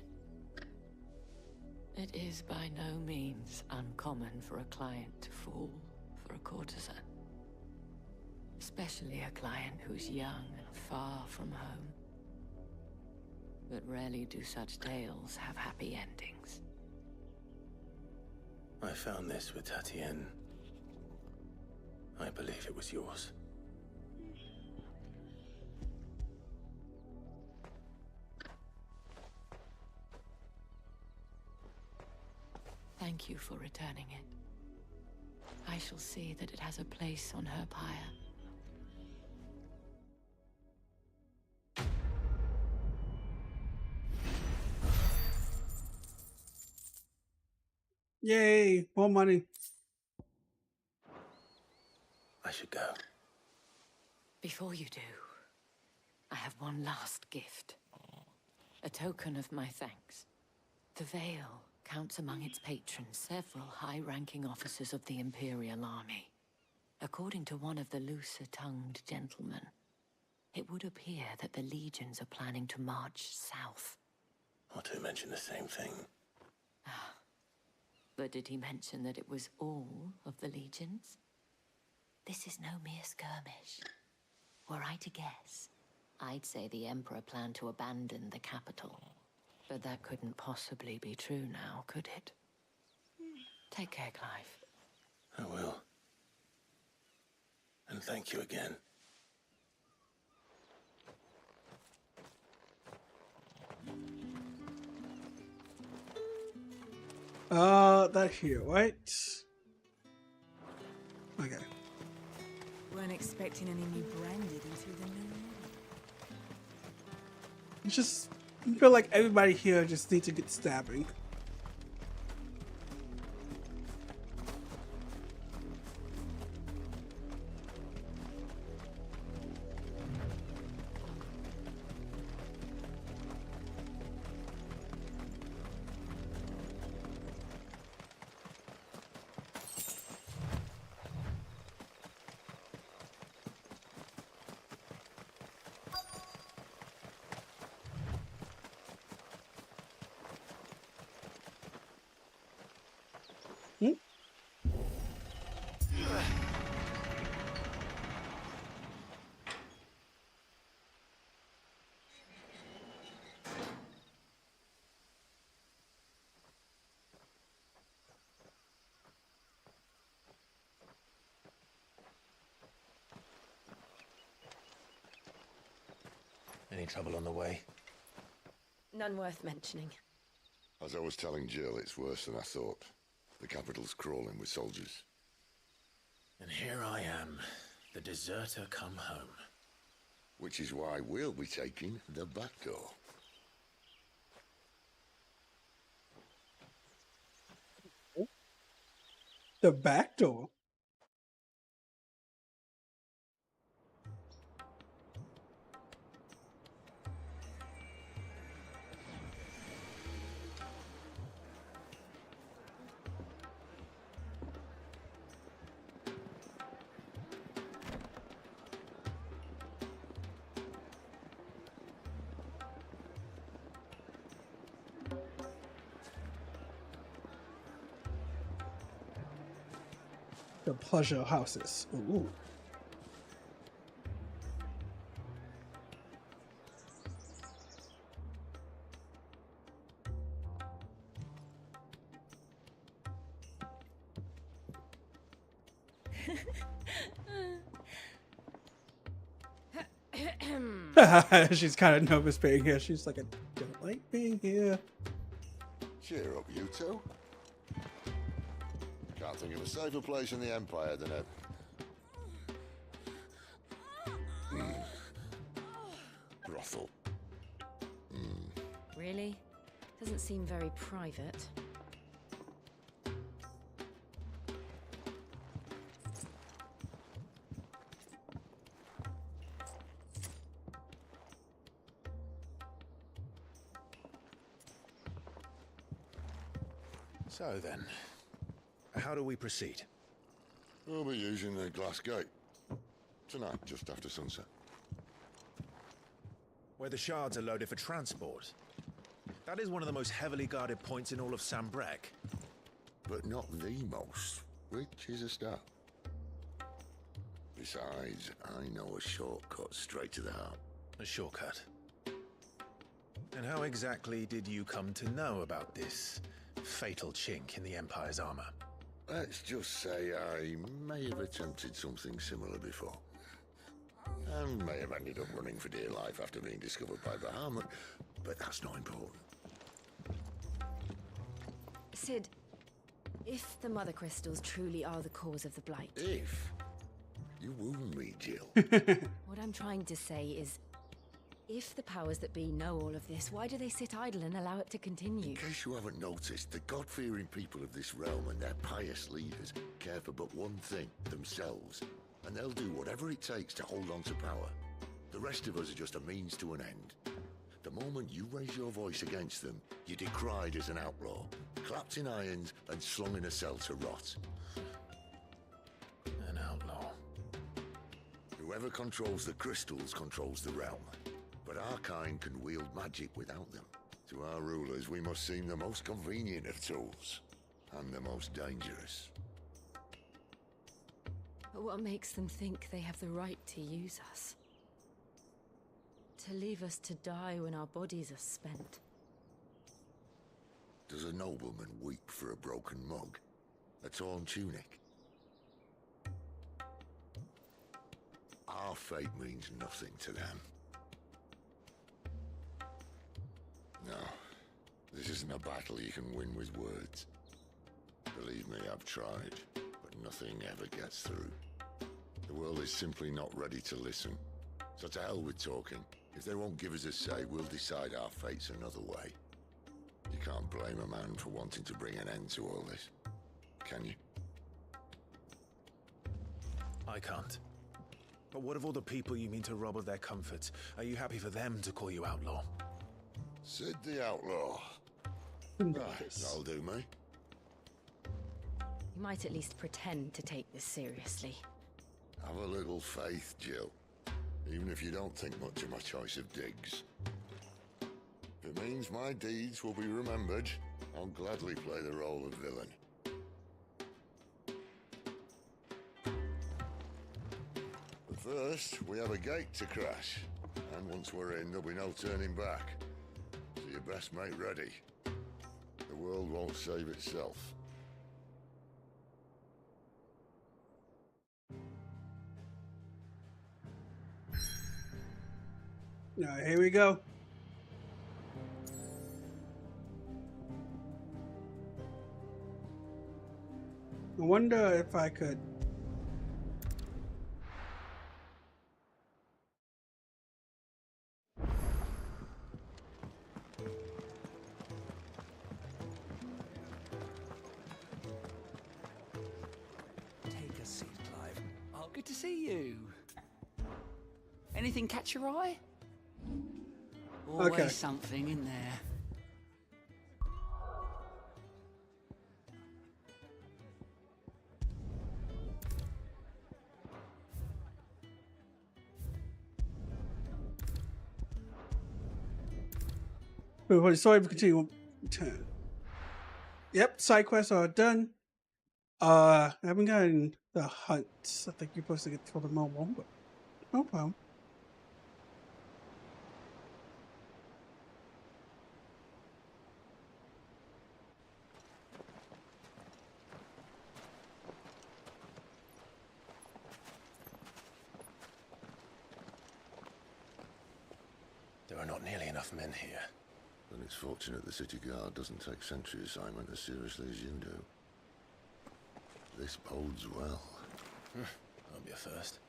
It is by no means uncommon for a client to fall for a courtesan. Especially a client who's young and far from home. But rarely do such tales have happy endings. I found this with Tatienne. I believe it was yours. Thank you for returning it. I shall see that it has a place on her pyre. Yay, more money. I should go. Before you do, one last gift. A token of my thanks. The Veil counts among its patrons several high-ranking officers of the Imperial Army. According to one of the looser-tongued gentlemen, it would appear that the legions are planning to march south. Otto mentioned the same thing. But did he mention that it was all of the legions? This is no mere skirmish. Were I to guess, I'd say the Emperor planned to abandon the capital. But that couldn't possibly be true now, could it? Take care, Clive. I will. And thank you again. That here, right? Okay. Weren't expecting any new branded until the new moon. It's just, I feel like everybody here just needs to get stabbing. Any trouble on the way? None worth mentioning. As I was telling Jill, it's worse than I thought. The capital's crawling with soldiers. And here I am, the deserter come home. Which is why we'll be taking the back door. The back door? The pleasure houses. Ooh. She's kind of nervous being here. She's like, I don't like being here. Cheer up, you two. Can't think of a safer place in the Empire than a... brothel. Really? Doesn't seem very private. So then, how do we proceed? We'll be using the glass gate. Tonight, just after sunset. Where the shards are loaded for transport. That is one of the most heavily guarded points in all of Sambrek. But not the most, which is a start. Besides, I know a shortcut straight to the heart. A shortcut? And how exactly did you come to know about this fatal chink in the Empire's armor? Let's just say I may have attempted something similar before. And may have ended up running for dear life after being discovered by Bahamut, but that's not important. Sid, if the Mothercrystals truly are the cause of the Blight... If? You wound me, Jill. What I'm trying to say is, if the powers that be know all of this, why do they sit idle and allow it to continue? In case you haven't noticed, the God-fearing people of this realm and their pious leaders care for but one thing, themselves. And they'll do whatever it takes to hold on to power. The The rest of us are just a means to an end. The moment you raise your voice against them, you're decried as an outlaw, clapped in irons and slung in a cell to rot. An outlaw. Whoever controls the crystals controls the realm. But our kind can wield magic without them. To our rulers, we must seem the most convenient of tools, and the most dangerous. But what makes them think they have the right to use us? To leave us to die when our bodies are spent? Does a nobleman weep for a broken mug? A torn tunic? Our fate means nothing to them. No, this isn't a battle you can win with words. Believe me, I've tried, but nothing ever gets through. The world is simply not ready to listen. So to hell with talking. If they won't give us a say, we'll decide our fates another way. You can't blame a man for wanting to bring an end to all this, can you? I can't. But what of all the people you mean to rob of their comforts? Are you happy for them to call you outlaw? Sid the Outlaw. Right, that'll do me. You might at least pretend to take this seriously. Have a little faith, Jill. Even if you don't think much of my choice of digs. If it means my deeds will be remembered, I'll gladly play the role of villain. But first, we have a gate to crash. And once we're in, there'll be no turning back. So you best make ready. The world won't save itself. Now, here we go. I wonder if I could. Take a seat, Clive. Oh, good to see you. Anything catch your eye? Always Okay. something in there. Sorry for continuing. Yep, side quests are done. I haven't gotten the hunts. I think you're supposed to get for the mobile, but no problem. There are not nearly enough men here. Then it's fortunate the city guard doesn't take sentry assignment as seriously as you do. This bodes well. That'll be a first.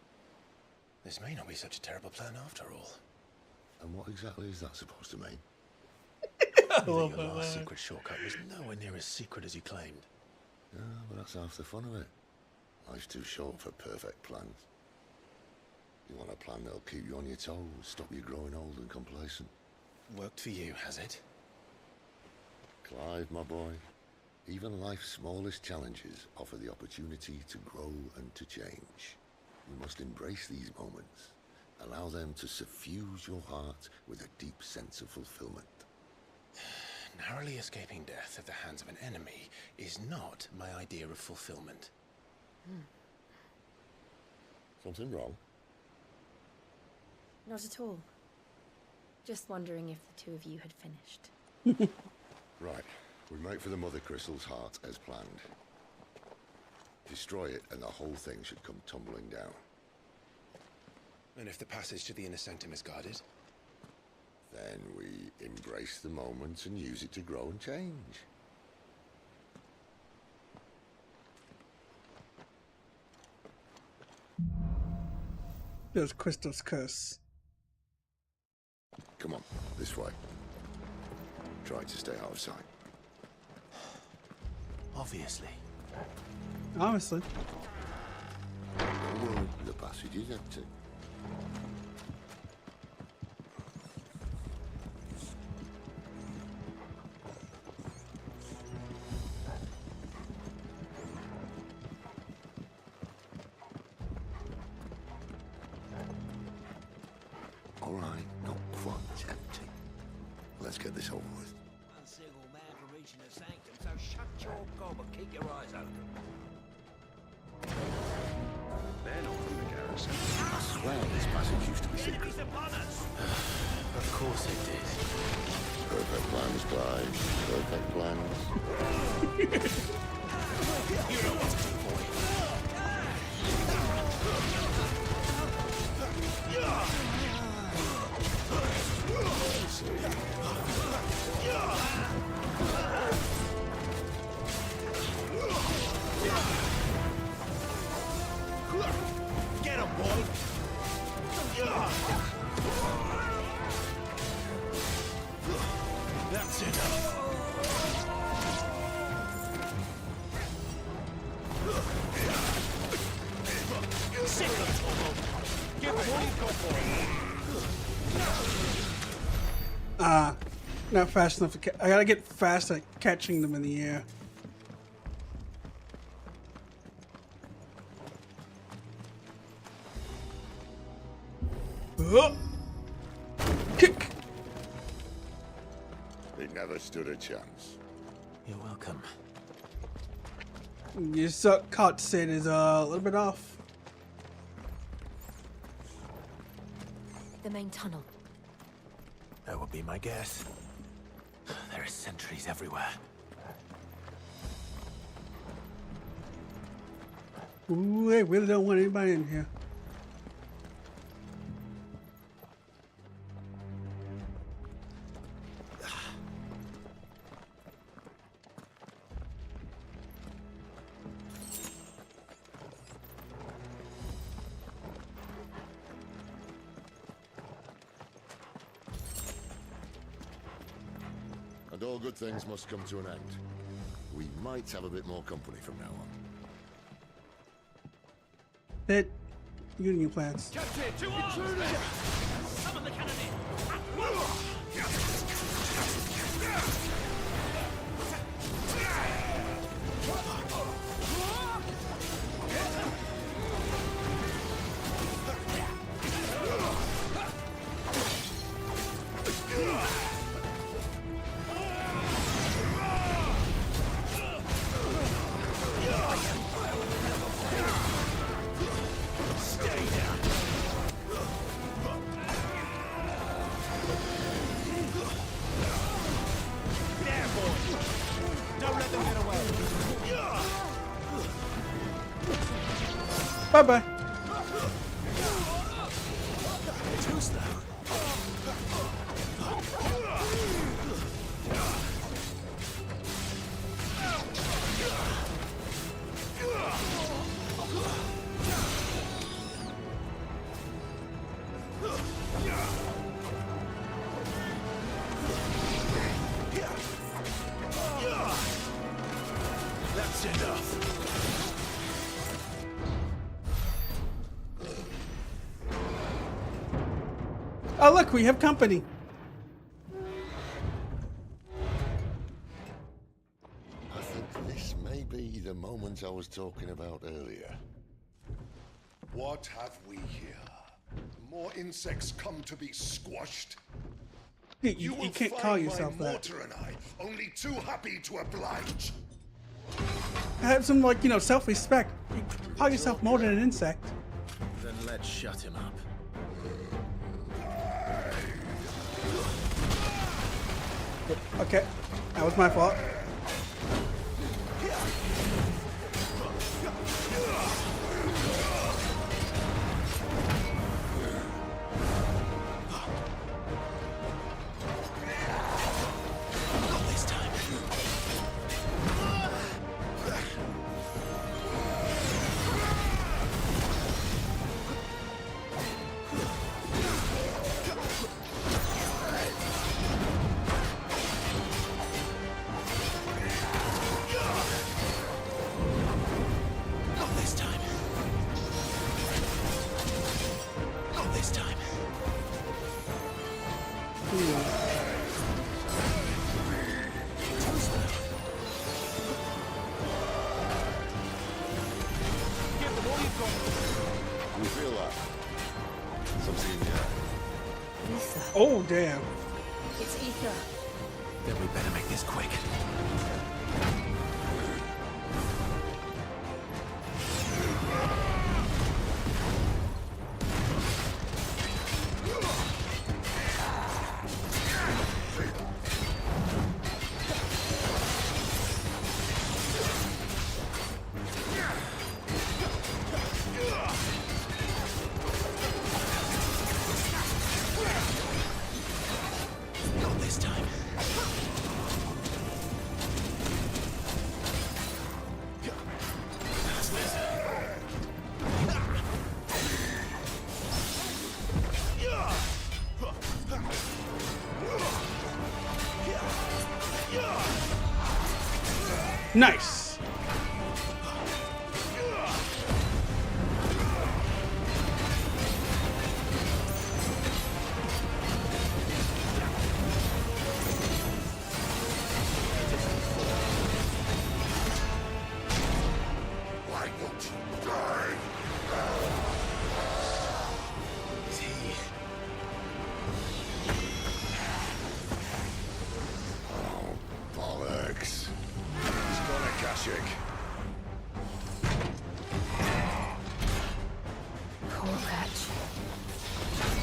This may not be such a terrible plan after all. And what exactly is that supposed to mean? Your last secret shortcut was nowhere near as secret as you claimed. Yeah, but that's half the fun of it. Life's too short for perfect plans. You want a plan that'll keep you on your toes, stop you growing old and complacent. Worked for you, has it? Clive, my boy, even life's smallest challenges offer the opportunity to grow and to change. You must embrace these moments. Allow them to suffuse your heart with a deep sense of fulfillment. Narrowly escaping death at the hands of an enemy is not my idea of fulfillment. Something wrong? Not at all. Just wondering if the two of you had finished. Right, we make for the Mothercrystals' heart as planned. Destroy it and the whole thing should come tumbling down. And if the passage to the inner sanctum is guarded? Then we embrace the moment and use it to grow and change. There's Crystal's curse. Come on, this way. Try to stay out of sight. Obviously. Honestly. Don't worry, the passage is empty. All right, not quite empty. Let's get this over with. One single man from reaching the sanctum, so shut your gob and keep your eyes open. They're not from the garrison. I swear this passage used to be secret. Of course it did. Perfect plans, Clive. Perfect plans. You know what to do, boy. Get him, boy. That's it. Sick of it. Give him all you've got for him. Not fast enough to I gotta get fast at catching them in the air. Kick! They never stood a chance. You're welcome. Your caught Sid is a little bit off. The main tunnel. That would be my guess. There are sentries everywhere. Ooh, I really don't want anybody in here. And all good things must come to an end. We might have a bit more company from now on. That union plans. Captain, to arms! Summon the cannoneer! At once! Bye-bye. Too slow. That's enough. Oh, look, we have company. I think this may be the moment I was talking about earlier. What have we here? More insects come to be squashed? You will can't find call my yourself that. mortar and I only too happy to oblige. Have some, like, you know, self-respect. You call yourself more than an insect. Then let's shut him up. Okay, that was my fault. Not this time. Aether. Oh, damn. It's ether. Then we better make this quick. Not this time. Nice. Why won't you die? Is he? Oh, bollocks. He's got a Kashik. Poor Patch.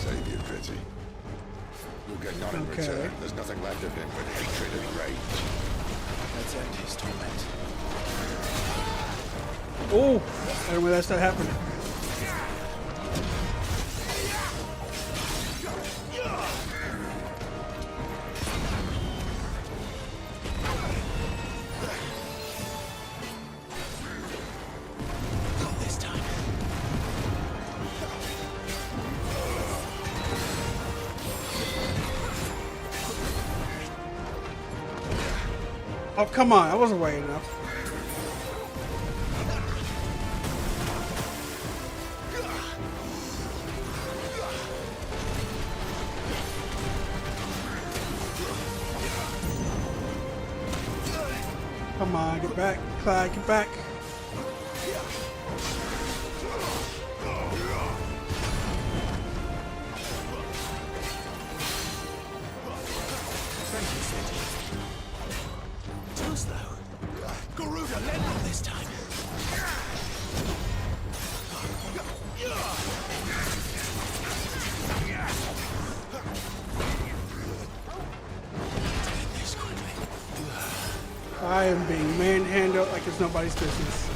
Save your pity. You'll get none in Okay. return. There's nothing left of him but hatred and rage. Let's end his torment. Oh, I don't know that's not happening. Not this time. Oh, come on. I wasn't waiting enough. Come on, get back. Clyde, get back. Thank you, Sid. Too slow. Garuda, let not this time. Take this quickly. I am being manhandled like it's nobody's business.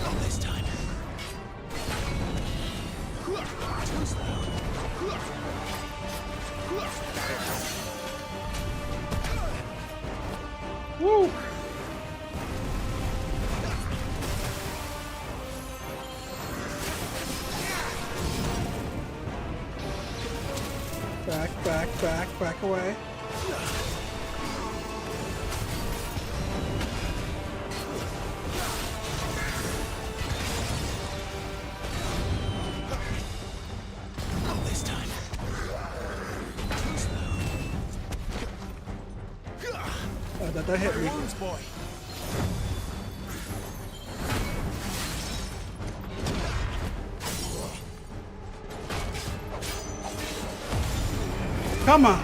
Not this time. Too slow. Woo! Back away. Not this time. Too slow. That hit me. Bones, boy. Come on.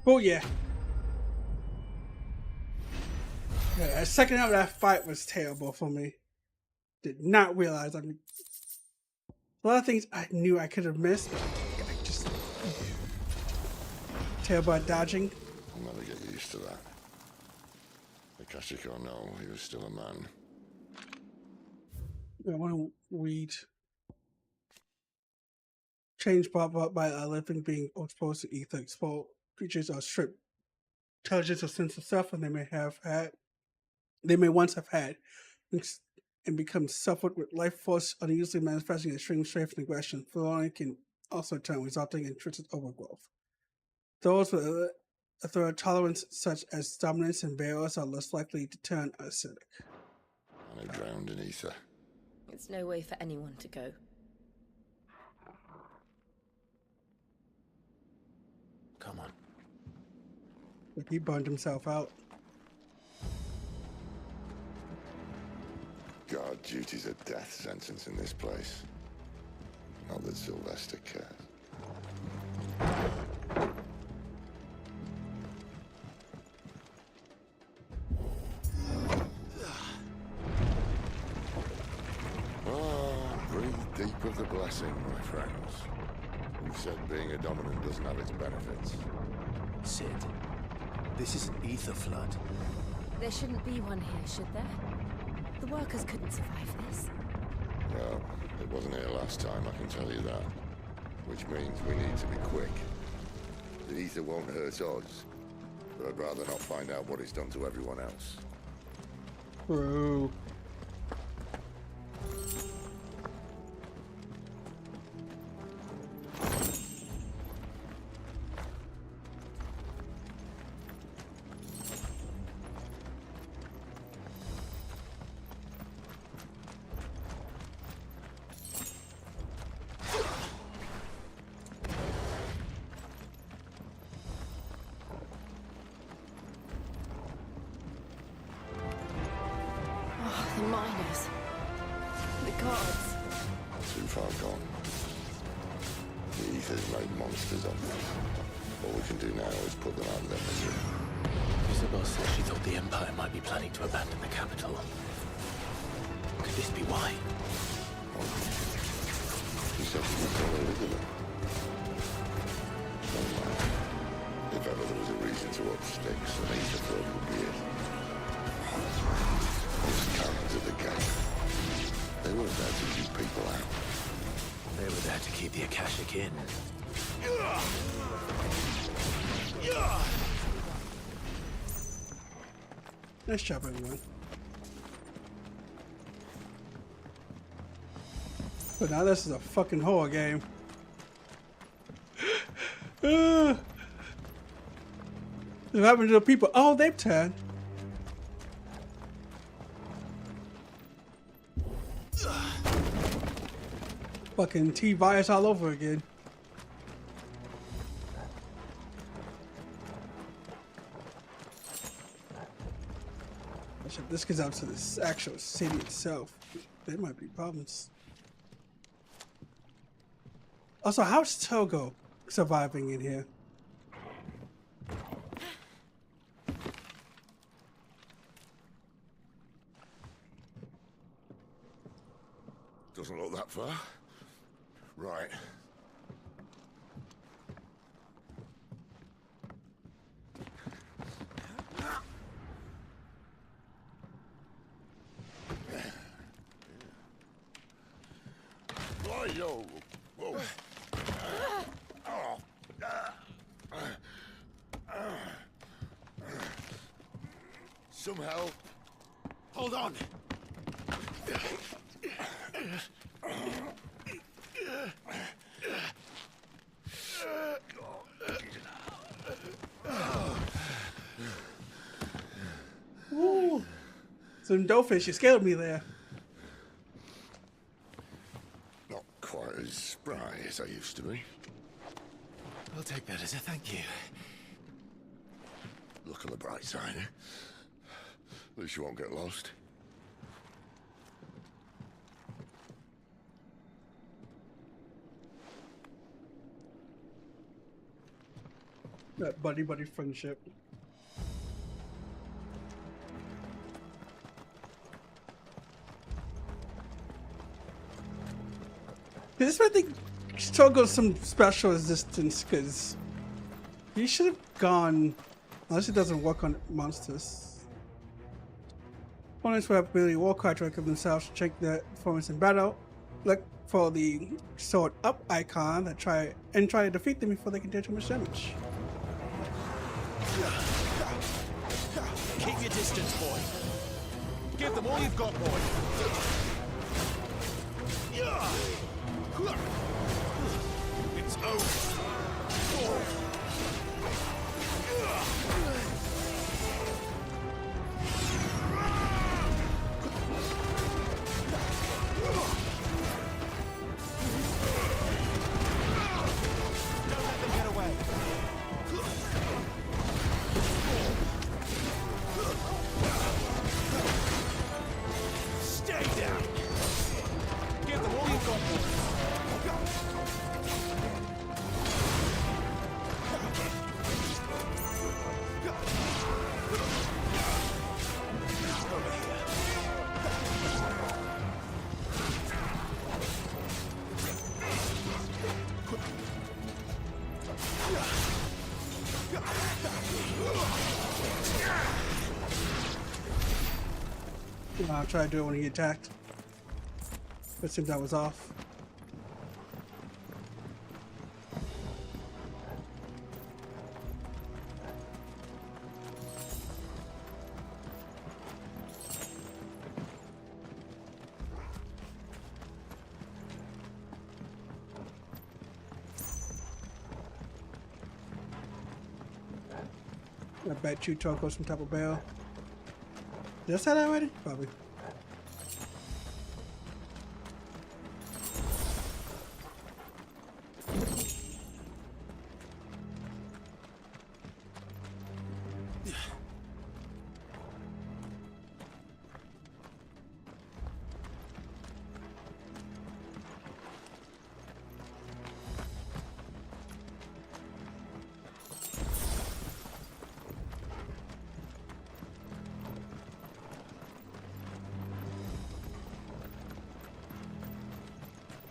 Oh yeah. Yeah, the second half of that fight was terrible for me. Did not realize. I mean, a lot of things I knew I could have missed, but I just terrible at dodging. I'll never get used to that. Akashic or no, he was still a man. I want to read. Change brought about by a living being exposed to ether. Exposed creatures are stripped intelligence or sense of self, and they may once have had, and become suffered with life force unusually manifesting extreme strength and aggression. Flowing can also turn, resulting in twisted overgrowth. Those with a tolerance such as dominance and barriers are less likely to turn acidic. And I drowned in ether. It's no way for anyone to go. Come on. But he burned himself out. Guard duty's a death sentence in this place. Not that Sylvester cares. Breathe deep of the blessing, my friends. Who said being a dominant doesn't have its benefits? Sid, this is an ether flood. There shouldn't be one here, should there? The workers couldn't survive this. Well, it wasn't here last time, I can tell you that. Which means we need to be quick. The ether won't hurt us, but I'd rather not find out what it's done to everyone else. Bro. The miners. The guards. Too far gone. The ether's made monsters of them. All we can do now is put them out of their misery. Isabel said she thought the Empire might be planning to abandon the capital. Could this be why? She said she would tell Elizabeth. If ever there was a reason to up sticks, an ether flood would be it. Those cannons at the gate. They weren't there to keep people out. They were there to keep the Akashic in. Nice job, everyone. But now this is a fucking horror game. What happened to the people? Oh, they've turned. Fucking T-virus all over again. If this gets out to this actual city itself, there might be problems. Also, how's Togo surviving in here? Doesn't look that far. Right. Yo. Whoa. Some help. Hold on. Woo. Some dollfish, you scared me there. Not quite as spry as I used to be. I'll take that as a thank you. Look on the bright side, eh? At least you won't get lost. That buddy friendship. This I think struggled some special resistance because he should have gone, unless it doesn't work on monsters. Opponents will have ability war card to record themselves to check their performance in battle. Look for the sword up icon that try to defeat them before they can do too much damage. Keep your distance, boy. Give them all you've got, boy. It's over. Don't let them get away. Stay down. Give them all you've got, boy. I'll try to do it when he attacked. But it seems that was off. I bet you Toko some type of bell. Did I say that already? Probably.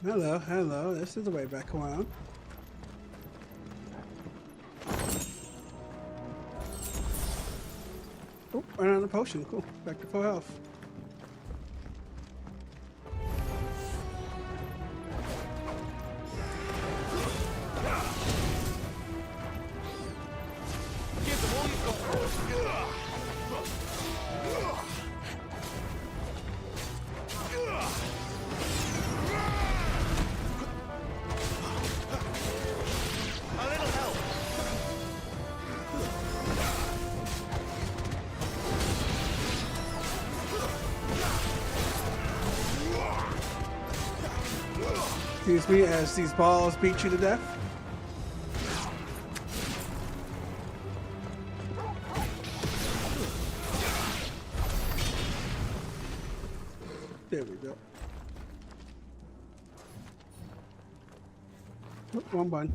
Hello, hello. This is the way back around. Oh, ran out of the potion. Cool. Back to full health. Give them all you've got. A little help. Excuse me, as these balls beat you to death. There we go. Oh, wrong button.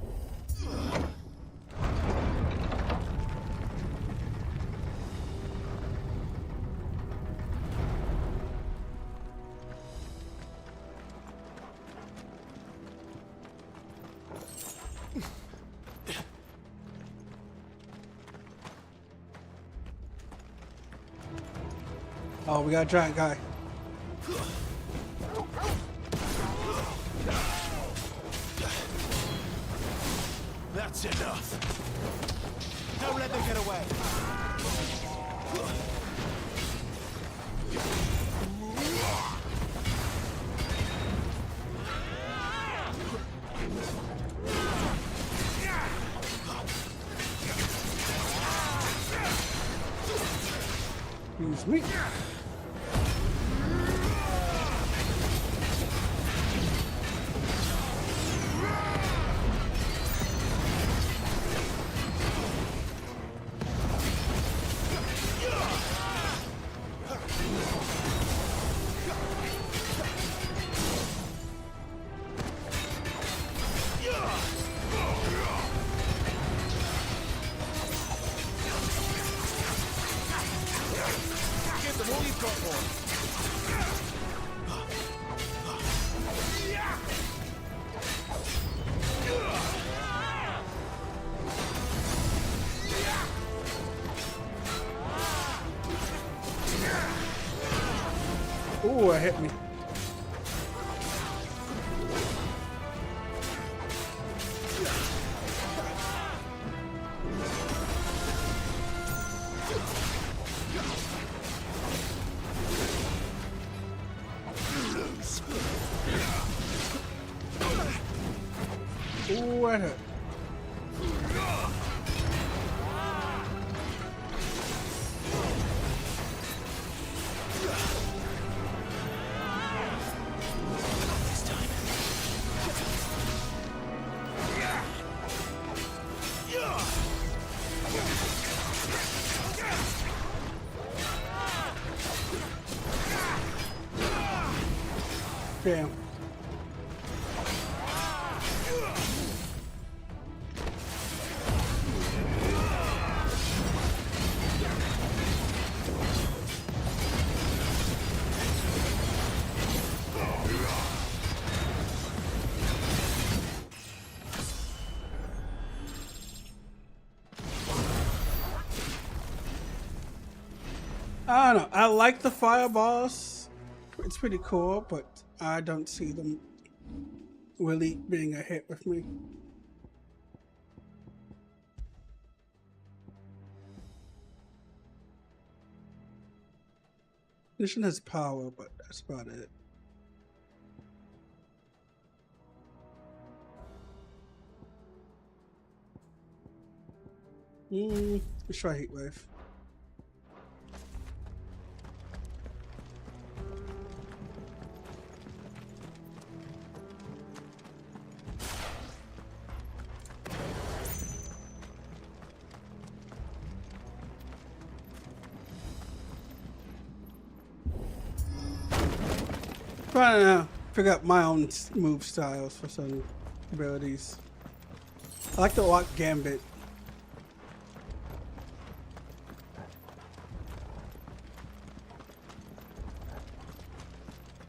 Oh, we got a giant guy. That's enough. Don't let them get away. Excuse me. got, boy? Ooh, it hit me. Ooh, that hurt. Damn. I don't know. I like the fireballs. It's pretty cool, but I don't see them really being a hit with me. Mission has power, but that's about it. Let's try Heat Wave. Trying to figure out my own move styles for some abilities. I like the lock gambit.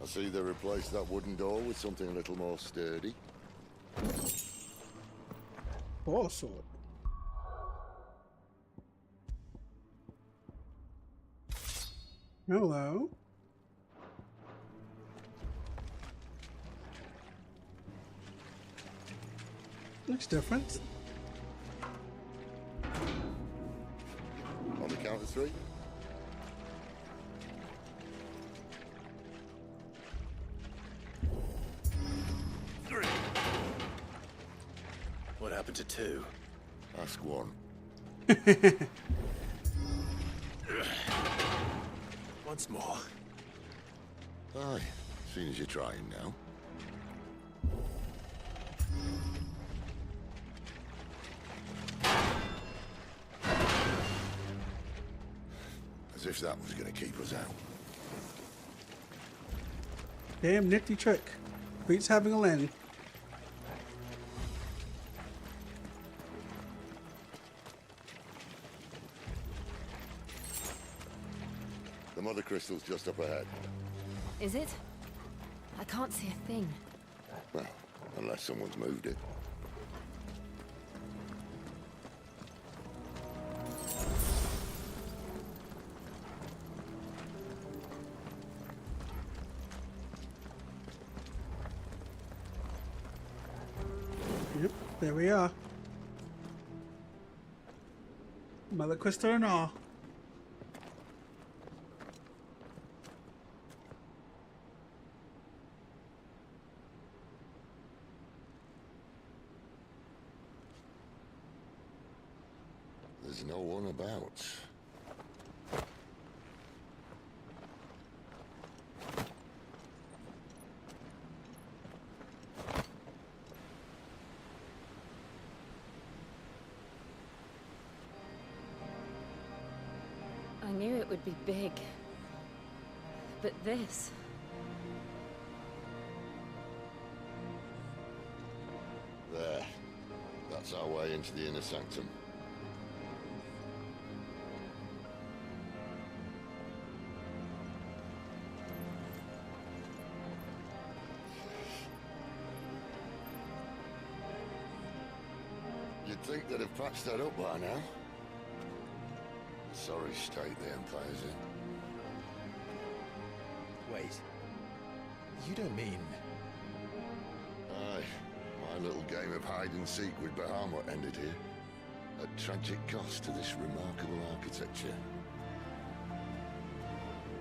I see they replaced that wooden door with something a little more sturdy. Ball sword. Hello. Looks different. On the count of 3. What happened to 2? Ask 1. Once more. Aye, seeing as you're trying now. As if that was going to keep us out. Damn nifty trick. Beats having a land. The Mothercrystals just up ahead. Is it? I can't see a thing. Well, unless someone's moved it. Yep, there we are. Mothercrystal and all. There's no one about. I knew it would be big. But this... There. That's our way into the inner sanctum. think they'd have patched that up by now. Sorry state the Empire's in. Wait. You don't mean... Aye. My little game of hide-and-seek with Bahamut ended here. At tragic cost to this remarkable architecture.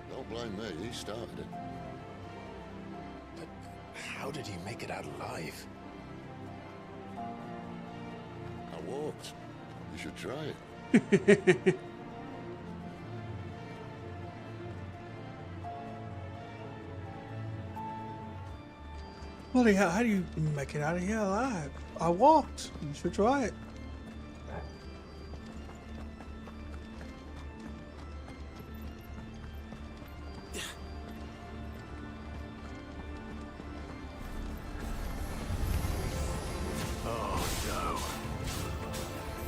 Don't blame me, he started it. But how did you make it out alive? I walked. You should try it. Bloody hell, how do you make it out of here alive? I walked. You should try it. Oh, no.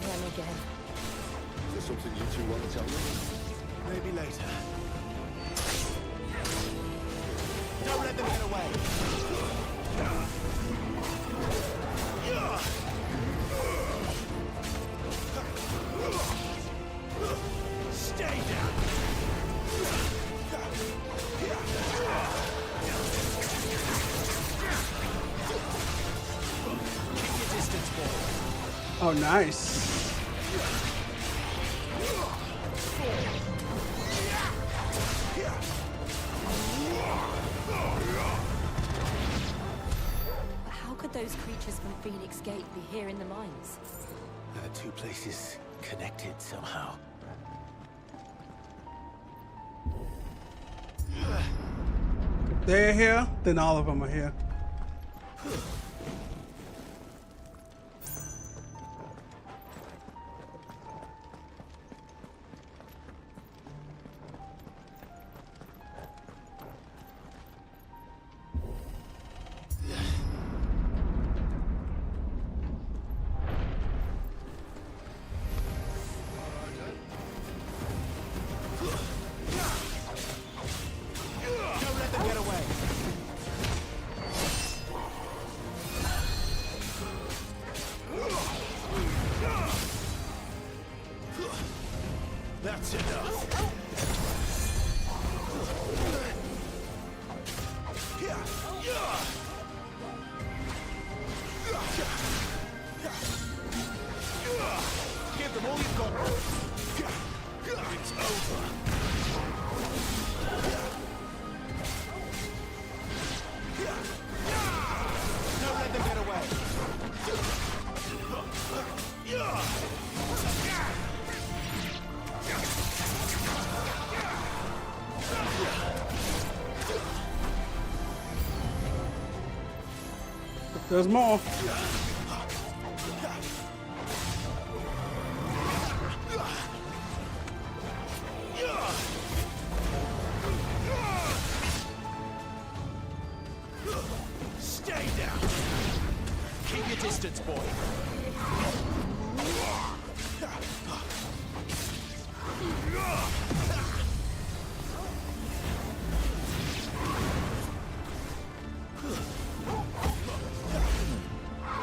Them again. Is there something you two want to tell me? Maybe later. Don't let them get away. Stay down. Keep your distance, boy. Oh, nice. But how could those creatures from Phoenix Gate be here in the mines? The two places connected somehow. If they're here, then all of them are here. Don't let them get away. That's enough. Give them all you've got. It's over. Don't let them get away. There's more. Stay down. Keep your distance, boy.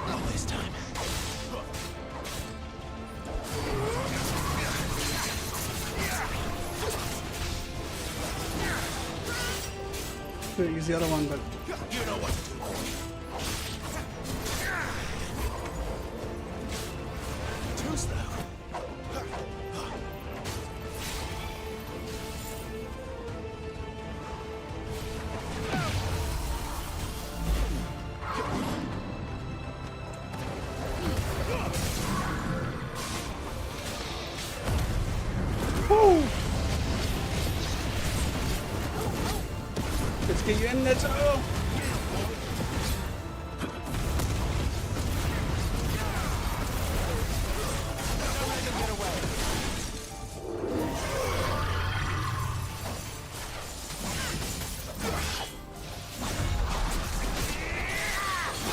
Not this time. Could use the other one, but You know what to do. Too slow. woo! Let's get you in there, Joe.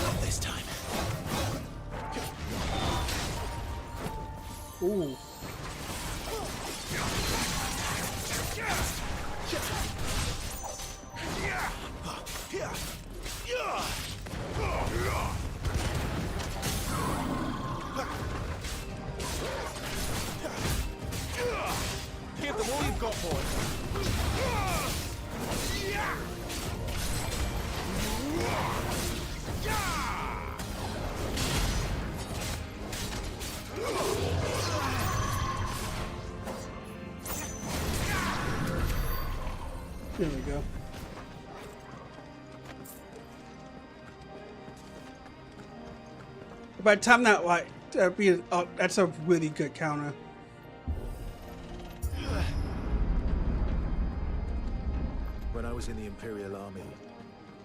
Not this time. Ooh. them all you've got, boy. There we go. By the time that that's a really good counter. When I was in the Imperial Army,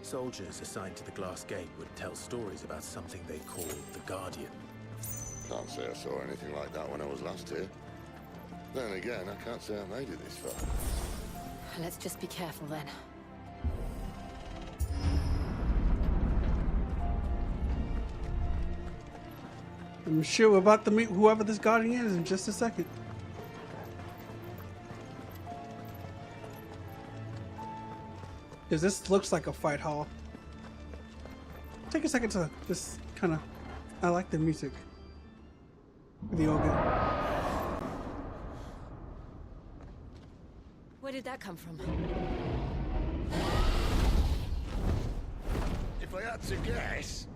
soldiers assigned to the Glass Gate would tell stories about something they called the Guardian. Can't say I saw anything like that when I was last here. Then again, I can't say I made it this far. Let's just be careful then. I'm sure we're about to meet whoever this guardian is in just a second. Because this looks like a fight hall. Take a second to just kind of... I like the music. The organ. Where did that come from? If I had to guess...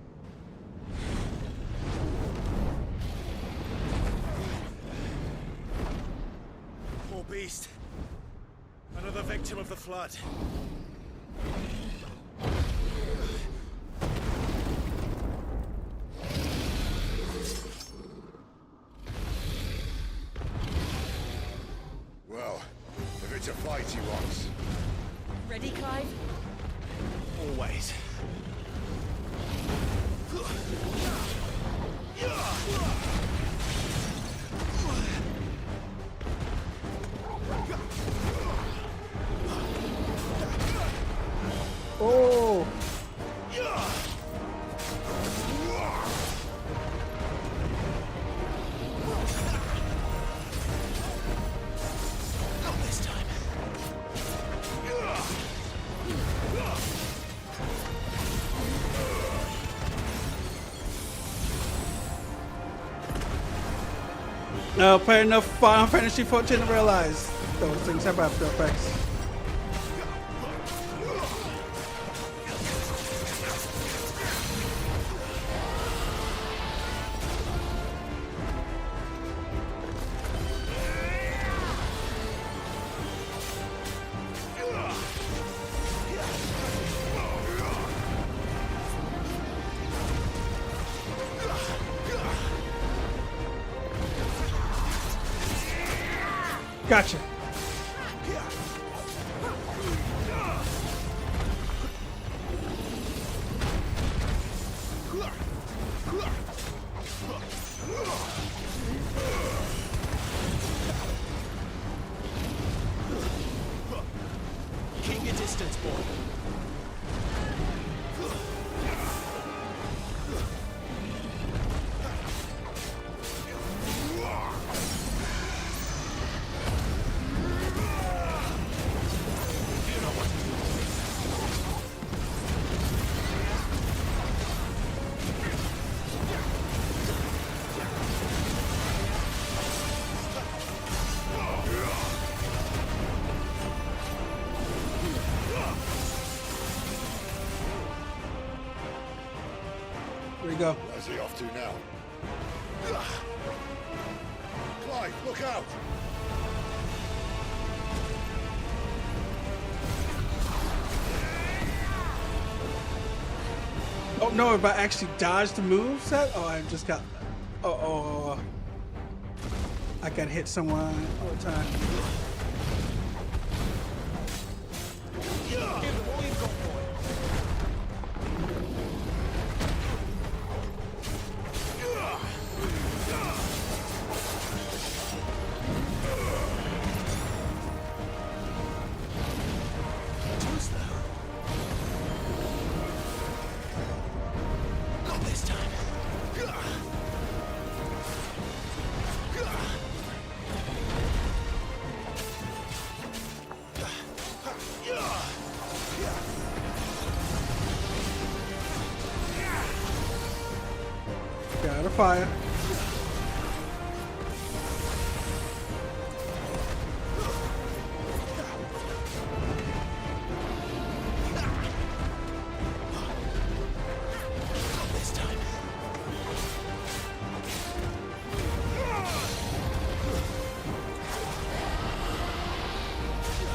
Poor beast. Another victim of the flood. Well, if it's a fight he wants. Ready, Clive? Always. Oh! Not this time. No, play enough Final Fantasy 14 to realize those things have after effects. Gotcha. Keep your distance, boy. Here we go. Where's he off to now? Clive, look out! Oh no, if I actually dodged the move set? Oh, I just got... Oh. I got hit someone all the time. Give them all you've got, boy. Too slow. Not this time. Got a fire.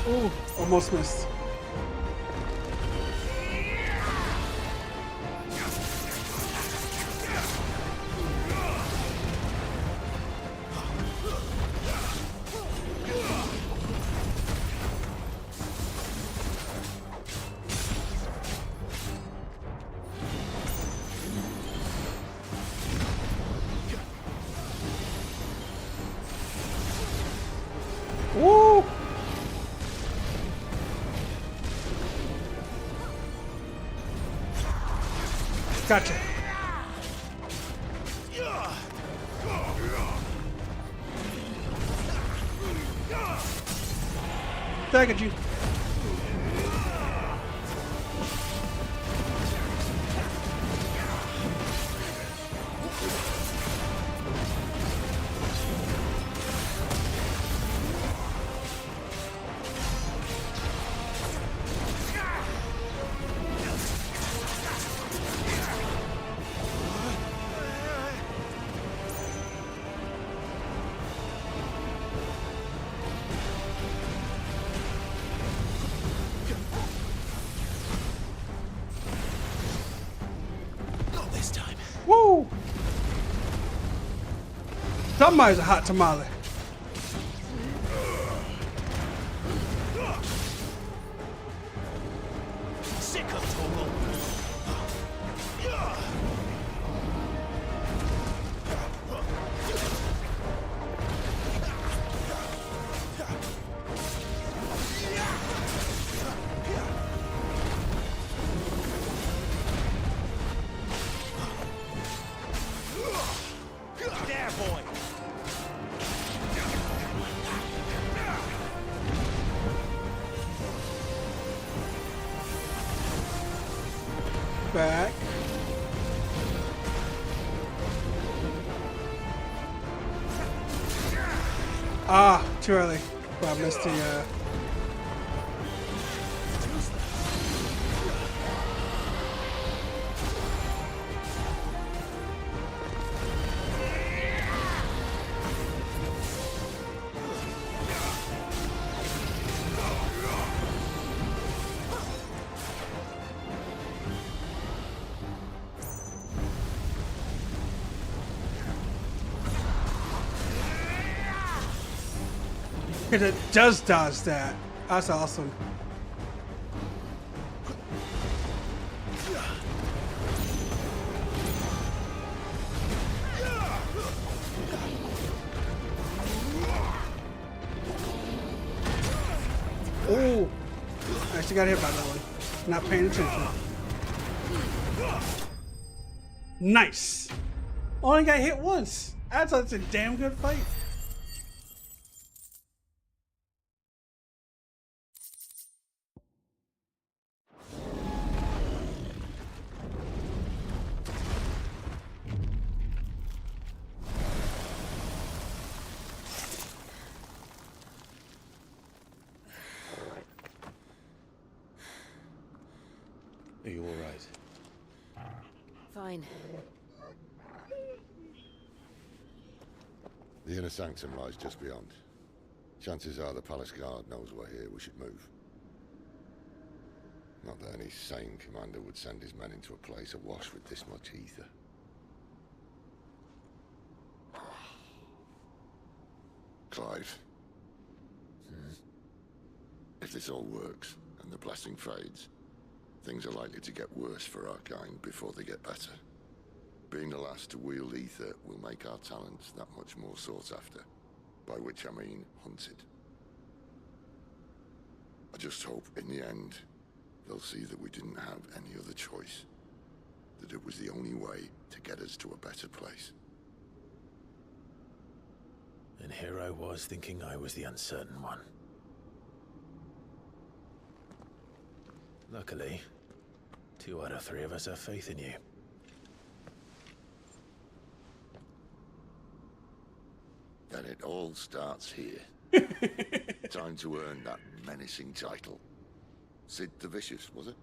Ooh, almost missed. Woo! Gotcha. Target you. Woo! Somebody's a hot tamale. Sick of Togo. There, boy. Back. Ah, too early. Well, I missed the because it does dodge that. That's awesome. Oh, I actually got hit by that one. Not paying attention. Nice. Only got hit once. That's a damn good fight. Are you all right? Fine. The inner sanctum lies just beyond. Chances are the palace guard knows we're here. We should move. Not that any sane commander would send his men into a place awash with this much ether. Clive. If this all works, and the blessing fades, things are likely to get worse for our kind before they get better. Being the last to wield ether will make our talents that much more sought after, by which I mean hunted. I just hope, in the end, they'll see that we didn't have any other choice, that it was the only way to get us to a better place. And here I was thinking I was the uncertain one. Luckily, 2 out of 3 of us have faith in you. Then it all starts here. Time to earn that menacing title. Sid the Vicious, was it?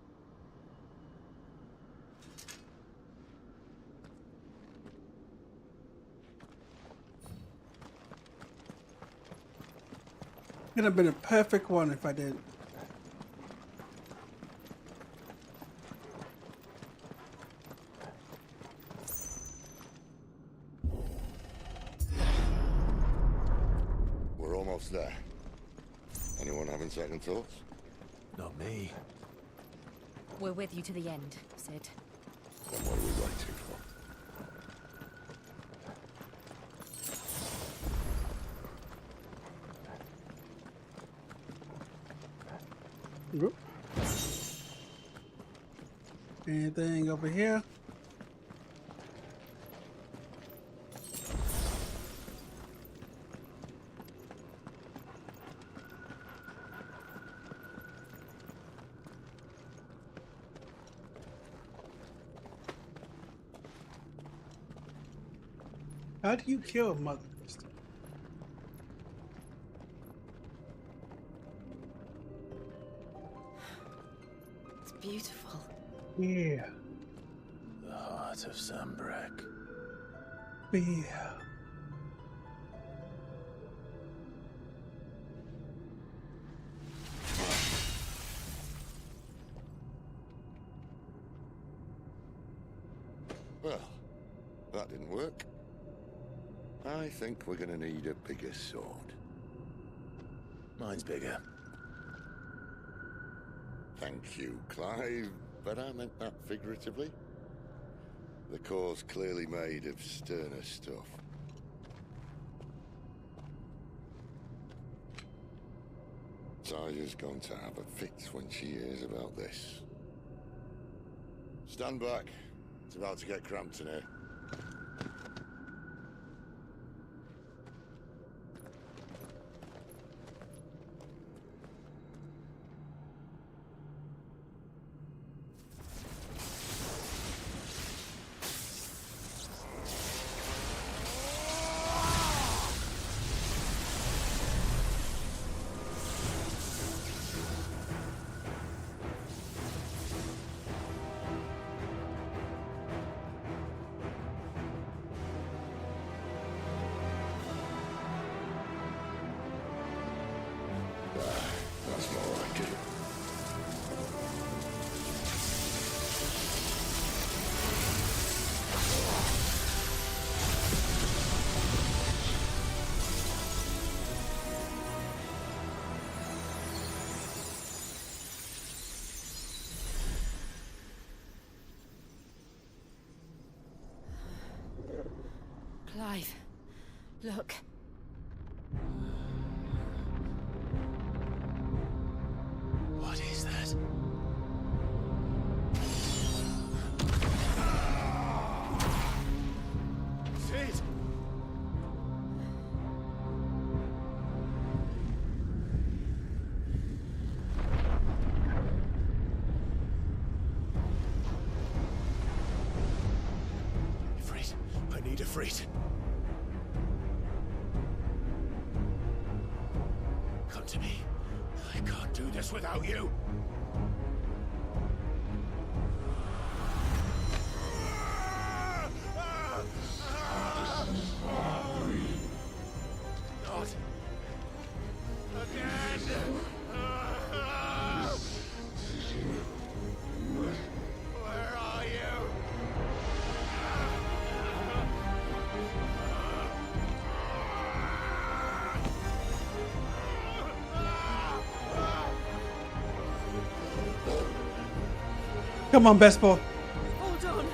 Could have been a perfect one if I did. We're almost there. Anyone having second thoughts? Not me. We're with you to the end, Sid. Then what are we waiting for? Whoop. Anything over here? How do you kill a Mothercrystal? It's beautiful. Yeah. The heart of Sambrek. Yeah. Well, that didn't work. I think we're gonna need a bigger sword. Mine's bigger. Thank you, Clive, but I meant that figuratively. The core's clearly made of sterner stuff. Saya's going to have a fit when she hears about this. Stand back. It's about to get cramped in here. That's more like it. Clive, look. What is that? Sid! Ifrit, I need Ifrit. Come to me. I can't do this without you. Not again! Where are you? Come on, best boy. Hold on.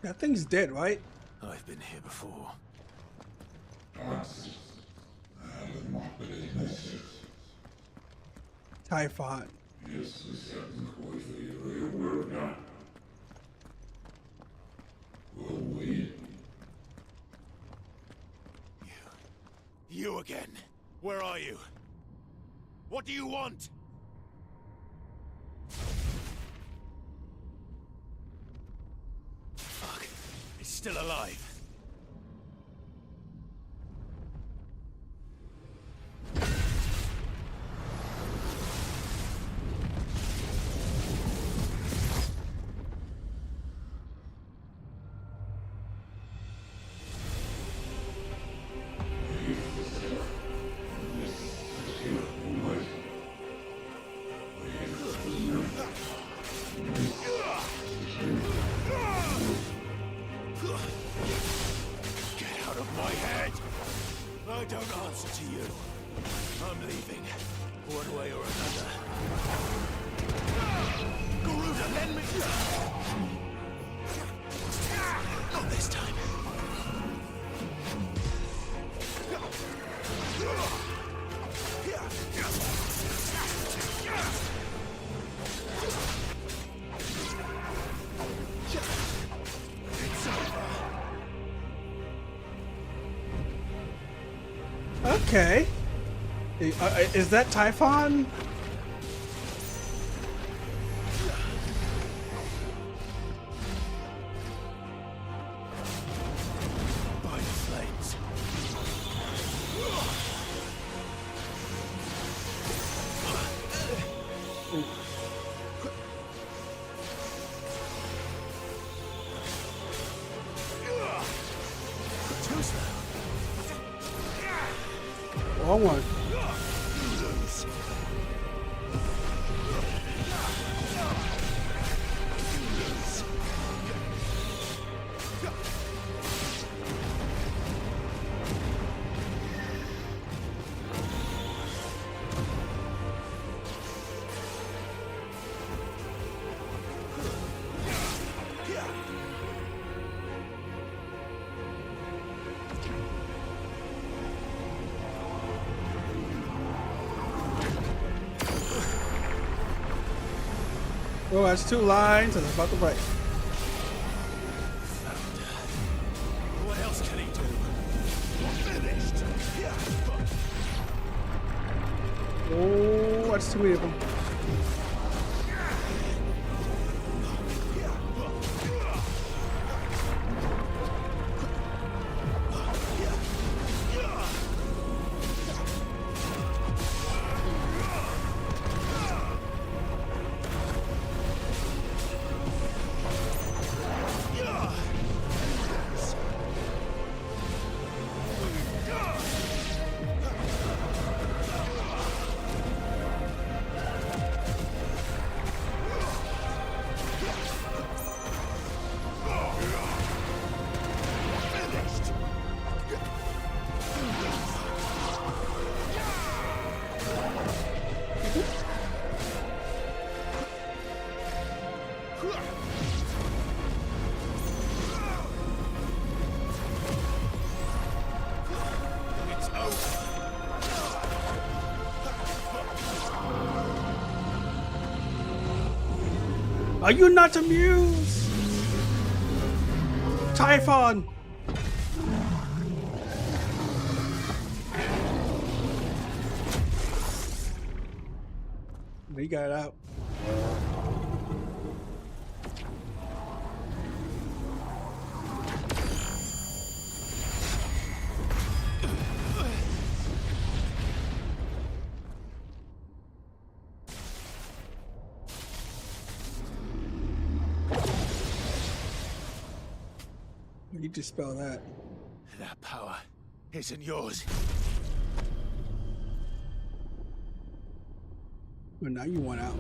That thing's dead, right? I've been here before. Typhon. You again. Where are you? What do you want? Fuck. It's still alive. Okay. Is that Typhon? By the flames. Wrong one. Oh, that's two lines and it's about to break. What else can he do? Finished. Oh, that's too many of them. Are you not amused? Typhon! He got it out. You dispel that. That power isn't yours. But now you want out.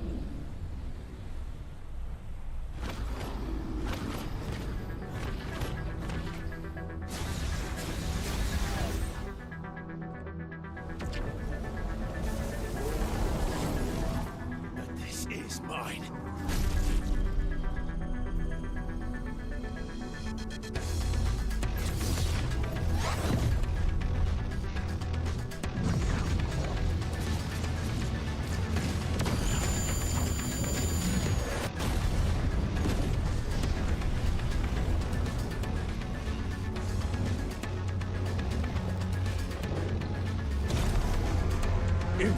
But this is mine.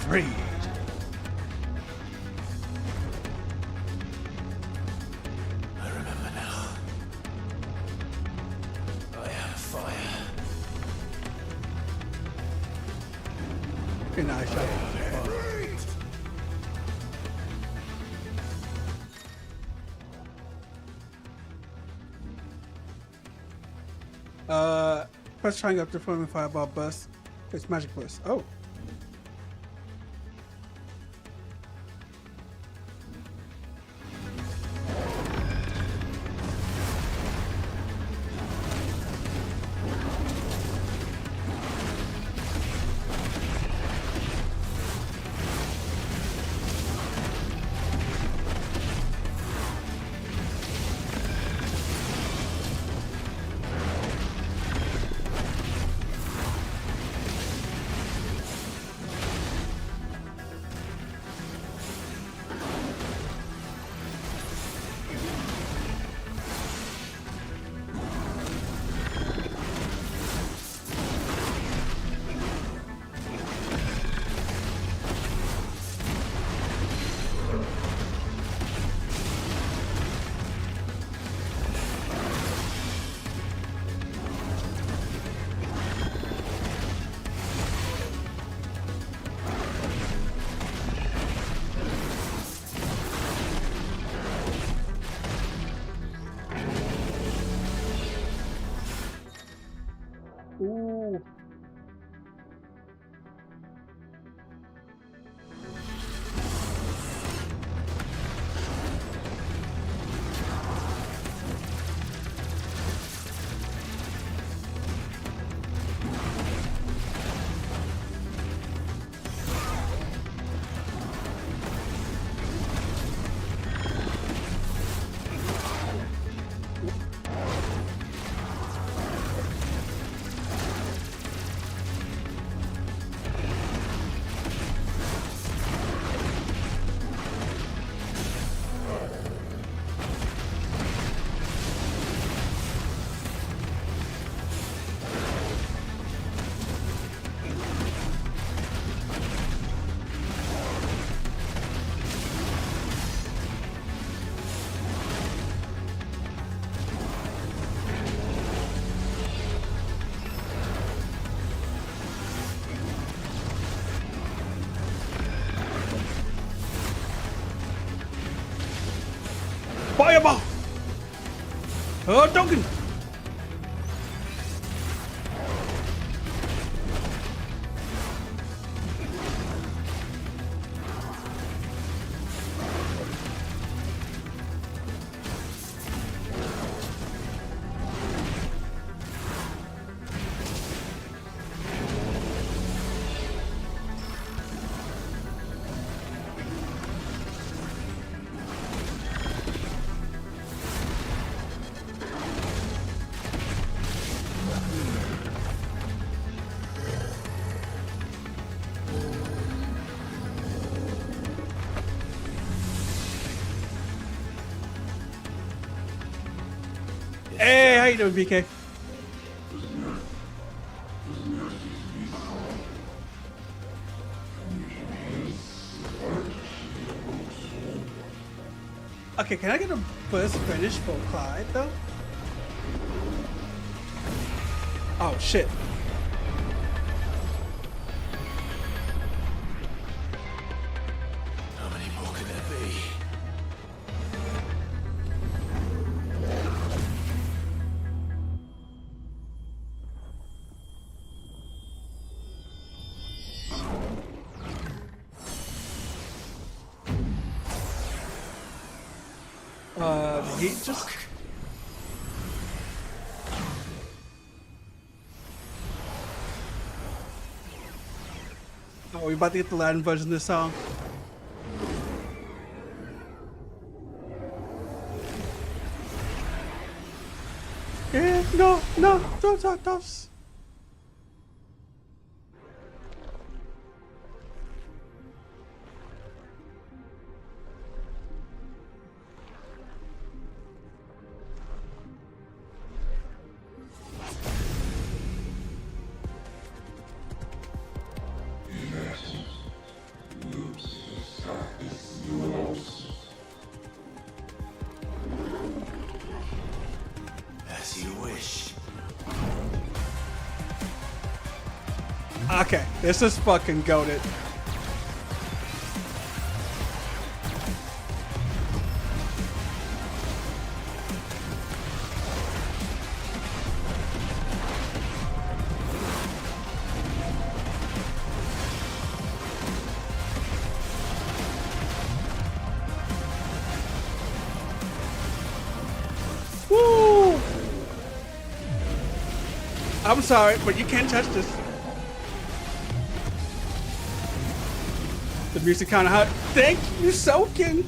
freed. I remember now. I have fire. Okay, now I shot him. Press triangle to perform a fireball burst. It's magic burst. Oh. Ooh. Fireball! Token! Hey, how you doing, BK? Okay, can I get a burst finish for Clyde, though? Oh, shit. How many more could there be? He just... Oh, we about to get the Latin version of this song. Yeah, no, dos. Okay, this is fucking goated. Woo! I'm sorry, but you can't touch this. The music kind of hot. Thank you, Soaking.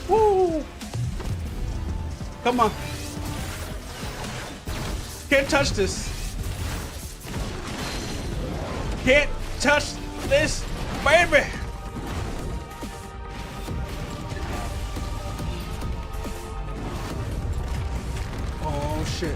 Woo! Come on. Can't touch this. Can't touch this, baby. Oh shit.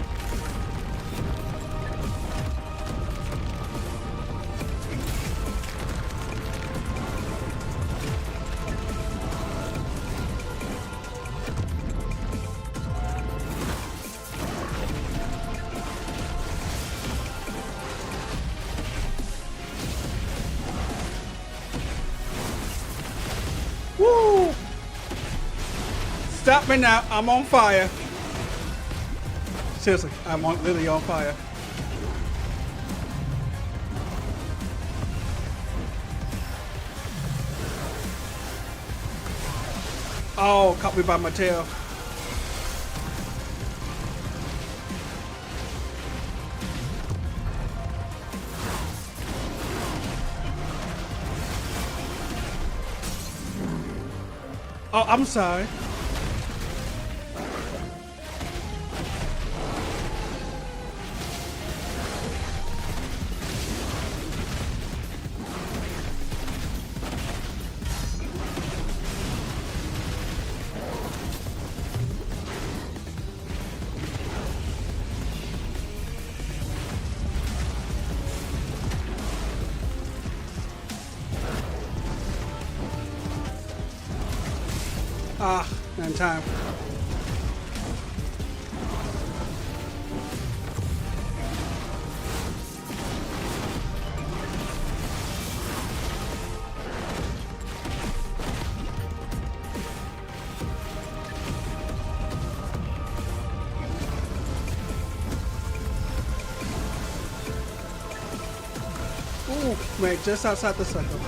Woo! Stop me now, I'm on fire. Seriously, I'm literally on fire. Oh, caught me by my tail. Oh, I'm sorry. Ah, not in time. Ooh, wait, just outside the circle.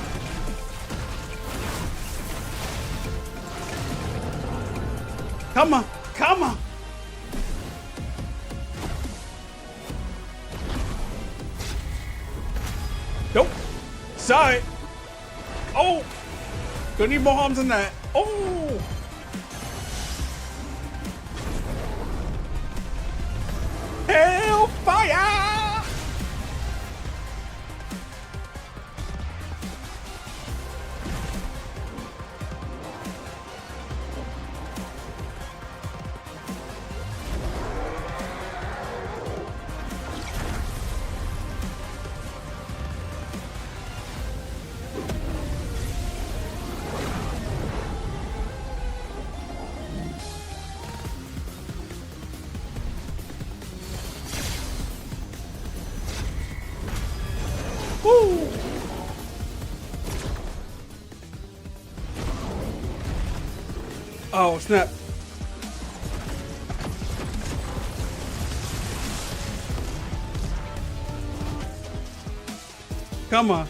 Come on, come on. Nope. Sorry. Oh, gonna need more harms than that. Oh. Hellfire. Woo! Oh, snap. Come on.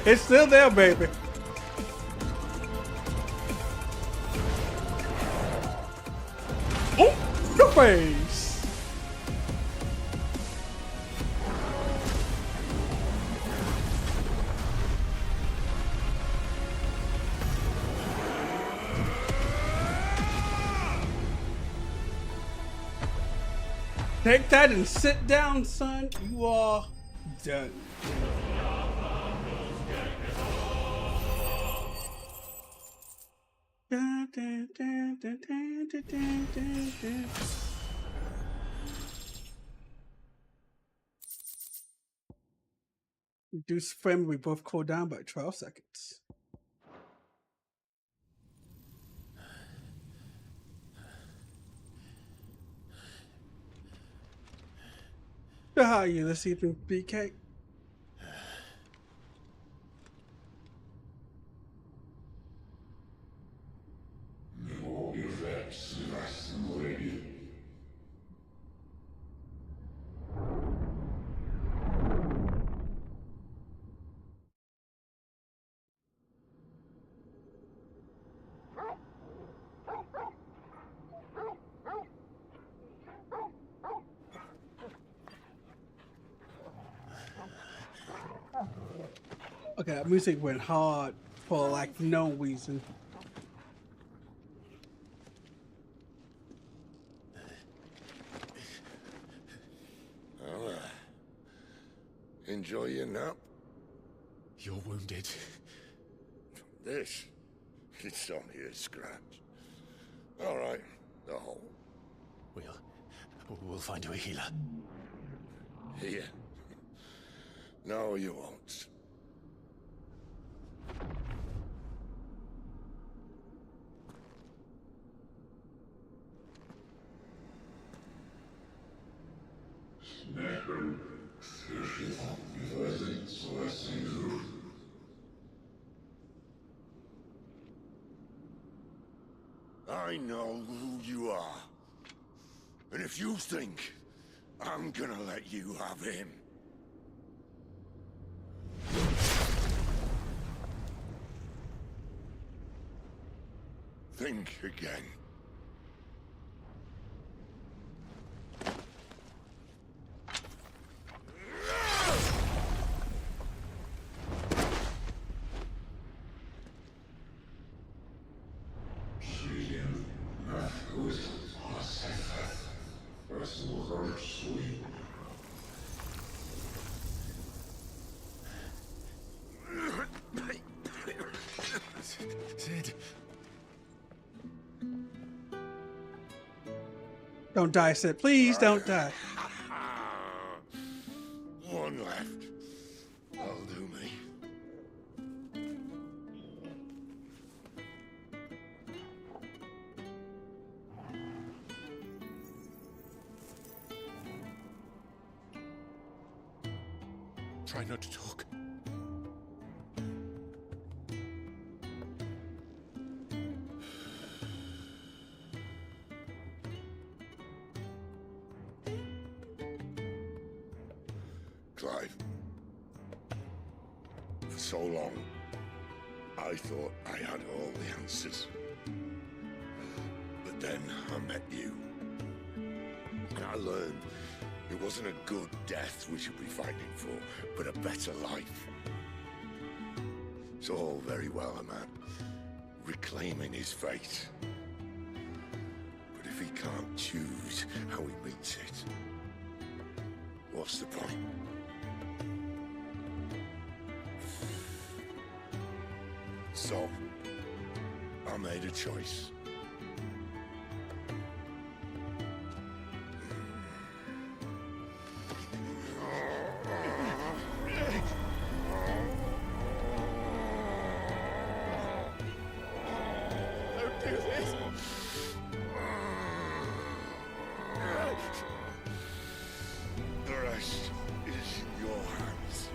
It's still there, baby. Oh, your face. Take that and sit down, son. You are done. Reduce frame we both cool down by 12 seconds. So how are you this evening, BK? Okay, that music went hard for like no reason. Oh, enjoy your nap? You're wounded. This? It's only a scratch. All right, the hole. We'll find you a healer. Here? No, you won't. I know who you are. And if you think I'm gonna let you have him... think again. Sid. Don't die, Sid. Please don't die. One left. That'll do me. Try not to talk. Clive. For so long, I thought I had all the answers. But then I met you. And I learned it wasn't a good death we should be fighting for, but a better life. It's all very well, a man reclaiming his fate. But if he can't choose how he meets it, what's the point? So, I made a choice. Don't do this. The rest is in your hands.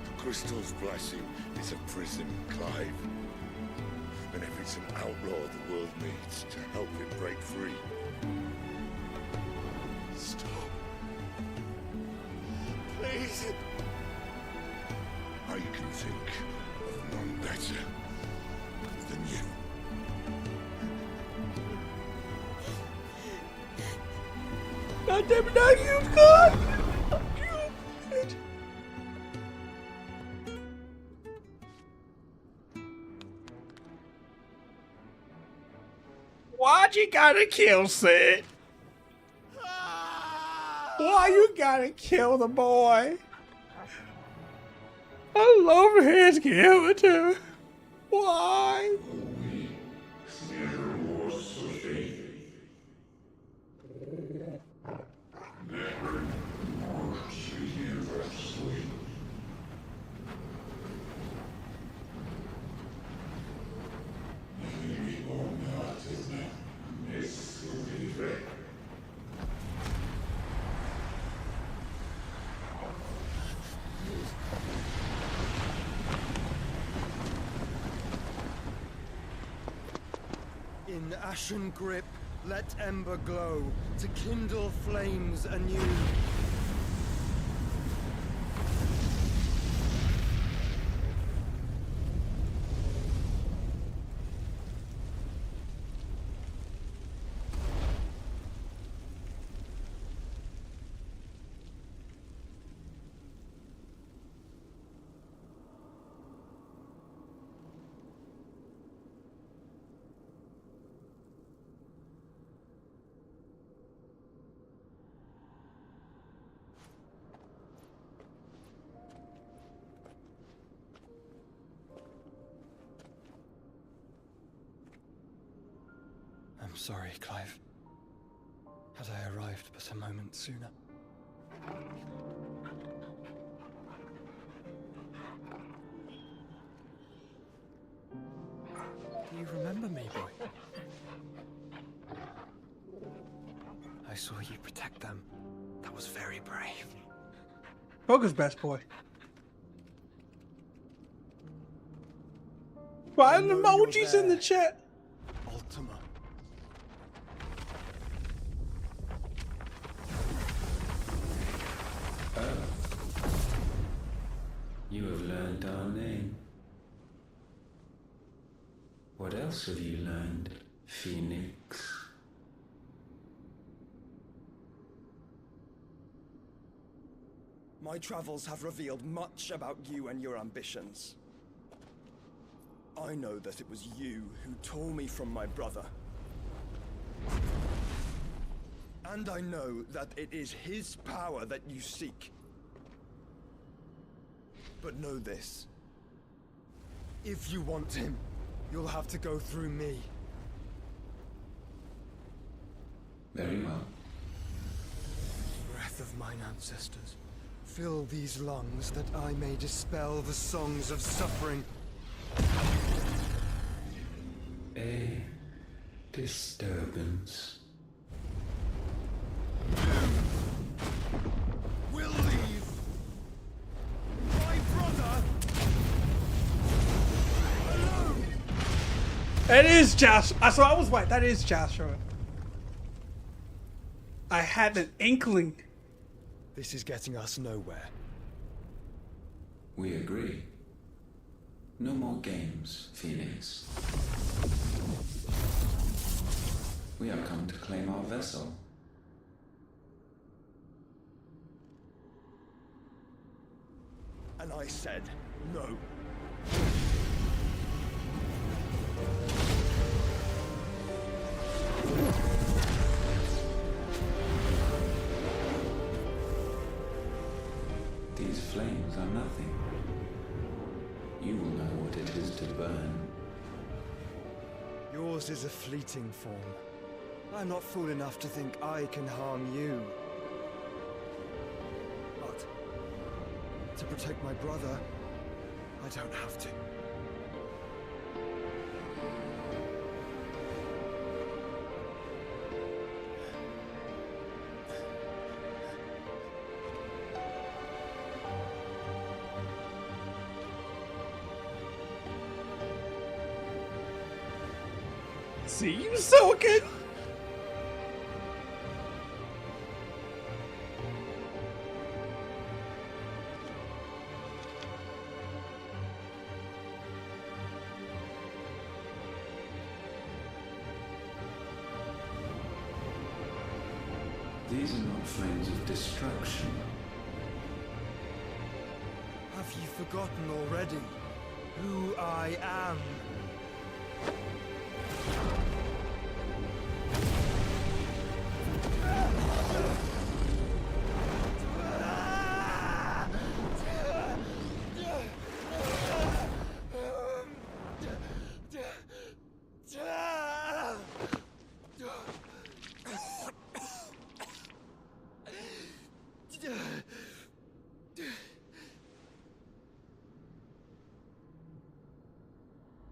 The crystal's blessing is a prison, Clive. And if it's an outlaw the world needs to help it break free. Stop. Please. I can think of none better than you. God damn it, now you've gone! Why'd you gotta kill Sid? Why you gotta kill the boy? I love his character. Why? In ashen grip, let ember glow, to kindle flames anew. I'm sorry, Clive. Had I arrived but a moment sooner. Do you remember me, boy? I saw you protect them. That was very brave. Poker's best boy. Why an emojis in the chat? Ultima. You have learned our name. What else have you learned, Phoenix? My travels have revealed much about you and your ambitions. I know that it was you who tore me from my brother. And I know that it is his power that you seek. But know this. If you want him, you'll have to go through me. Very well. Breath of mine ancestors, fill these lungs that I may dispel the songs of suffering. A disturbance. We'll leave. My brother alone. It is Joshua. So I was right. That is Joshua. I had an inkling. This is getting us nowhere. We agree. No more games, Phoenix. We have come to claim our vessel. And I said no. These flames are nothing. You will know what it is to burn. Yours is a fleeting form. I'm not fool enough to think I can harm you. But to protect my brother, I don't have to. See you, Silicon. These are not flames of destruction. Have you forgotten already who I am?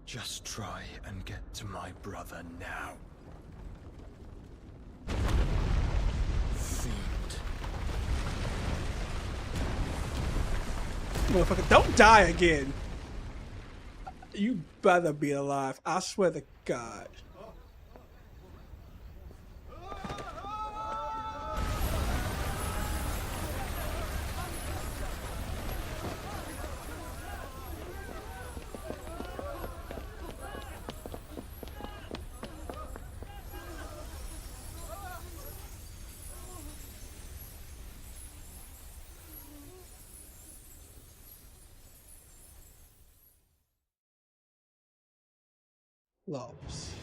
Just try and get to my brother now. Fiend. Motherfucker, don't die again. You better be alive. I swear to God. Loves.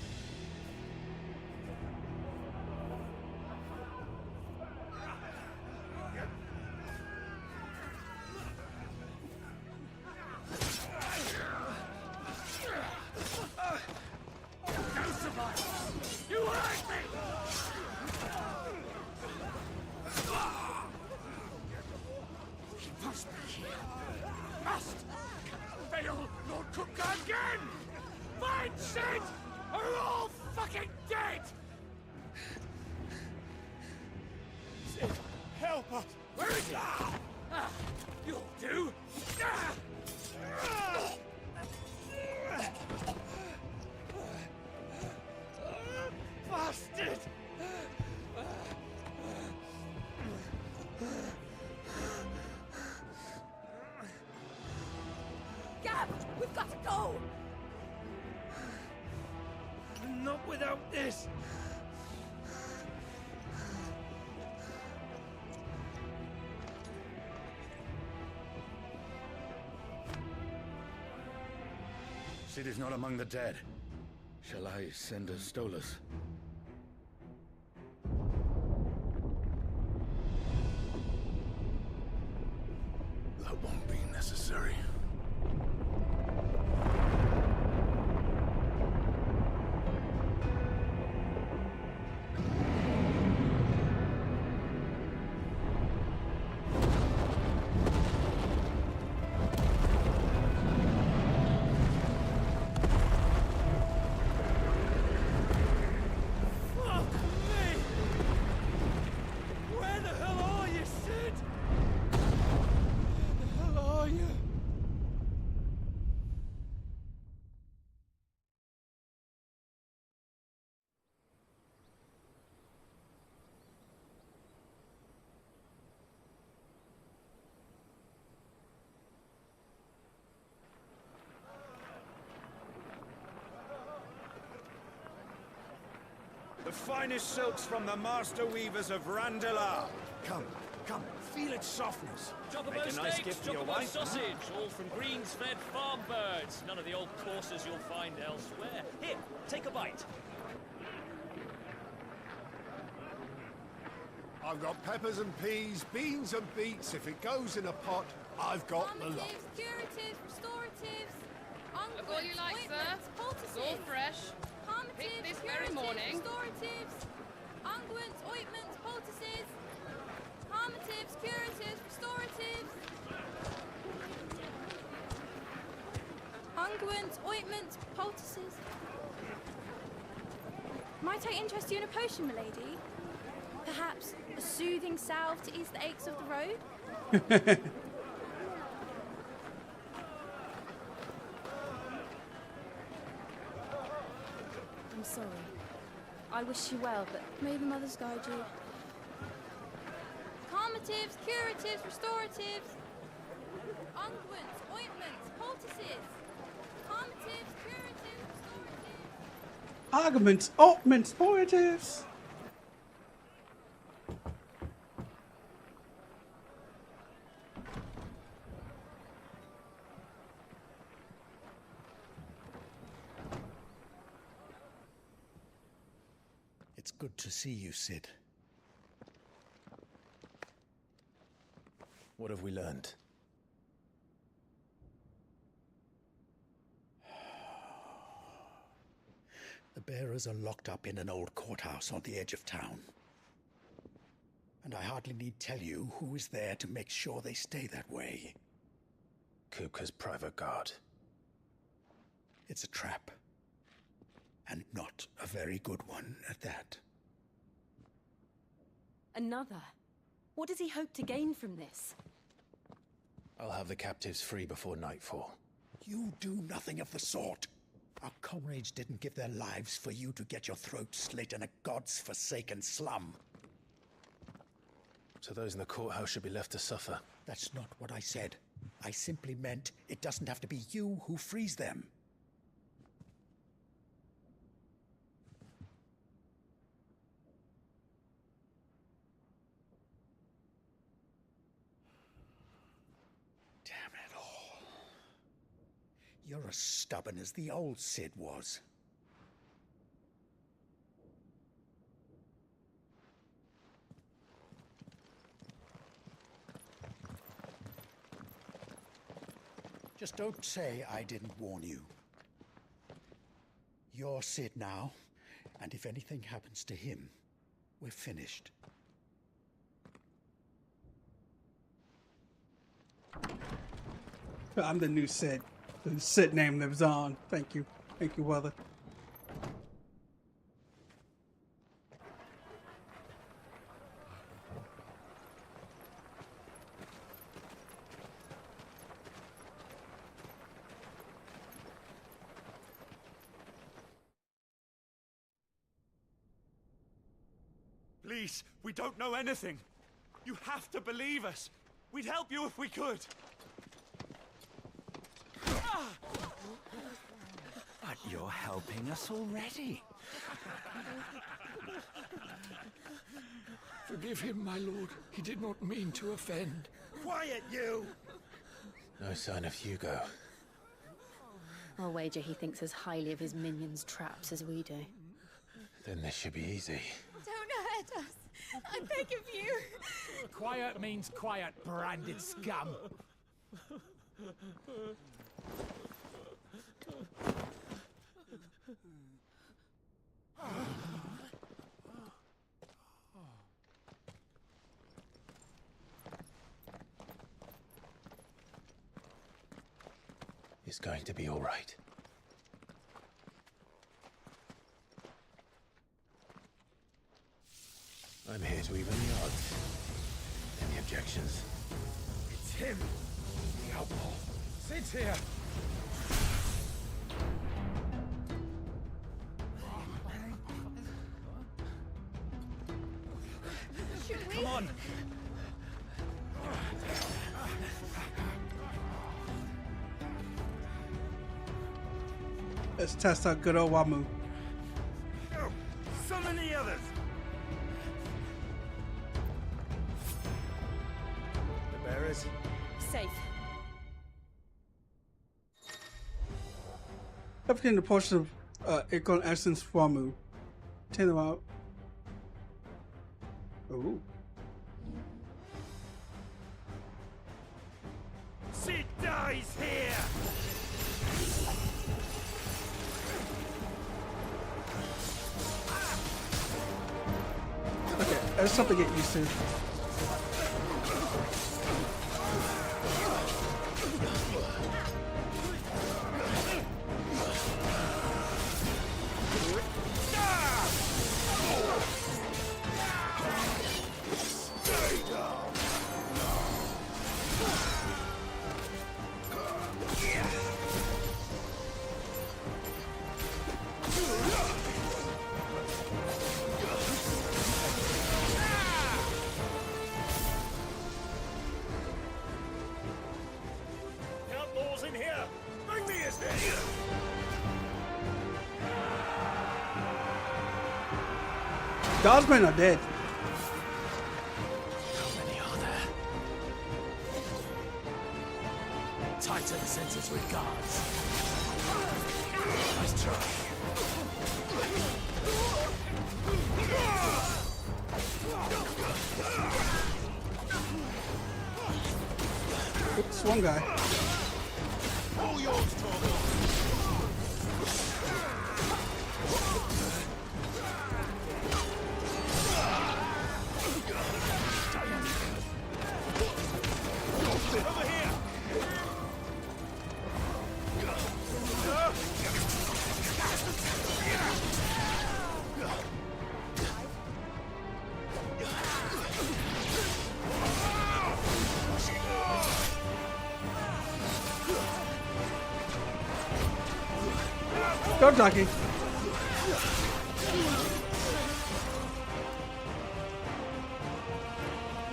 You hurt me! He must be here. Must! Fail Lord Cook again! Find Sid! Or we're all fucking dead! Sid, help us! Where is he? You'll do! Bastard! Gab, we've got to go! Not without this! Sid is not among the dead. Shall I send a Stolas? That won't be necessary. The finest silks from the master weavers of Randalar. Come, feel its softness. Chocobo Make a nice steaks, gift for your chocobo wife. sausage, all from greens-fed farm birds. None of the old courses you'll find elsewhere. Here, take a bite. I've got peppers and peas, beans and beets. If it goes in a pot, I've got the lot. Curatives, restoratives, Look all you like, sir. It's all fresh. Picked this very morning. Restoratives, unguents, ointments, poultices, harmatives, curatives, restoratives, unguents, ointments, poultices. Might I interest you in a potion, milady? Perhaps a soothing salve to ease the aches of the road? I'm sorry. I wish you well, but may the mothers guide you. Calmatives, curatives, restoratives, unguents, ointments, poultices. Calmatives, curatives, restoratives. Arguments, ointments, oratives. It's good to see you, Sid. What have we learned? The bearers are locked up in an old courthouse on the edge of town. And I hardly need tell you who is there to make sure they stay that way. Kupka's private guard. It's a trap. And not a very good one at that. Another? What does he hope to gain from this? I'll have the captives free before nightfall. You do nothing of the sort. Our comrades didn't give their lives for you to get your throat slit in a god's-forsaken slum. So those in the courthouse should be left to suffer. That's not what I said. I simply meant it doesn't have to be you who frees them. Damn it all. You're as stubborn as the old Cid was. Just don't say I didn't warn you. You're Cid now, and if anything happens to him, we're finished. I'm the new Cid. The Cid name lives on. Thank you. Thank you, Weather. Please, we don't know anything. You have to believe us. We'd help you if we could. But you're helping us already. Forgive him, my lord. He did not mean to offend. Quiet, you! No sign of Hugo. I'll wager he thinks as highly of his minions' traps as we do. Then this should be easy. Don't hurt us. I beg of you. Quiet means quiet, branded scum. It's going to be all right. I'm here to even the odds. Any objections? It's him, the outlaw. Sid's here. Come on. Let's test out good old Wamu. Summon the others. The bearers. Safe. Replicating the portion of Acorn Essence Wamu. Take them out. Ooh. Cid dies here! Okay, that's something to get used to. Outlaws in here! Bring me his head! Guardsmen are dead. How many are there? Tighten sensors with guards. Nice try. Oops, one guy. All yours, Torgo! Over here! Go, Jockey.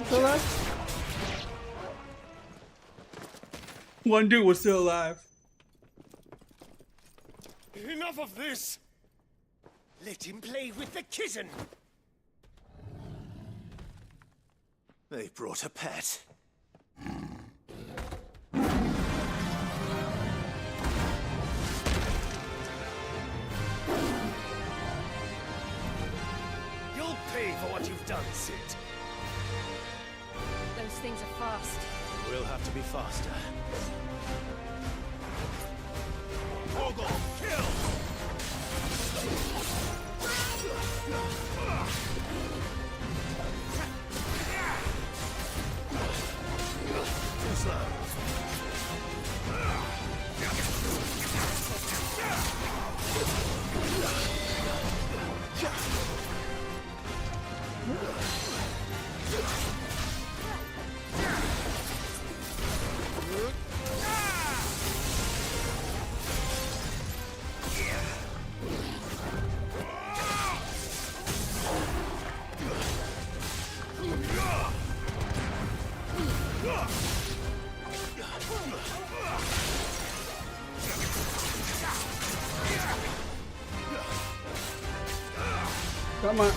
Still alive? One dude was still alive. Enough of this! Let him play with the kitten! They brought a pet. You'll pay for what you've done, Sid. Those things are fast. We'll have to be faster. Ogre, kill! Too slow. Come on.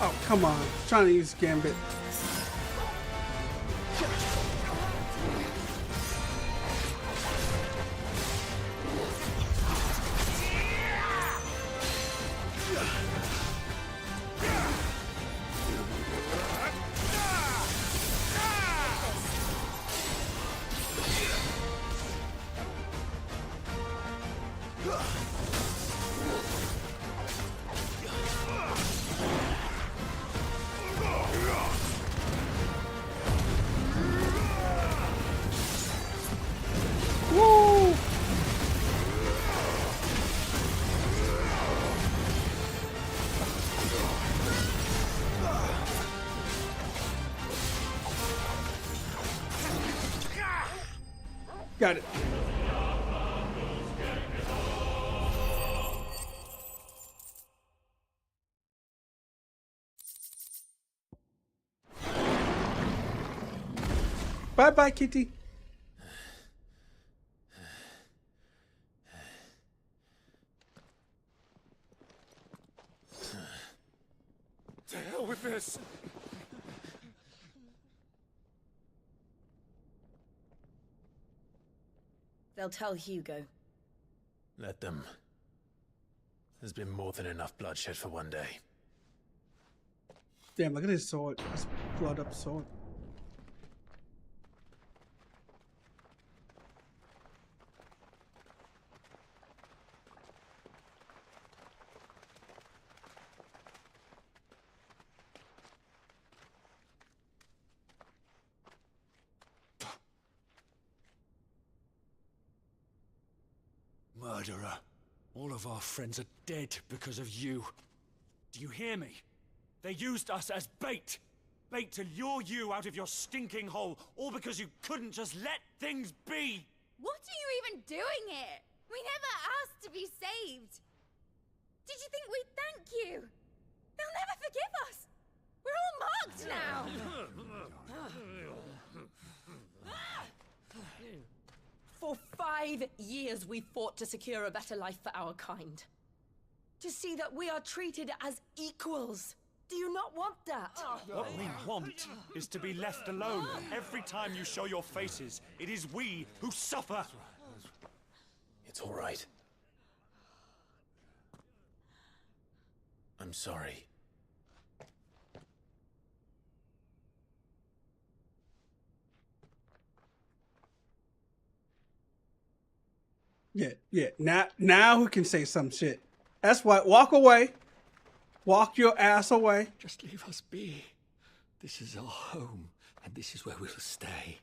Oh, come on. Trying to use Gambit. Woo! Got it. Bye-bye, kitty. To hell with this! They'll tell Hugo. Let them. There's been more than enough bloodshed for one day. Damn, look at his sword. His blood up sword. Murderer. All of our friends are dead because of you. Do you hear me? They used us as bait. Bait to lure you out of your stinking hole, all because you couldn't just let things be. What are you even doing here? We never asked to be saved. Did you think we'd thank you? They'll never forgive us. We're all marked now. For 5 years we fought to secure a better life for our kind. To see that we are treated as equals. Do you not want that? What we want is to be left alone. Every time you show your faces, it is we who suffer. It's all right. I'm sorry. Yeah. Now who can say some shit? That's why. Walk away. Walk your ass away. Just leave us be. This is our home, and this is where we'll stay.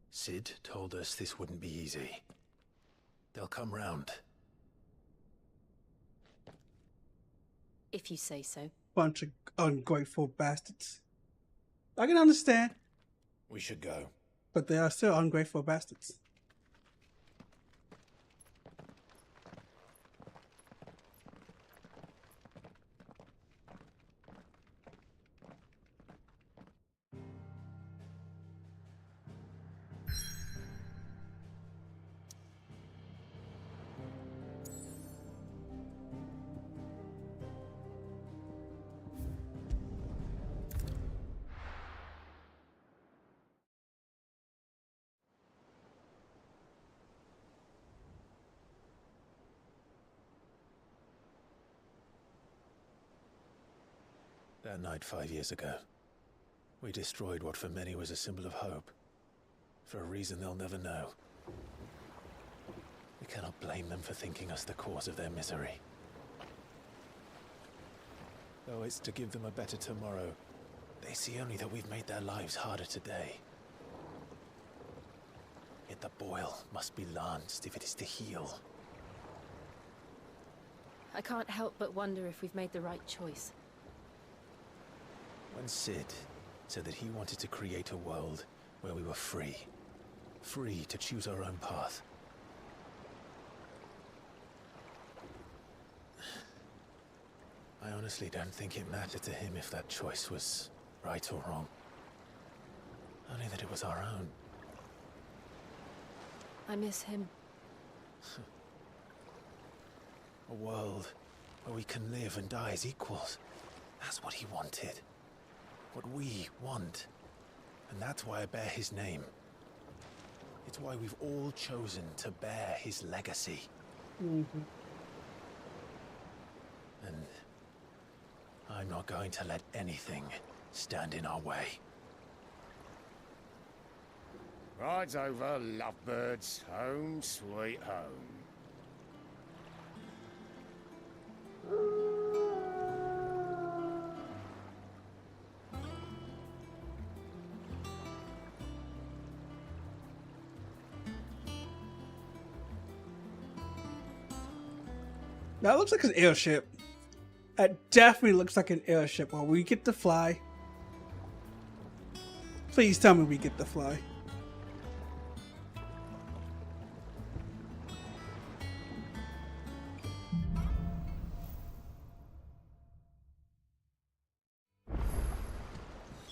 Sid told us this wouldn't be easy. They'll come round. If you say so. Bunch of ungrateful bastards. I can understand, We should go. but they are still ungrateful bastards. That night 5 years ago, we destroyed what for many was a symbol of hope. For a reason they'll never know. We cannot blame them for thinking us the cause of their misery. Though it's to give them a better tomorrow, they see only that we've made their lives harder today. Yet the boil must be lanced if it is to heal. I can't help but wonder if we've made the right choice. When Sid said that he wanted to create a world where we were free. Free to choose our own path. I honestly don't think it mattered to him if that choice was right or wrong. Only that it was our own. I miss him. A world where we can live and die as equals. That's what he wanted. What we want. And that's why I bear his name. It's why we've all chosen to bear his legacy. Mm-hmm. And I'm not going to let anything stand in our way. Rides over, lovebirds. Home, sweet home. That looks like an airship. That definitely looks like an airship. Well, we get to fly. Please tell me we get to fly.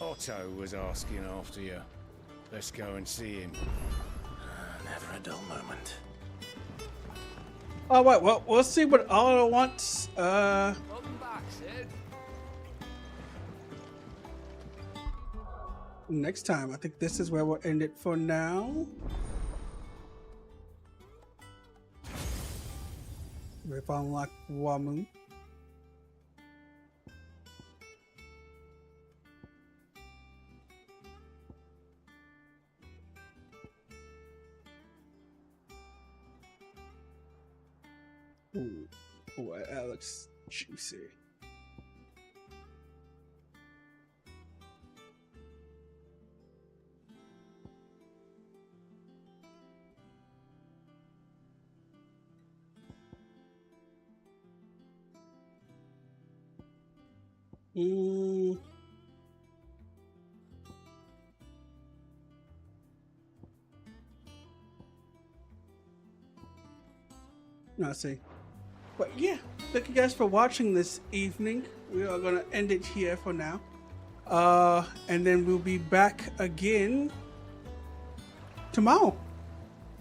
Otto was asking after you. Let's go and see him. Never a dull moment. All right, well, we'll see what Otto wants. Welcome back, Sid. Next time. I think this is where we'll end it for now. We've unlocked Wamu. Ooh, that looks juicy. No, see. But yeah, thank you guys for watching this evening. We are gonna end it here for now. And then we'll be back again tomorrow.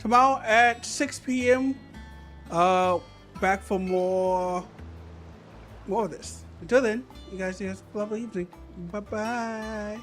Tomorrow at 6 p.m. Back for more of this. Until then, you guys have a lovely evening. Bye-bye.